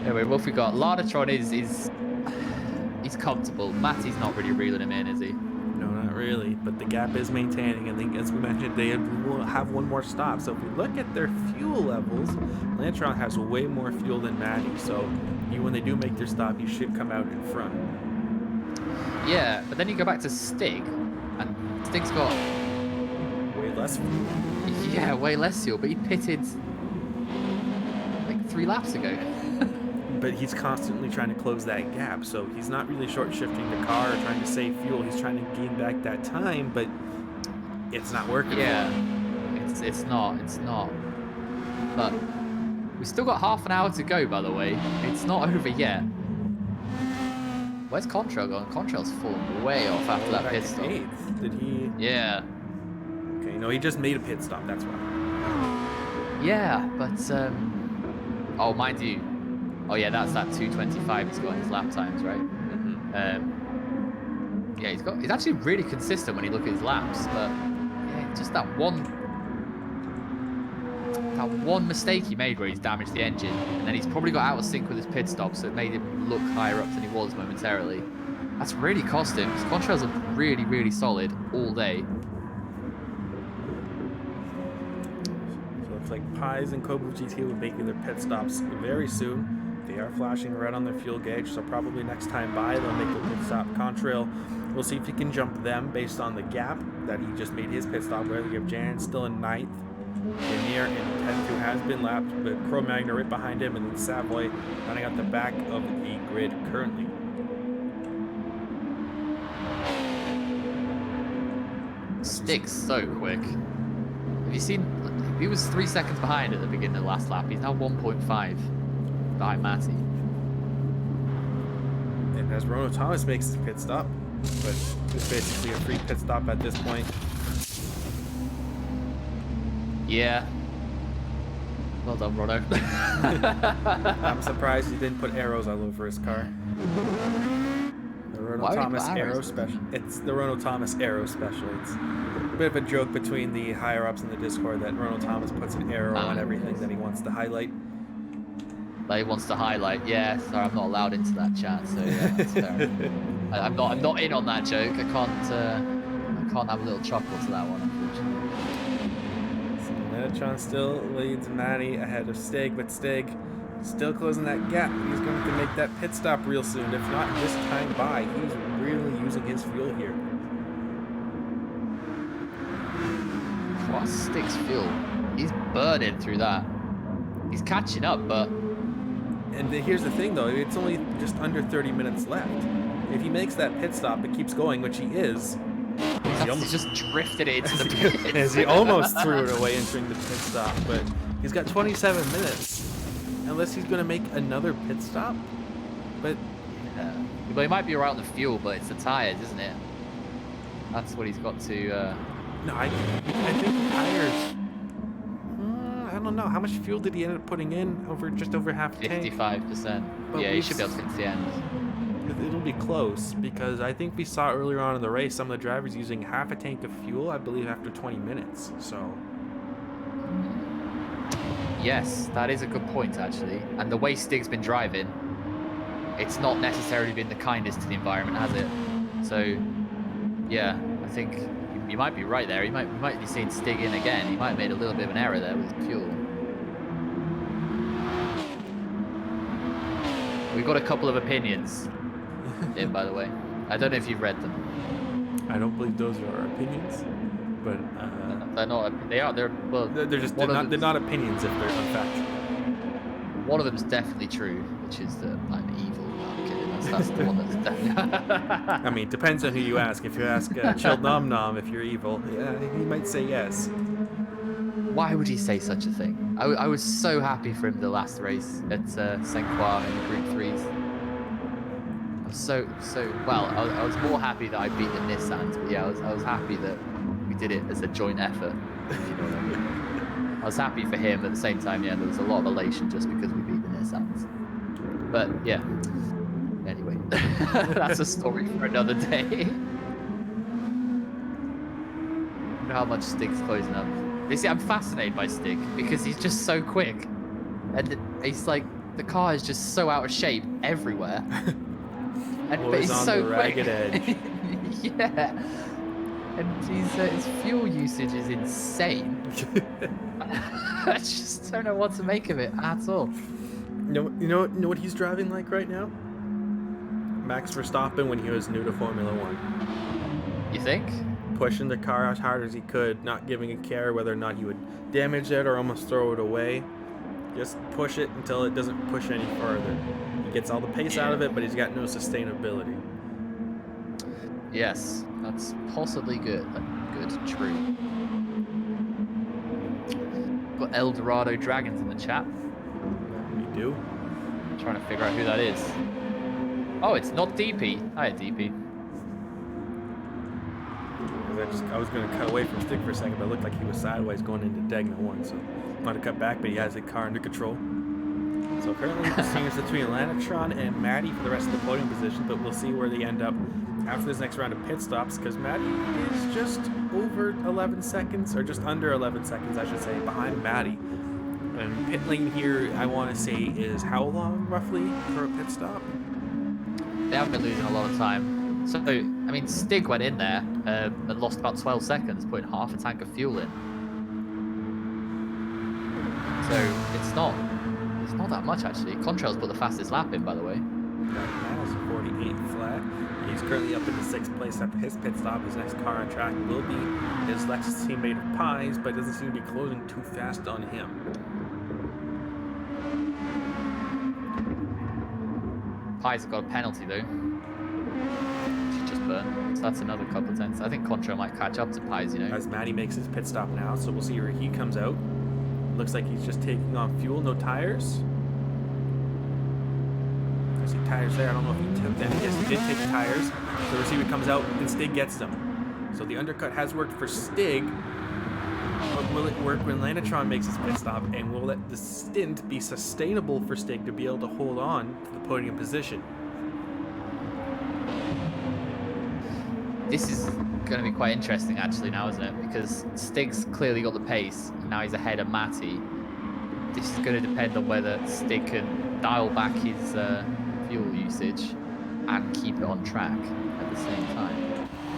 Anyway, what have we got? Lardatron is he's comfortable. Matty's not really reeling him in, is he? No, not really. But the gap is maintaining, and then, as we mentioned, they will have one more stop. So if we look at their fuel levels, Lantron has way more fuel than Matty. So when they do make their stop, he should come out in front. Yeah, but then you go back to Stig, and Stig's got Way less fuel. yeah, way less fuel, but he pitted like 3 laps ago. But he's constantly trying to close that gap, so he's not really short shifting the car or trying to save fuel. He's trying to gain back that time, but it's not working. Yeah, it's not. But we still got half an hour to go, by the way. It's not over yet. Where's Contrail going? Contrail's fallen way off after that pit stop. 8th. Did he? Yeah. Okay, no, he just made a pit stop. That's why. Yeah, but oh, mind you. Oh yeah, that's that 2:25 he's got in his lap times, right? Mm-hmm. Yeah, he's actually really consistent when you look at his laps, but yeah, just that one mistake he made where he's damaged the engine, and then he's probably got out of sync with his pit stop, so it made him look higher up than he was momentarily. That's really cost him. His contrails look really, really solid all day. So looks like Pies and Kobu GT will be making their pit stops very soon. They are flashing red on their fuel gauge, so probably next time by they'll make their pit stop. Contrail, we'll see if he can jump them based on the gap that he just made his pit stop. Where you have Jan still in 9th, Demir in 10th, who has been lapped, but Cro-Magnon right behind him, and then Savoy running out the back of the grid currently. Stig's so quick. Have you seen? He was 3 seconds behind at the beginning of the last lap. He's now 1.5. Behind Matty. And as Rono Thomas makes his pit stop, but it's basically a free pit stop at this point. Yeah. Well done, Rono. I'm surprised he didn't put arrows all over his car. The Rono Thomas arrow special. It's the Rono Thomas arrow special. It's a bit of a joke between the higher ups in the Discord that Rono Thomas puts an arrow on everything that he wants to highlight. That he wants to highlight. Yeah, sorry, I'm not allowed into that chat, so yeah, that's fair. I'm not in on that joke. I can't have a little chuckle to that one, unfortunately. So Metatron still leads Matty ahead of Stig, but Stig still closing that gap. He's going to make that pit stop real soon. If not this time by, he's really using his fuel here. What Stig's fuel? He's burning through that. He's catching up, but. And here's the thing, though. It's only just under 30 minutes left. If he makes that pit stop and keeps going, which he is, He's just drifted it into the pit. as he almost threw it away entering the pit stop. But he's got 27 minutes. Unless he's going to make another pit stop. But yeah. Well, he might be right on the fuel, but it's the tires, isn't it? That's what he's got to... No, I think tires... I don't know. How much fuel did he end up putting in? Just over half the tank? 55%. But yeah, he should be able to get to the end. It'll be close, because I think we saw earlier on in the race some of the drivers using half a tank of fuel, I believe, after 20 minutes. So... Yes, that is a good point, actually. And the way Stig's been driving, it's not necessarily been the kindest to the environment, has it? So, yeah, I think you might be right there. We might be seeing Stig in again. He might have made a little bit of an error there with fuel. We've got a couple of opinions in, by the way. I don't know if you've read them. I don't believe those are our opinions, but they're not. They are. They're well. they're not opinions if they're unfactual. One of them's definitely true, which is that I'm evil. No, I'm kidding. That's the one that's definitely. I mean, depends on who you ask. If you ask Chill Nom Nom if you're evil, yeah, he might say yes. Why would he say such a thing? I was so happy for him the last race at Saint Croix in the Group 3s. I was so well. I was more happy that I beat the Nissans, but yeah, I was happy that we did it as a joint effort. If you know what I mean. I was happy for him at the same time. Yeah, there was a lot of elation just because we beat the Nissans. But yeah, That's a story for another day. How much Stig's closing up. You see, I'm fascinated by Stig because he's just so quick, and he's like the car is just so out of shape everywhere. But he's on so the quick. ragged edge. Yeah, and his fuel usage is insane. I just don't know what to make of it at all. You know what he's driving like right now? Max Verstappen when he was new to Formula 1. You think? Pushing the car as hard as he could, not giving a care whether or not he would damage it or almost throw it away. Just push it until it doesn't push any further. He gets all the pace out of it, but he's got no sustainability. Yes, that's possibly good. True. Got El Dorado Dragons in the chat. We do. I'm trying to figure out who that is. Oh, it's not DP. Hi, DP. I was going to cut away from Stig for a second, but it looked like he was sideways going into Degna 1, so I'm going to cut back, but he has the car under control. So currently the scene is between Lanatron and Maddie for the rest of the podium position, but we'll see where they end up after this next round of pit stops, because Maddie is just over 11 seconds, or just under 11 seconds, I should say, behind Maddie. And pit lane here, I want to say, is how long, roughly, for a pit stop? They haven't been losing a lot of time. So, I mean, Stig went in there and lost about 12 seconds, putting half a tank of fuel in. So, it's not that much, actually. Contrail's put the fastest lap in, by the way. Miles 48 flat. He's currently up in the 6th place after his pit stop. His next car on track will be his Lexus teammate of Pies, but doesn't seem to be closing too fast on him. Pies have got a penalty, though. Burn. So that's another couple of tenths. I think Contra might catch up to Pies, you know. As Matty makes his pit stop now, so we'll see where he comes out. Looks like he's just taking on fuel, no tires. I see tires there. I don't know if he took them. Yes, he did take tires. So we'll see who comes out, and Stig gets them. So the undercut has worked for Stig. But will it work when Lanatron makes his pit stop? And will let the stint be sustainable for Stig to be able to hold on to the podium position? This is going to be quite interesting, actually, now, isn't it? Because Stig's clearly got the pace, and now he's ahead of Matty. This is going to depend on whether Stig can dial back his fuel usage and keep it on track at the same time.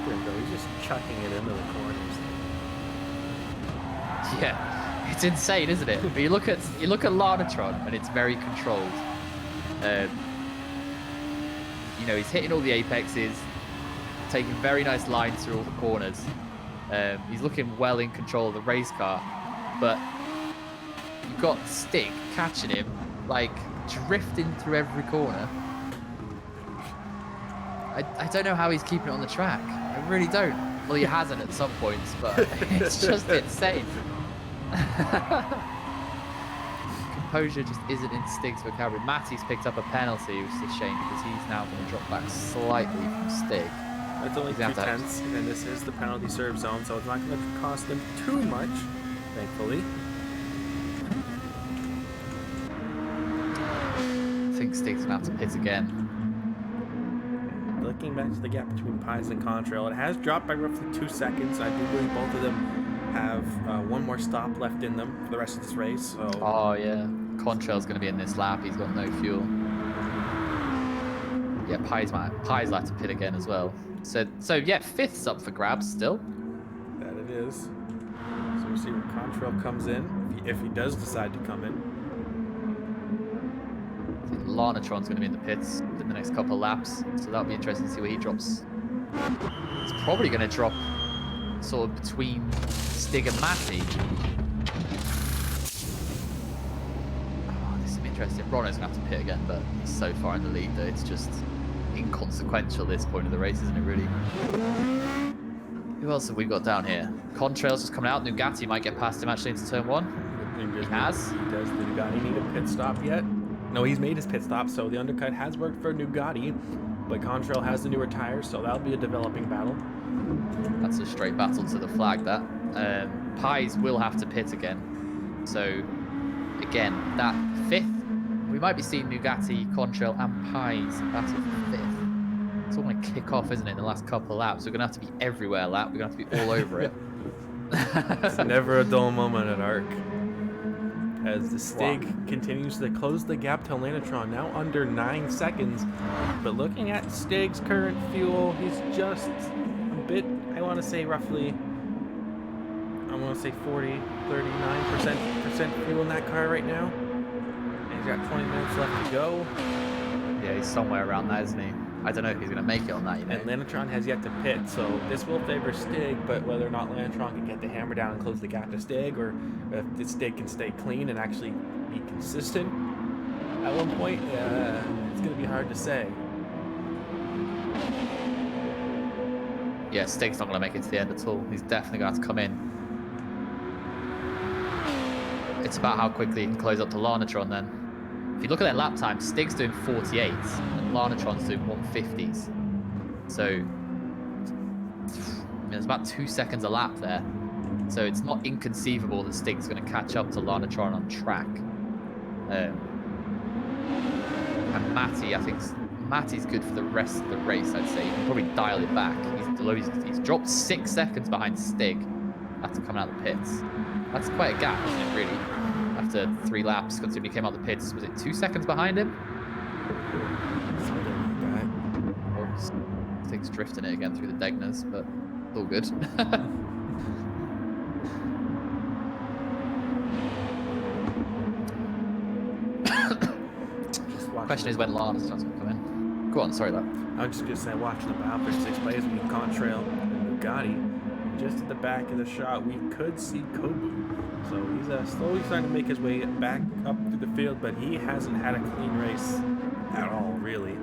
He's just chucking it into the corners. Yeah, it's insane, isn't it? But you look at Lanatron, and it's very controlled. You know, he's hitting all the apexes, taking very nice lines through all the corners. He's looking well in control of the race car, but you've got Stig catching him, like drifting through every corner. I don't know how he's keeping it on the track. I really don't. Well, he hasn't at some points, but it's just insane. Composure just isn't in Stig's vocabulary. Matty's picked up a penalty, which is a shame because he's now going to drop back slightly from Stig. It's only 2 tenths, and this is the penalty serve zone, so it's not going to cost them too much, thankfully. I think Stig's going to have to pit again. Looking back to the gap between Pies and Contrail, it has dropped by roughly 2 seconds. I do believe both of them have one more stop left in them for the rest of this race. So. Oh, yeah. Contrail's going to be in this lap. He's got no fuel. Yeah, Pies will have to pit again as well. So yeah, 5th's up for grabs still. That it is. So we'll see when Contrail comes in, if he does decide to come in. I think Lanatron's going to be in the pits within the next couple of laps, so that'll be interesting to see where he drops. It's probably going to drop sort of between Stig and Matty. Oh, this is interesting. Ronno's going to have to pit again, but he's so far in the lead that it's just inconsequential at this point of the race, isn't it, really? Who else have we got down here? Contrail's just coming out. Nugatti might get past him actually into turn 1. He has. Does the Nugatti need a pit stop yet? No, he's made his pit stop, so the undercut has worked for Nugatti, but Contrail has the newer tires, so that'll be a developing battle. That's a straight battle to the flag, that. Pies will have to pit again. So, again, that 5th, we might be seeing Nugatti, Contrail, and Pies battle for 5th. It's all going to kick off, isn't it, in the last couple of laps? We're going to have to be everywhere lap. We're going to have to be all over it. It's never a dull moment at ARC. As the Stig continues to close the gap to Lanatron, now under 9 seconds. But looking at Stig's current fuel, he's just a bit, I want to say roughly, 40, 39% fuel in that car right now. And he's got 20 minutes left to go. Yeah, he's somewhere around that, isn't he? I don't know if he's going to make it on that, you know. And Lanatron has yet to pit, so this will favor Stig, but whether or not Lanatron can get the hammer down and close the gap to Stig, or if the Stig can stay clean and actually be consistent at one point, it's going to be hard to say. Yeah, Stig's not going to make it to the end at all. He's definitely going to have to come in. It's about how quickly he can close up to Lanatron then. If you look at their lap time, Stig's doing 48 and Lanatron's doing 150s. So there's about 2 seconds a lap there. So it's not inconceivable that Stig's going to catch up to Lanatron on track. And Matty, I think Matty's good for the rest of the race, I'd say. You can probably dial it back. He's dropped 6 seconds behind Stig after coming out of the pits. That's quite a gap, isn't it, really? After 3 laps, considering he came out the pits, was it 2 seconds behind him? Something like that. Or Stig's drifting it again through the Degners, but it's all good. Question is when Lana's going to come in. Go on, sorry, lad. I'm just going to say, watching the battle for 6th place with Contrail and Bugatti. Just at the back of the shot, we could see Kobu. So he's slowly starting to make his way back up through the field, but he hasn't had a clean race at all, really.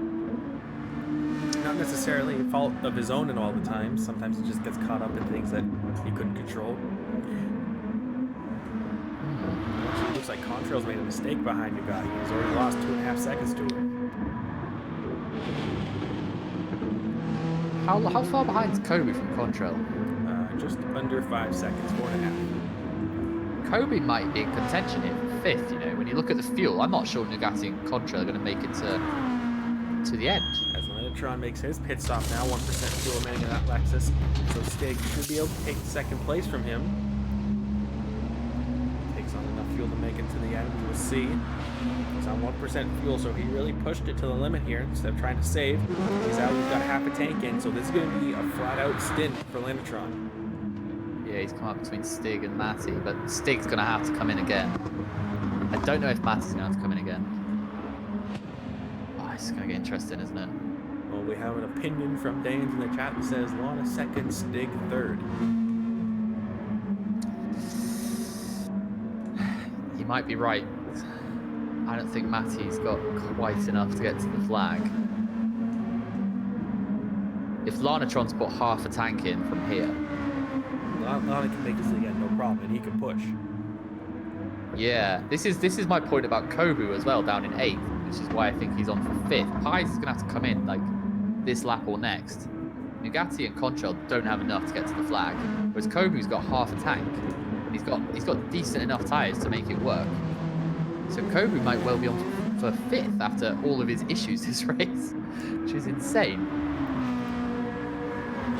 Not necessarily a fault of his own in all the times. Sometimes he just gets caught up in things that he couldn't control. Actually, it looks like Contrail's made a mistake behind Bugatti. He's already lost 2.5 seconds to him. How far behind is Kobe from Contrail? Just under 5 seconds, 4.5. Kobe might be in contention here for 5th, you know. When you look at the fuel, I'm not sure Nugatti and Contrail are going to make it to the end. As Lanatron makes his pit stop now, 1% fuel remaining in that Lexus. So Stig should be able to take 2nd place from him. Takes on enough fuel to make it to the end, we will see. He's on 1% fuel, so he really pushed it to the limit here instead of trying to save. He's out, he's got half a tank in, so this is going to be a flat-out stint for Lanatron. Yeah, he's come up between Stig and Matty, but Stig's going to have to come in again. I don't know if Matty's going to have to come in again. Oh, it's going to get interesting, isn't it? Well, we have an opinion from Danes in the chat that says Lana 2nd, Stig 3rd. You might be right. I don't think Matty's got quite enough to get to the flag. If Lanatron's put half a tank in from here, Lana can make this again, no problem, and he can push. yeah, this is my point about Kobu as well, down in 8th, which is why I think he's on for 5th. Pies is gonna have to come in like this lap or next. Nugatti and Contrail don't have enough to get to the flag, whereas Kobu's got half a tank. And he's got decent enough tyres to make it work. So Kobu might well be on for 5th after all of his issues this race, which is insane.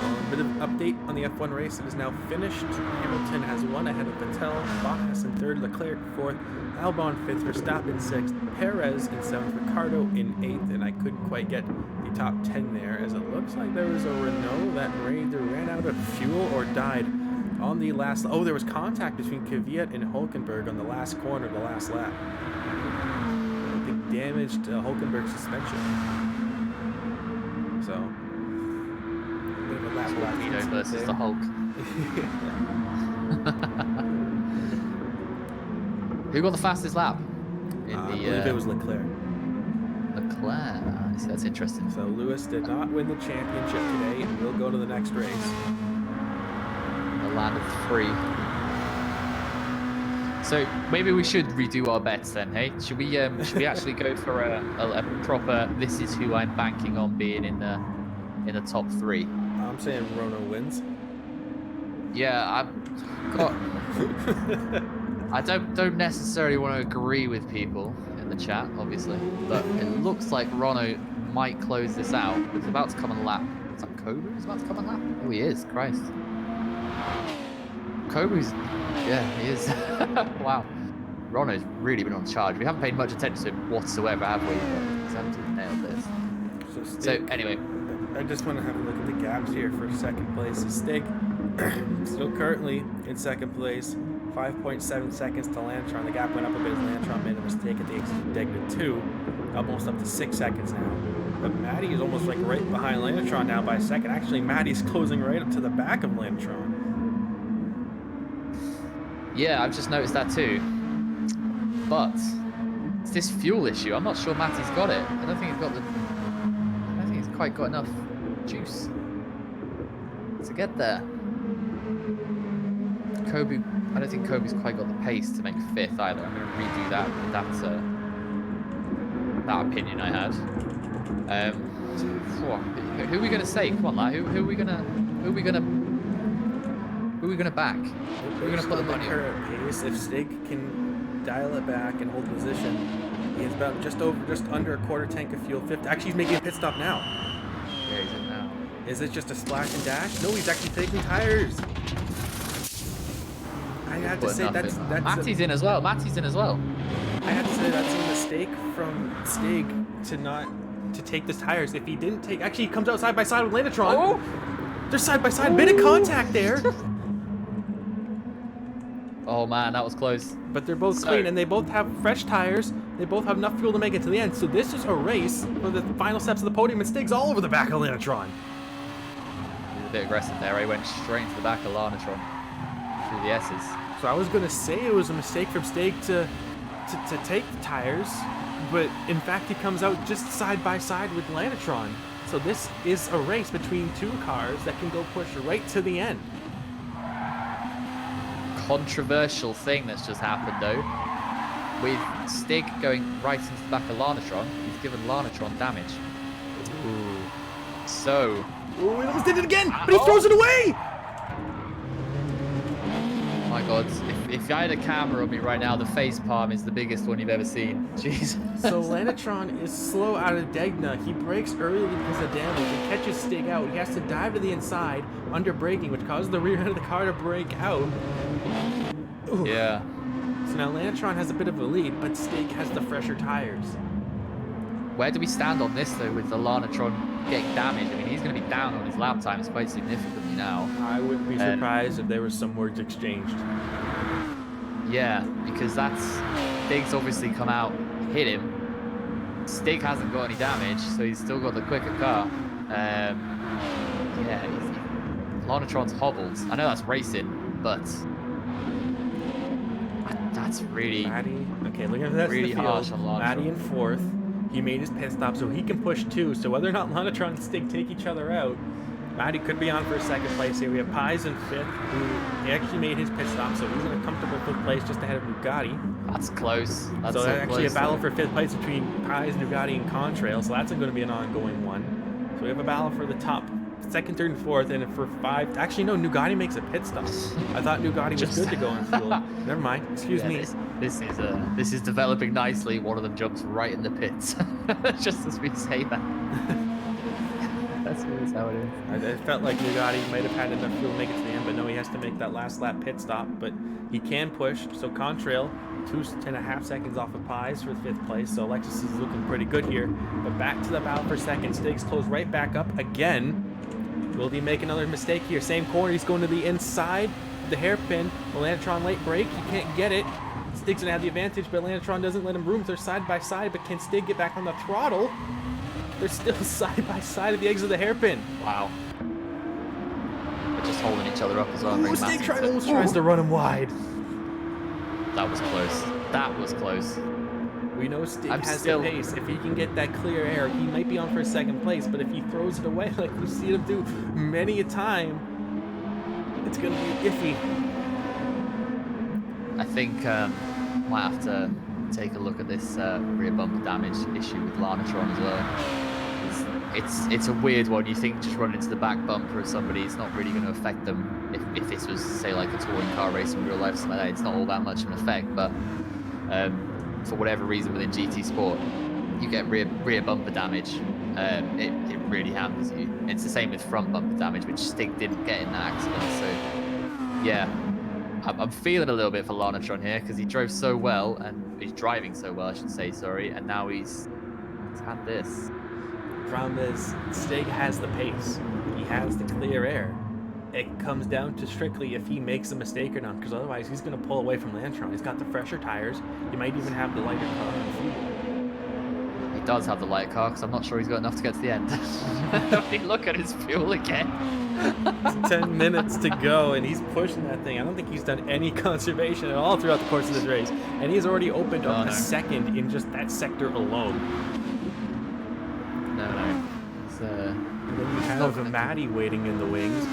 A bit of update on the F1 race. It is now finished. Hamilton has won ahead of Vettel, Bottas in 3rd, Leclerc 4th, Albon 5th, Verstappen 6th, Perez in 7th, Ricardo in 8th, and I couldn't quite get the top 10 there, as it looks like there was a Renault that either ran out of fuel or died on the last. Oh, there was contact between Kvyat and Hulkenberg on the last corner of the last lap. I think damaged Hulkenberg's suspension. So. Torpedo versus the Hulk. Who got the fastest lap? I believe it was Leclerc. Leclerc. So that's interesting. So Lewis did not win the championship today, and will go to the next race. The land of 3. So maybe we should redo our bets then, hey? Should we actually go for a proper? This is who I'm banking on being in the top 3. I'm saying Rono wins. Yeah, I don't necessarily want to agree with people in the chat, obviously, but it looks like Rono might close this out. He's about to come on lap. Is that Kobu? He's about to come on lap? Oh, he is. Christ. Kobu's... Yeah, he is. Wow. Ronno's really been on charge. We haven't paid much attention to him whatsoever, have we? But he's absolutely nailed this. So anyway. I just want to have a look at the gaps here for second place. Stig still currently in second place. 5.7 seconds to Lantron. The gap went up a bit as Lantron made a mistake at the exit of Degna 2. Almost up to 6 seconds now. But Maddie is almost like right behind Lantron now by a second. Actually, Maddie's closing right up to the back of Lantron. Yeah, I've just noticed that too. But it's this fuel issue. I'm not sure Matty's got it. I don't think he's got the... I don't think he's quite got enough juice to get there. Kobu... I don't think Kobe's quite got the pace to make 5th either. I'm going to redo that. That's that opinion I had. Who are we going to say? Come on, lad. Who are we going to back? Who are we going to put the money on? Pace. If Stig can dial it back and hold position, he's about just under a quarter tank of fuel. 50. Actually, he's making a pit stop now. Yeah, he's in now. Is it just a splash and dash? No, he's actually taking tires. I have to say that's Matty's in as well. Matty's in as well. I have to say that's a mistake from Stig to take the tires. If he didn't take, actually, he comes out side by side with Lanatron. Oh! They're side by side. Bit of contact there. Oh man, that was close. But they're both clean, and they both have fresh tires. They both have enough fuel to make it to the end. So this is a race for the final steps of the podium, and Stig's all over the back of Lanatron. He was a bit aggressive there. He went straight into the back of Lanatron through the S's. So I was going to say it was a mistake from Stig to take the tires, but in fact he comes out just side by side with Lanatron. So this is a race between two cars that can go push right to the end. Controversial thing that's just happened though. With Stig going right into the back of Lanatron, he's given Lanatron damage. Ooh. So... Ooh, he almost did it again, but he throws it away! My God, if I had a camera on me right now, the face palm is the biggest one you've ever seen. Jeez. So Lanatron is slow out of Degna. He brakes early because of damage. He catches Stig out. He has to dive to the inside under braking, which causes the rear end of the car to break out. Ooh. Yeah. So now Lanatron has a bit of a lead, but Stig has the fresher tires. Where do we stand on this though with the Lanatron getting damaged? I mean, he's going to be down on his lap times quite significantly now. I wouldn't be surprised if there was some words exchanged. Yeah, because that's... Stig's obviously come out, hit him. Stig hasn't got any damage, so he's still got the quicker car. Yeah, Lanatron's hobbled. I know that's racing, but... That's really... Maddie, okay, look at that. Really harsh on Lanatron. Maddie in 4th. He made his pit stop so he can push 2. So whether or not Lanatron and Stig take each other out, Maddie could be on for a 2nd place here. We have Pies in 5th, who he actually made his pit stop, so he's in a comfortable 5th place just ahead of Nugatti. That's close. That's so actually close, a battle for 5th place between Pies, Nugatti, and Contrail, so that's going to be an ongoing one. So we have a battle for the top 2nd, 3rd, and 4th, and for 5. Actually, no, Nugatti makes a pit stop. I thought Nugatti was good to go on fuel. Never mind. Excuse me. This is developing nicely. One of them jumps right in the pits, just as we say that. That's how it is. I felt like Nugatti might have had enough fuel to make it to the end, but no, he has to make that last lap pit stop. But he can push. So Contrail, 2.5 seconds off of Pies for the 5th place. So Alexis is looking pretty good here. But back to the battle for 2nd. Stig's closed right back up again. Will he make another mistake here? Same corner. He's going to the inside. The hairpin. Lanatron late break. He can't get it. Stig's going to have the advantage, but Lanatron doesn't let him room. They're side by side, but can Stig get back on the throttle? They're still side by side at the exit of the hairpin. Wow. They're just holding each other up as well. Ooh, Stig almost tries to run him wide. That was close. That was close. We know Stig has the pace. If he can get that clear air, he might be on for a 2nd place, but if he throws it away like we've seen him do many a time, it's going to be iffy. I think might have to take a look at this rear bumper damage issue with Lanatron as well. It's a weird one. You think just running into the back bumper of somebody, it's not really going to affect them. If this was, say, like a touring car race in real life, something like that, it's not all that much of an effect. But for whatever reason within GT Sport, you get rear bumper damage. it really hampers you. It's the same with front bumper damage, which Stig didn't get in that accident. So, yeah, I'm feeling a little bit for Lanatron here because he drove so well, and he's driving so well, I should say, sorry, and now he's had this. Problem is, Stig has the pace. He has the clear air. It comes down to strictly if he makes a mistake or not, because otherwise he's going to pull away from Lanatron. He's got the fresher tires. He might even have the lighter car on the fuel. He does have the light car, because I'm not sure he's got enough to get to the end. I mean, look at his fuel again. It's 10 minutes to go, and he's pushing that thing. I don't think he's done any conservation at all throughout the course of this race, and he's already opened up a second in just that sector alone. No. And then you have Matty waiting in the wings.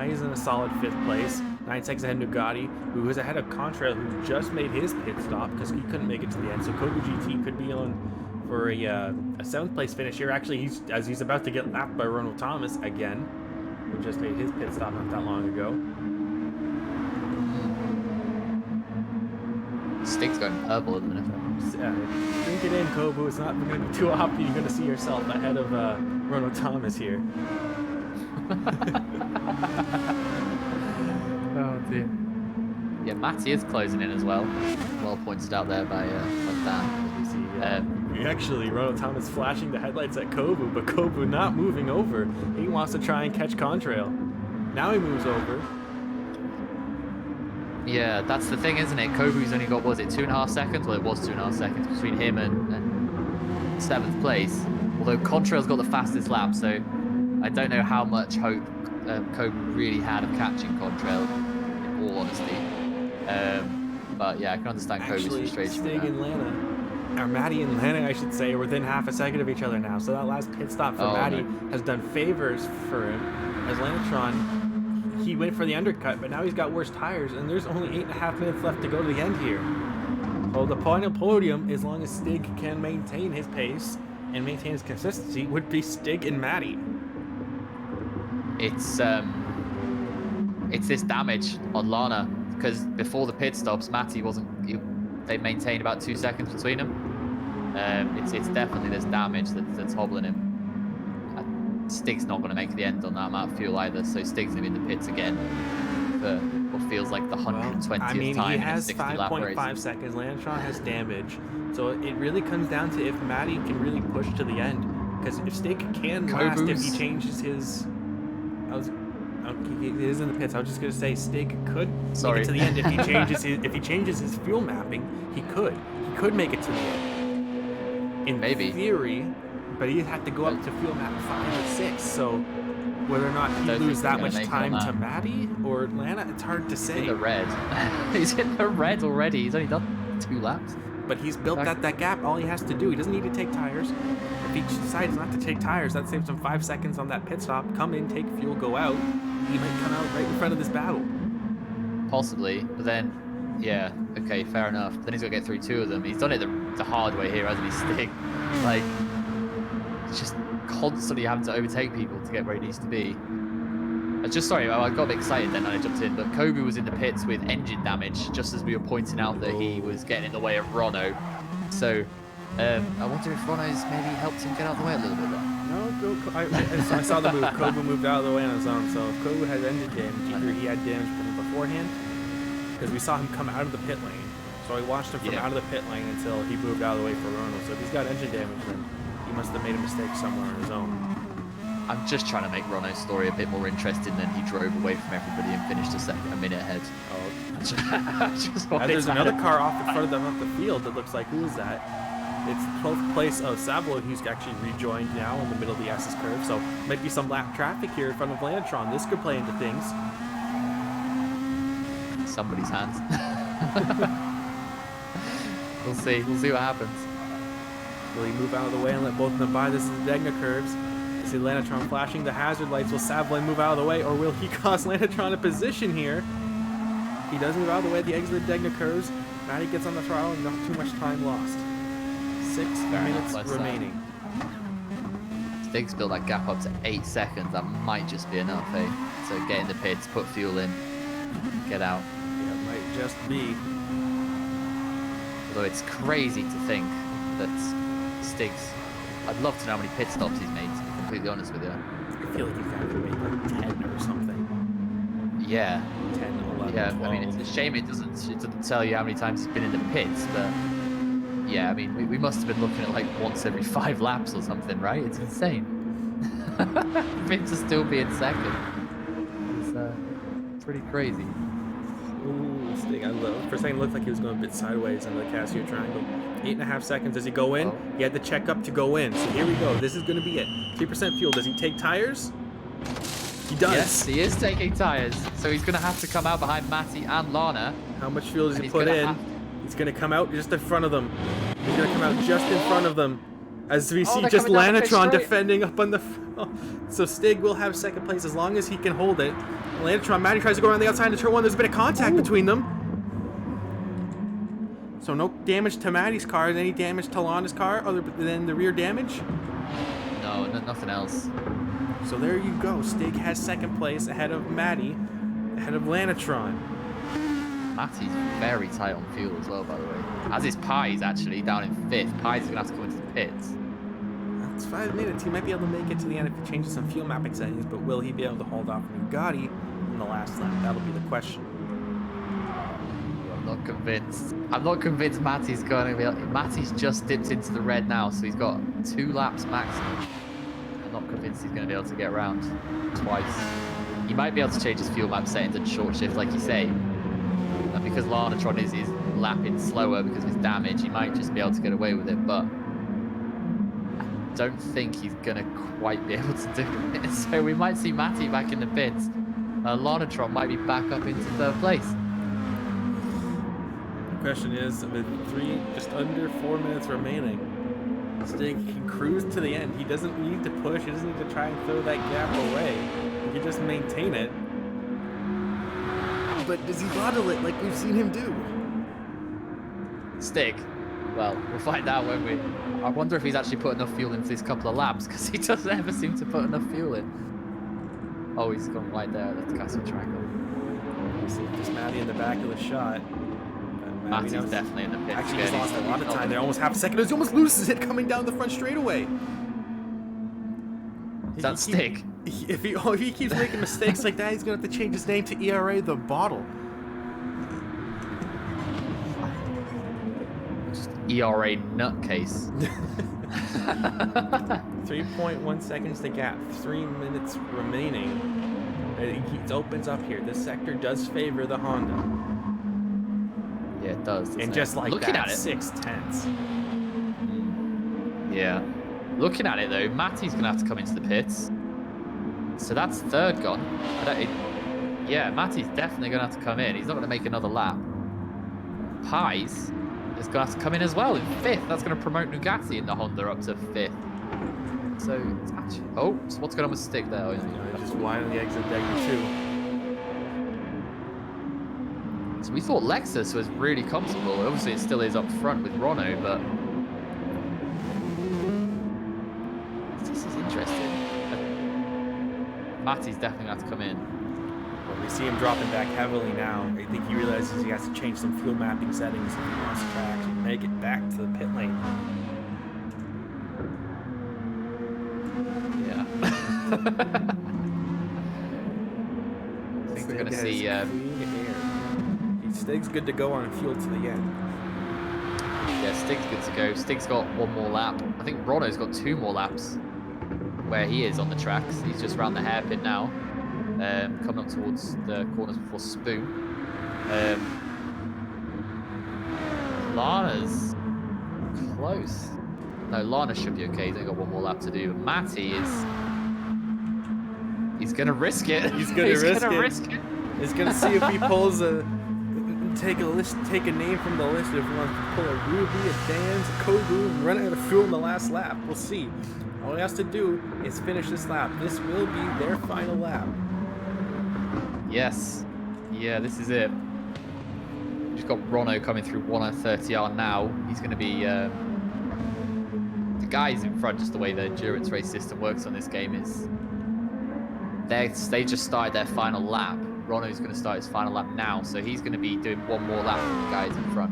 He's in a solid 5th place. 9 seconds ahead of Nugatti, who is ahead of Contrail, who just made his pit stop because he couldn't make it to the end. So Kobu GT could be on for a 7th place finish here. Actually, he's about to get lapped by Ronald Thomas again, who just made his pit stop not that long ago. Stig's going purple at the minute. Drink it in, Kobu. It's not going to be too often you're going to see yourself ahead of Ronald Thomas here. Oh dear. Yeah, Matty is closing in as well. Well pointed out there by Dan. Actually, Ronald Thomas flashing the headlights at Kobu, but Kobu not moving over. He wants to try and catch Contrail. Now he moves over. Yeah, that's the thing, isn't it? Kobu's only got, what was it, 2.5 seconds? Well, it was 2.5 seconds between him and 7th place. Although Contrail's got the fastest lap, so I don't know how much hope Kobu really had of catching Contrail, in all honesty. But yeah, I can understand Kobu's frustration. Stig and Lana, or Matty and Lana, I should say, are within half a second of each other now. So that last pit stop for Matty has done favors for him. As Lanatron, he went for the undercut, but now he's got worse tires, and there's only 8.5 minutes left to go to the end here. Well, the point of podium, as long as Stig can maintain his pace and maintain his consistency, would be Stig and Matty. It's this damage on Lana, because before the pit stops, Matty wasn't. They maintained about 2 seconds between them. It's definitely this damage that's hobbling him. Stig's not going to make the end on that amount of fuel either, so Stig's going to be in the pits again for what feels like the 120th time in a 60-lap race. He has 5.5 seconds. Lanatron has damage, so it really comes down to if Matty can really push to the end. Because if Stig can last, if he changes his, it is in the pits. I was just going to say Stig could make it to the end if he changes his fuel mapping. He could make it to the end. In theory. But he'd have to go up to fuel map 5 or 6, so whether or not he'd lose that much time to Matty or Lana, it's hard to say. He's in the red. He's in the red already. He's only done 2 laps. But he's built that gap. All he has to do, he doesn't need to take tires. If he decides not to take tires, that saves him 5 seconds on that pit stop. Come in, take fuel, go out. He might come out right in front of this battle. Possibly, but then, yeah, okay, fair enough. Then he's got to get through 2 of them. He's done it the hard way here, hasn't he, Stig? Like, just constantly having to overtake people to get where he needs to be. I got a bit excited then and I jumped in, but Kobu was in the pits with engine damage, just as we were pointing out that he was getting in the way of Rono. So, I wonder if Rono's maybe helped him get out of the way a little bit there. I saw the move. Kobu moved out of the way on his own, so if Kobu had engine damage, either he had damage from beforehand, because we saw him come out of the pit lane. So I watched him from out of the pit lane until he moved out of the way for Rono. So if he's got engine damage, then he must have made a mistake somewhere on his own. I'm just trying to make Rono's story a bit more interesting than he drove away from everybody and finished a minute ahead. There's another car off in front of the field that looks like, who is that? It's 12th place of Savoy, who's actually rejoined now in the middle of the S's curve. So might be some lap traffic here in front of Lanatron. This could play into things. Somebody's hands. We'll see what happens. Will he move out of the way and let both of them by? This is the Degna curves. You see Lanatron flashing the hazard lights. Will Savoy move out of the way, or will he cost Lanatron a position here? He does move out of the way at the exit of the Degna curves. Matty gets on the throttle and not too much time lost. 6 minutes remaining. Stig's built that gap up to 8 seconds. That might just be enough, eh? So get in the pits, put fuel in, get out. Yeah, it might just be. Although it's crazy to think that Stig's I'd love to know how many pit stops he's made, to be completely honest with you. I feel like he's got to make like 10 or something. Yeah. 10, 11, Yeah, 12. I mean, it's a shame it doesn't tell you how many times he's been in the pits, but yeah, I mean, we must have been looking at like once every 5 laps or something, right? It's insane. For him to still be in second. It's pretty crazy. Ooh, Stig, I love. For a second, it looked like he was going a bit sideways in the Casio triangle. 8.5 seconds. Does he go in? Oh. He had to check up to go in. So here we go. This is going to be it. 3% fuel. Does he take tires? He does. Yes, he is taking tires. So he's going to have to come out behind Matty and Lana. How much fuel does he put in? He's going to come out just in front of them. He's going to come out just in front of them. As we see just Lanatron defending up on the front. So Stig will have second place as long as he can hold it. Lanatron, Matty tries to go around the outside into turn 1. There's a bit of contact between them. So no damage to Matty's car. Is any damage to Lana's car other than the rear damage? No, nothing else. So there you go. Stig has second place ahead of Matty, ahead of Lanatron. Matty's very tight on fuel as well, by the way. As is Pies, actually, down in 5th. Pies is going to have to go into the pits. That's 5 minutes. He might be able to make it to the end if he changes some fuel mapping settings, but will he be able to hold off Bugatti in the last lap? That'll be the question. I'm not convinced. I'm not convinced Matty's going to be able... Matty's just dipped into the red now, so he's got 2 laps maximum. I'm not convinced he's going to be able to get around twice. He might be able to change his fuel map settings and short shift, like you say. And because Lanatron is lapping slower because of his damage, he might just be able to get away with it, but I don't think he's going to quite be able to do it. So we might see Matty back in the pits. Lanatron might be back up into 3rd place. The question is, with just under 4 minutes remaining, Stig can cruise to the end. He doesn't need to push. He doesn't need to try and throw that gap away. He can just maintain it. But does he bottle it like we've seen him do? Stig? Well, we'll find out, won't we? I wonder if he's actually put enough fuel in for these couple of laps, because he doesn't ever seem to put enough fuel in. Oh, he's gone right there at the castle triangle. See, just Matty in the back of the shot. Matty's definitely in the pits. Actually, he's lost a lot of time there. Almost half a second. He almost loses it coming down the front straightaway. Is that Stig? If he keeps making mistakes like that, he's going to have to change his name to ERA the Bottle. Just ERA nutcase. 3.1 seconds to gap. 3 minutes remaining. It opens up here. This sector does favor the Honda. Yeah, it does. And just like looking that, at it, 6/10. Yeah. Looking at it though, Matty's gonna have to come into the pits. So that's 3rd gone. Yeah, Matty's definitely gonna have to come in. He's not gonna make another lap. Pies is gonna have to come in as well in 5th. That's gonna promote Nugatti in the Honda up to 5th. So it's actually... Oh, so what's going on with Stig there? Oh, yeah. Just wide on the exit deck too. So we thought Lexus was really comfortable. Obviously, it still is up front with Rono, but this is interesting. Matty's definitely going to have to come in. Well, we see him dropping back heavily now. I think he realizes he has to change some fuel mapping settings if he wants to try to actually make it back to the pit lane. Yeah. I think we're going to see... Stig's good to go on fuel to the end. Yeah, Stig's good to go. Stig's got 1 more lap. I think Rono's got 2 more laps where he is on the tracks. He's just round the hairpin now, coming up towards the corners before Spoon. Lana's close. No, Lana should be okay. He's only got 1 more lap to do. Matty is... He's going to risk it. He's going to risk it. He's going to see if he pulls a... Take a name from the list if he wants to pull a Ruby, a Dan's, a Kogu, and run out of fuel in the last lap. We'll see. All he has to do is finish this lap. This will be their final lap. Yes. Yeah, this is it. We've just got Rono coming through 130R now. He's going to be... the guys in front, just the way the endurance race system works on this game is... They just started their final lap. Rono's going to start his final lap now, so he's going to be doing 1 more lap with the guys in front.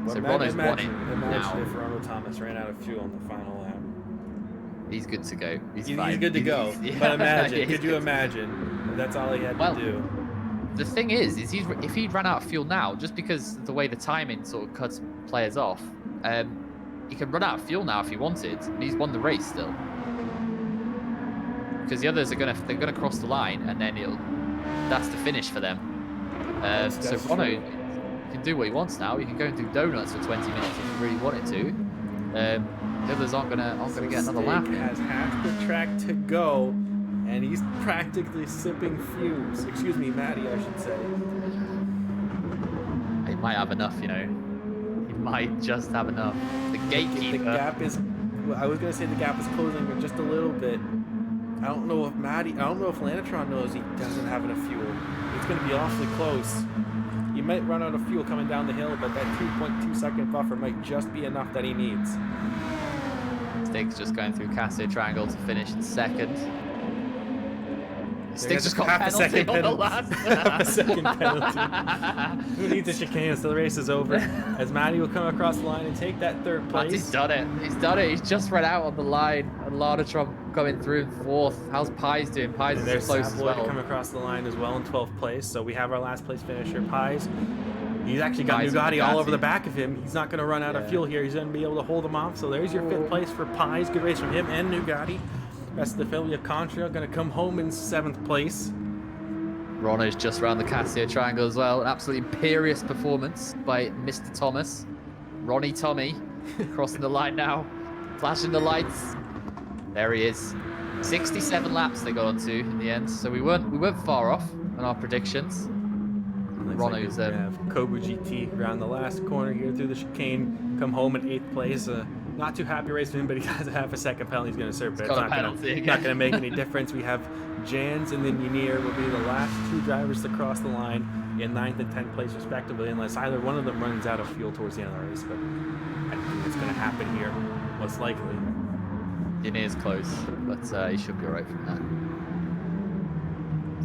Well, so Rono's won it imagine now. if Ronald Thomas ran out of fuel in the final lap. He's good to go. He's He's fine. good to go. Yeah, But imagine, he's could you good to go. imagine? That's all he had to do. The thing is if he'd run out of fuel now, just because of the way the timing sort of cuts players off, he can run out of fuel now if he wanted, and he's won the race still. Because the others they're gonna cross the line, and then that's the finish for them. So Rono can do what he wants now. He can go and do donuts for 20 minutes if he really wanted to. The others aren't gonna get another lap. Stig has half the track to go, and he's practically sipping fumes. Excuse me, Matty, I should say. He might have enough, you know. He might just have enough. The gatekeeper. The gap is. I was gonna say the gap is closing, but just a little bit. I don't know if Lanatron knows he doesn't have enough fuel. It's gonna be awfully close. He might run out of fuel coming down the hill, but that 2.2 second buffer might just be enough that he needs. Stig's just going through Casio Triangle to finish in second. Stig's just got half a second on the penalty. last. Half a second penalty. Who needs a chicane until the race is over? As Matty will come across the line and take that third place. He's done it. He's done it. He's just run out on the line. And Lanatron coming through in fourth. How's Pies doing? Pies is close as well. Come across the line as well in 12th place. So we have our last place finisher, Pies. He's actually got Nugatti all over the back of him. He's not going to run out of fuel here. He's going to be able to hold him off. So there's your 5th place for Pies. Good race from him and Nugatti. Rest of the field, we have Contra going to come home in 7th place. Rono's just around the Casio Triangle as well. An absolutely imperious performance by Mr. Thomas. Ronnie Tommy crossing the line now. Flashing the lights. There he is. 67 laps they got onto in the end. So we weren't far off on our predictions. Rono's we have Kobu GT around the last corner here through the chicane, come home in 8th place. Not too happy race for him, but he has a half a second penalty he's going to serve, but it's not going to make any difference. We have Jans and then Ynir will be the last 2 drivers to cross the line in 9th and 10th place respectively, unless either one of them runs out of fuel towards the end of the race, but I think it's going to happen here, most likely. Ynir's close, but he should be alright from that.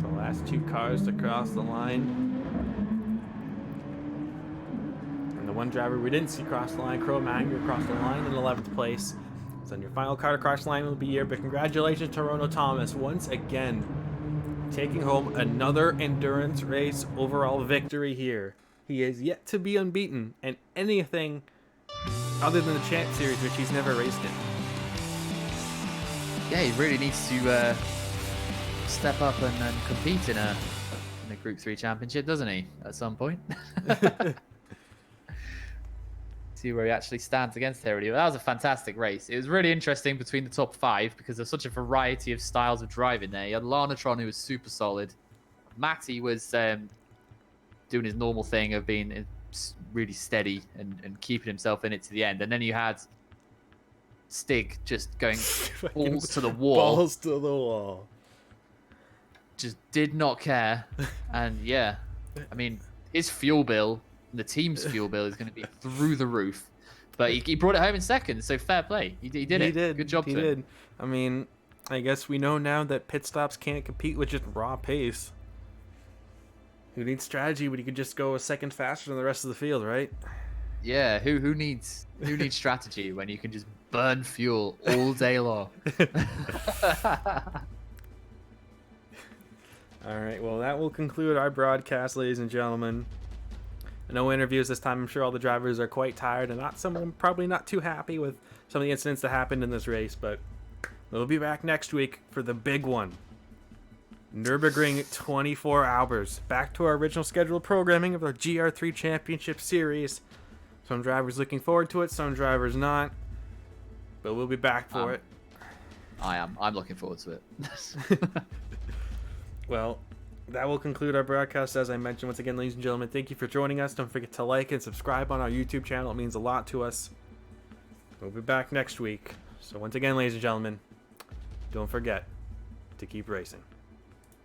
So the last 2 cars to cross the line. The one driver we didn't see cross the line, Cro-Magnon, crossed the line in 11th place. So your final car to cross the line will be here, but congratulations to Rono Thomas once again, taking home another endurance race overall victory here. He is yet to be unbeaten in anything other than the Champ Series, which he's never raced in. Yeah, he really needs to step up and compete in a Group 3 championship, doesn't he, at some point? See where he actually stands against Heredia. That was a fantastic race. It was really interesting between the top 5 because there's such a variety of styles of driving there. You had Lanatron, who was super solid. Matty was doing his normal thing of being really steady and keeping himself in it to the end. And then you had Stig just going balls to the wall. Balls to the wall. Just did not care. And yeah, I mean, his fuel bill, the team's fuel bill is going to be through the roof. But he brought it home in second, so fair play. He did it. Good job to him. I mean, I guess we know now that pit stops can't compete with just raw pace. Who needs strategy when you could just go a second faster than the rest of the field, right? Yeah, who needs strategy when you can just burn fuel all day long? All right, well, that will conclude our broadcast, ladies and gentlemen. No interviews this time. I'm sure all the drivers are quite tired, and some of them probably not too happy with some of the incidents that happened in this race, but we'll be back next week for the big one. Nürburgring 24 hours. Back to our original scheduled programming of our GR3 Championship Series. Some drivers looking forward to it, some drivers not. But we'll be back for it. I am. I'm looking forward to it. Well, that will conclude our broadcast. As I mentioned, once again, ladies and gentlemen, thank you for joining us. Don't forget to like and subscribe on our YouTube channel. It means a lot to us. We'll be back next week. So once again, ladies and gentlemen, don't forget to keep racing.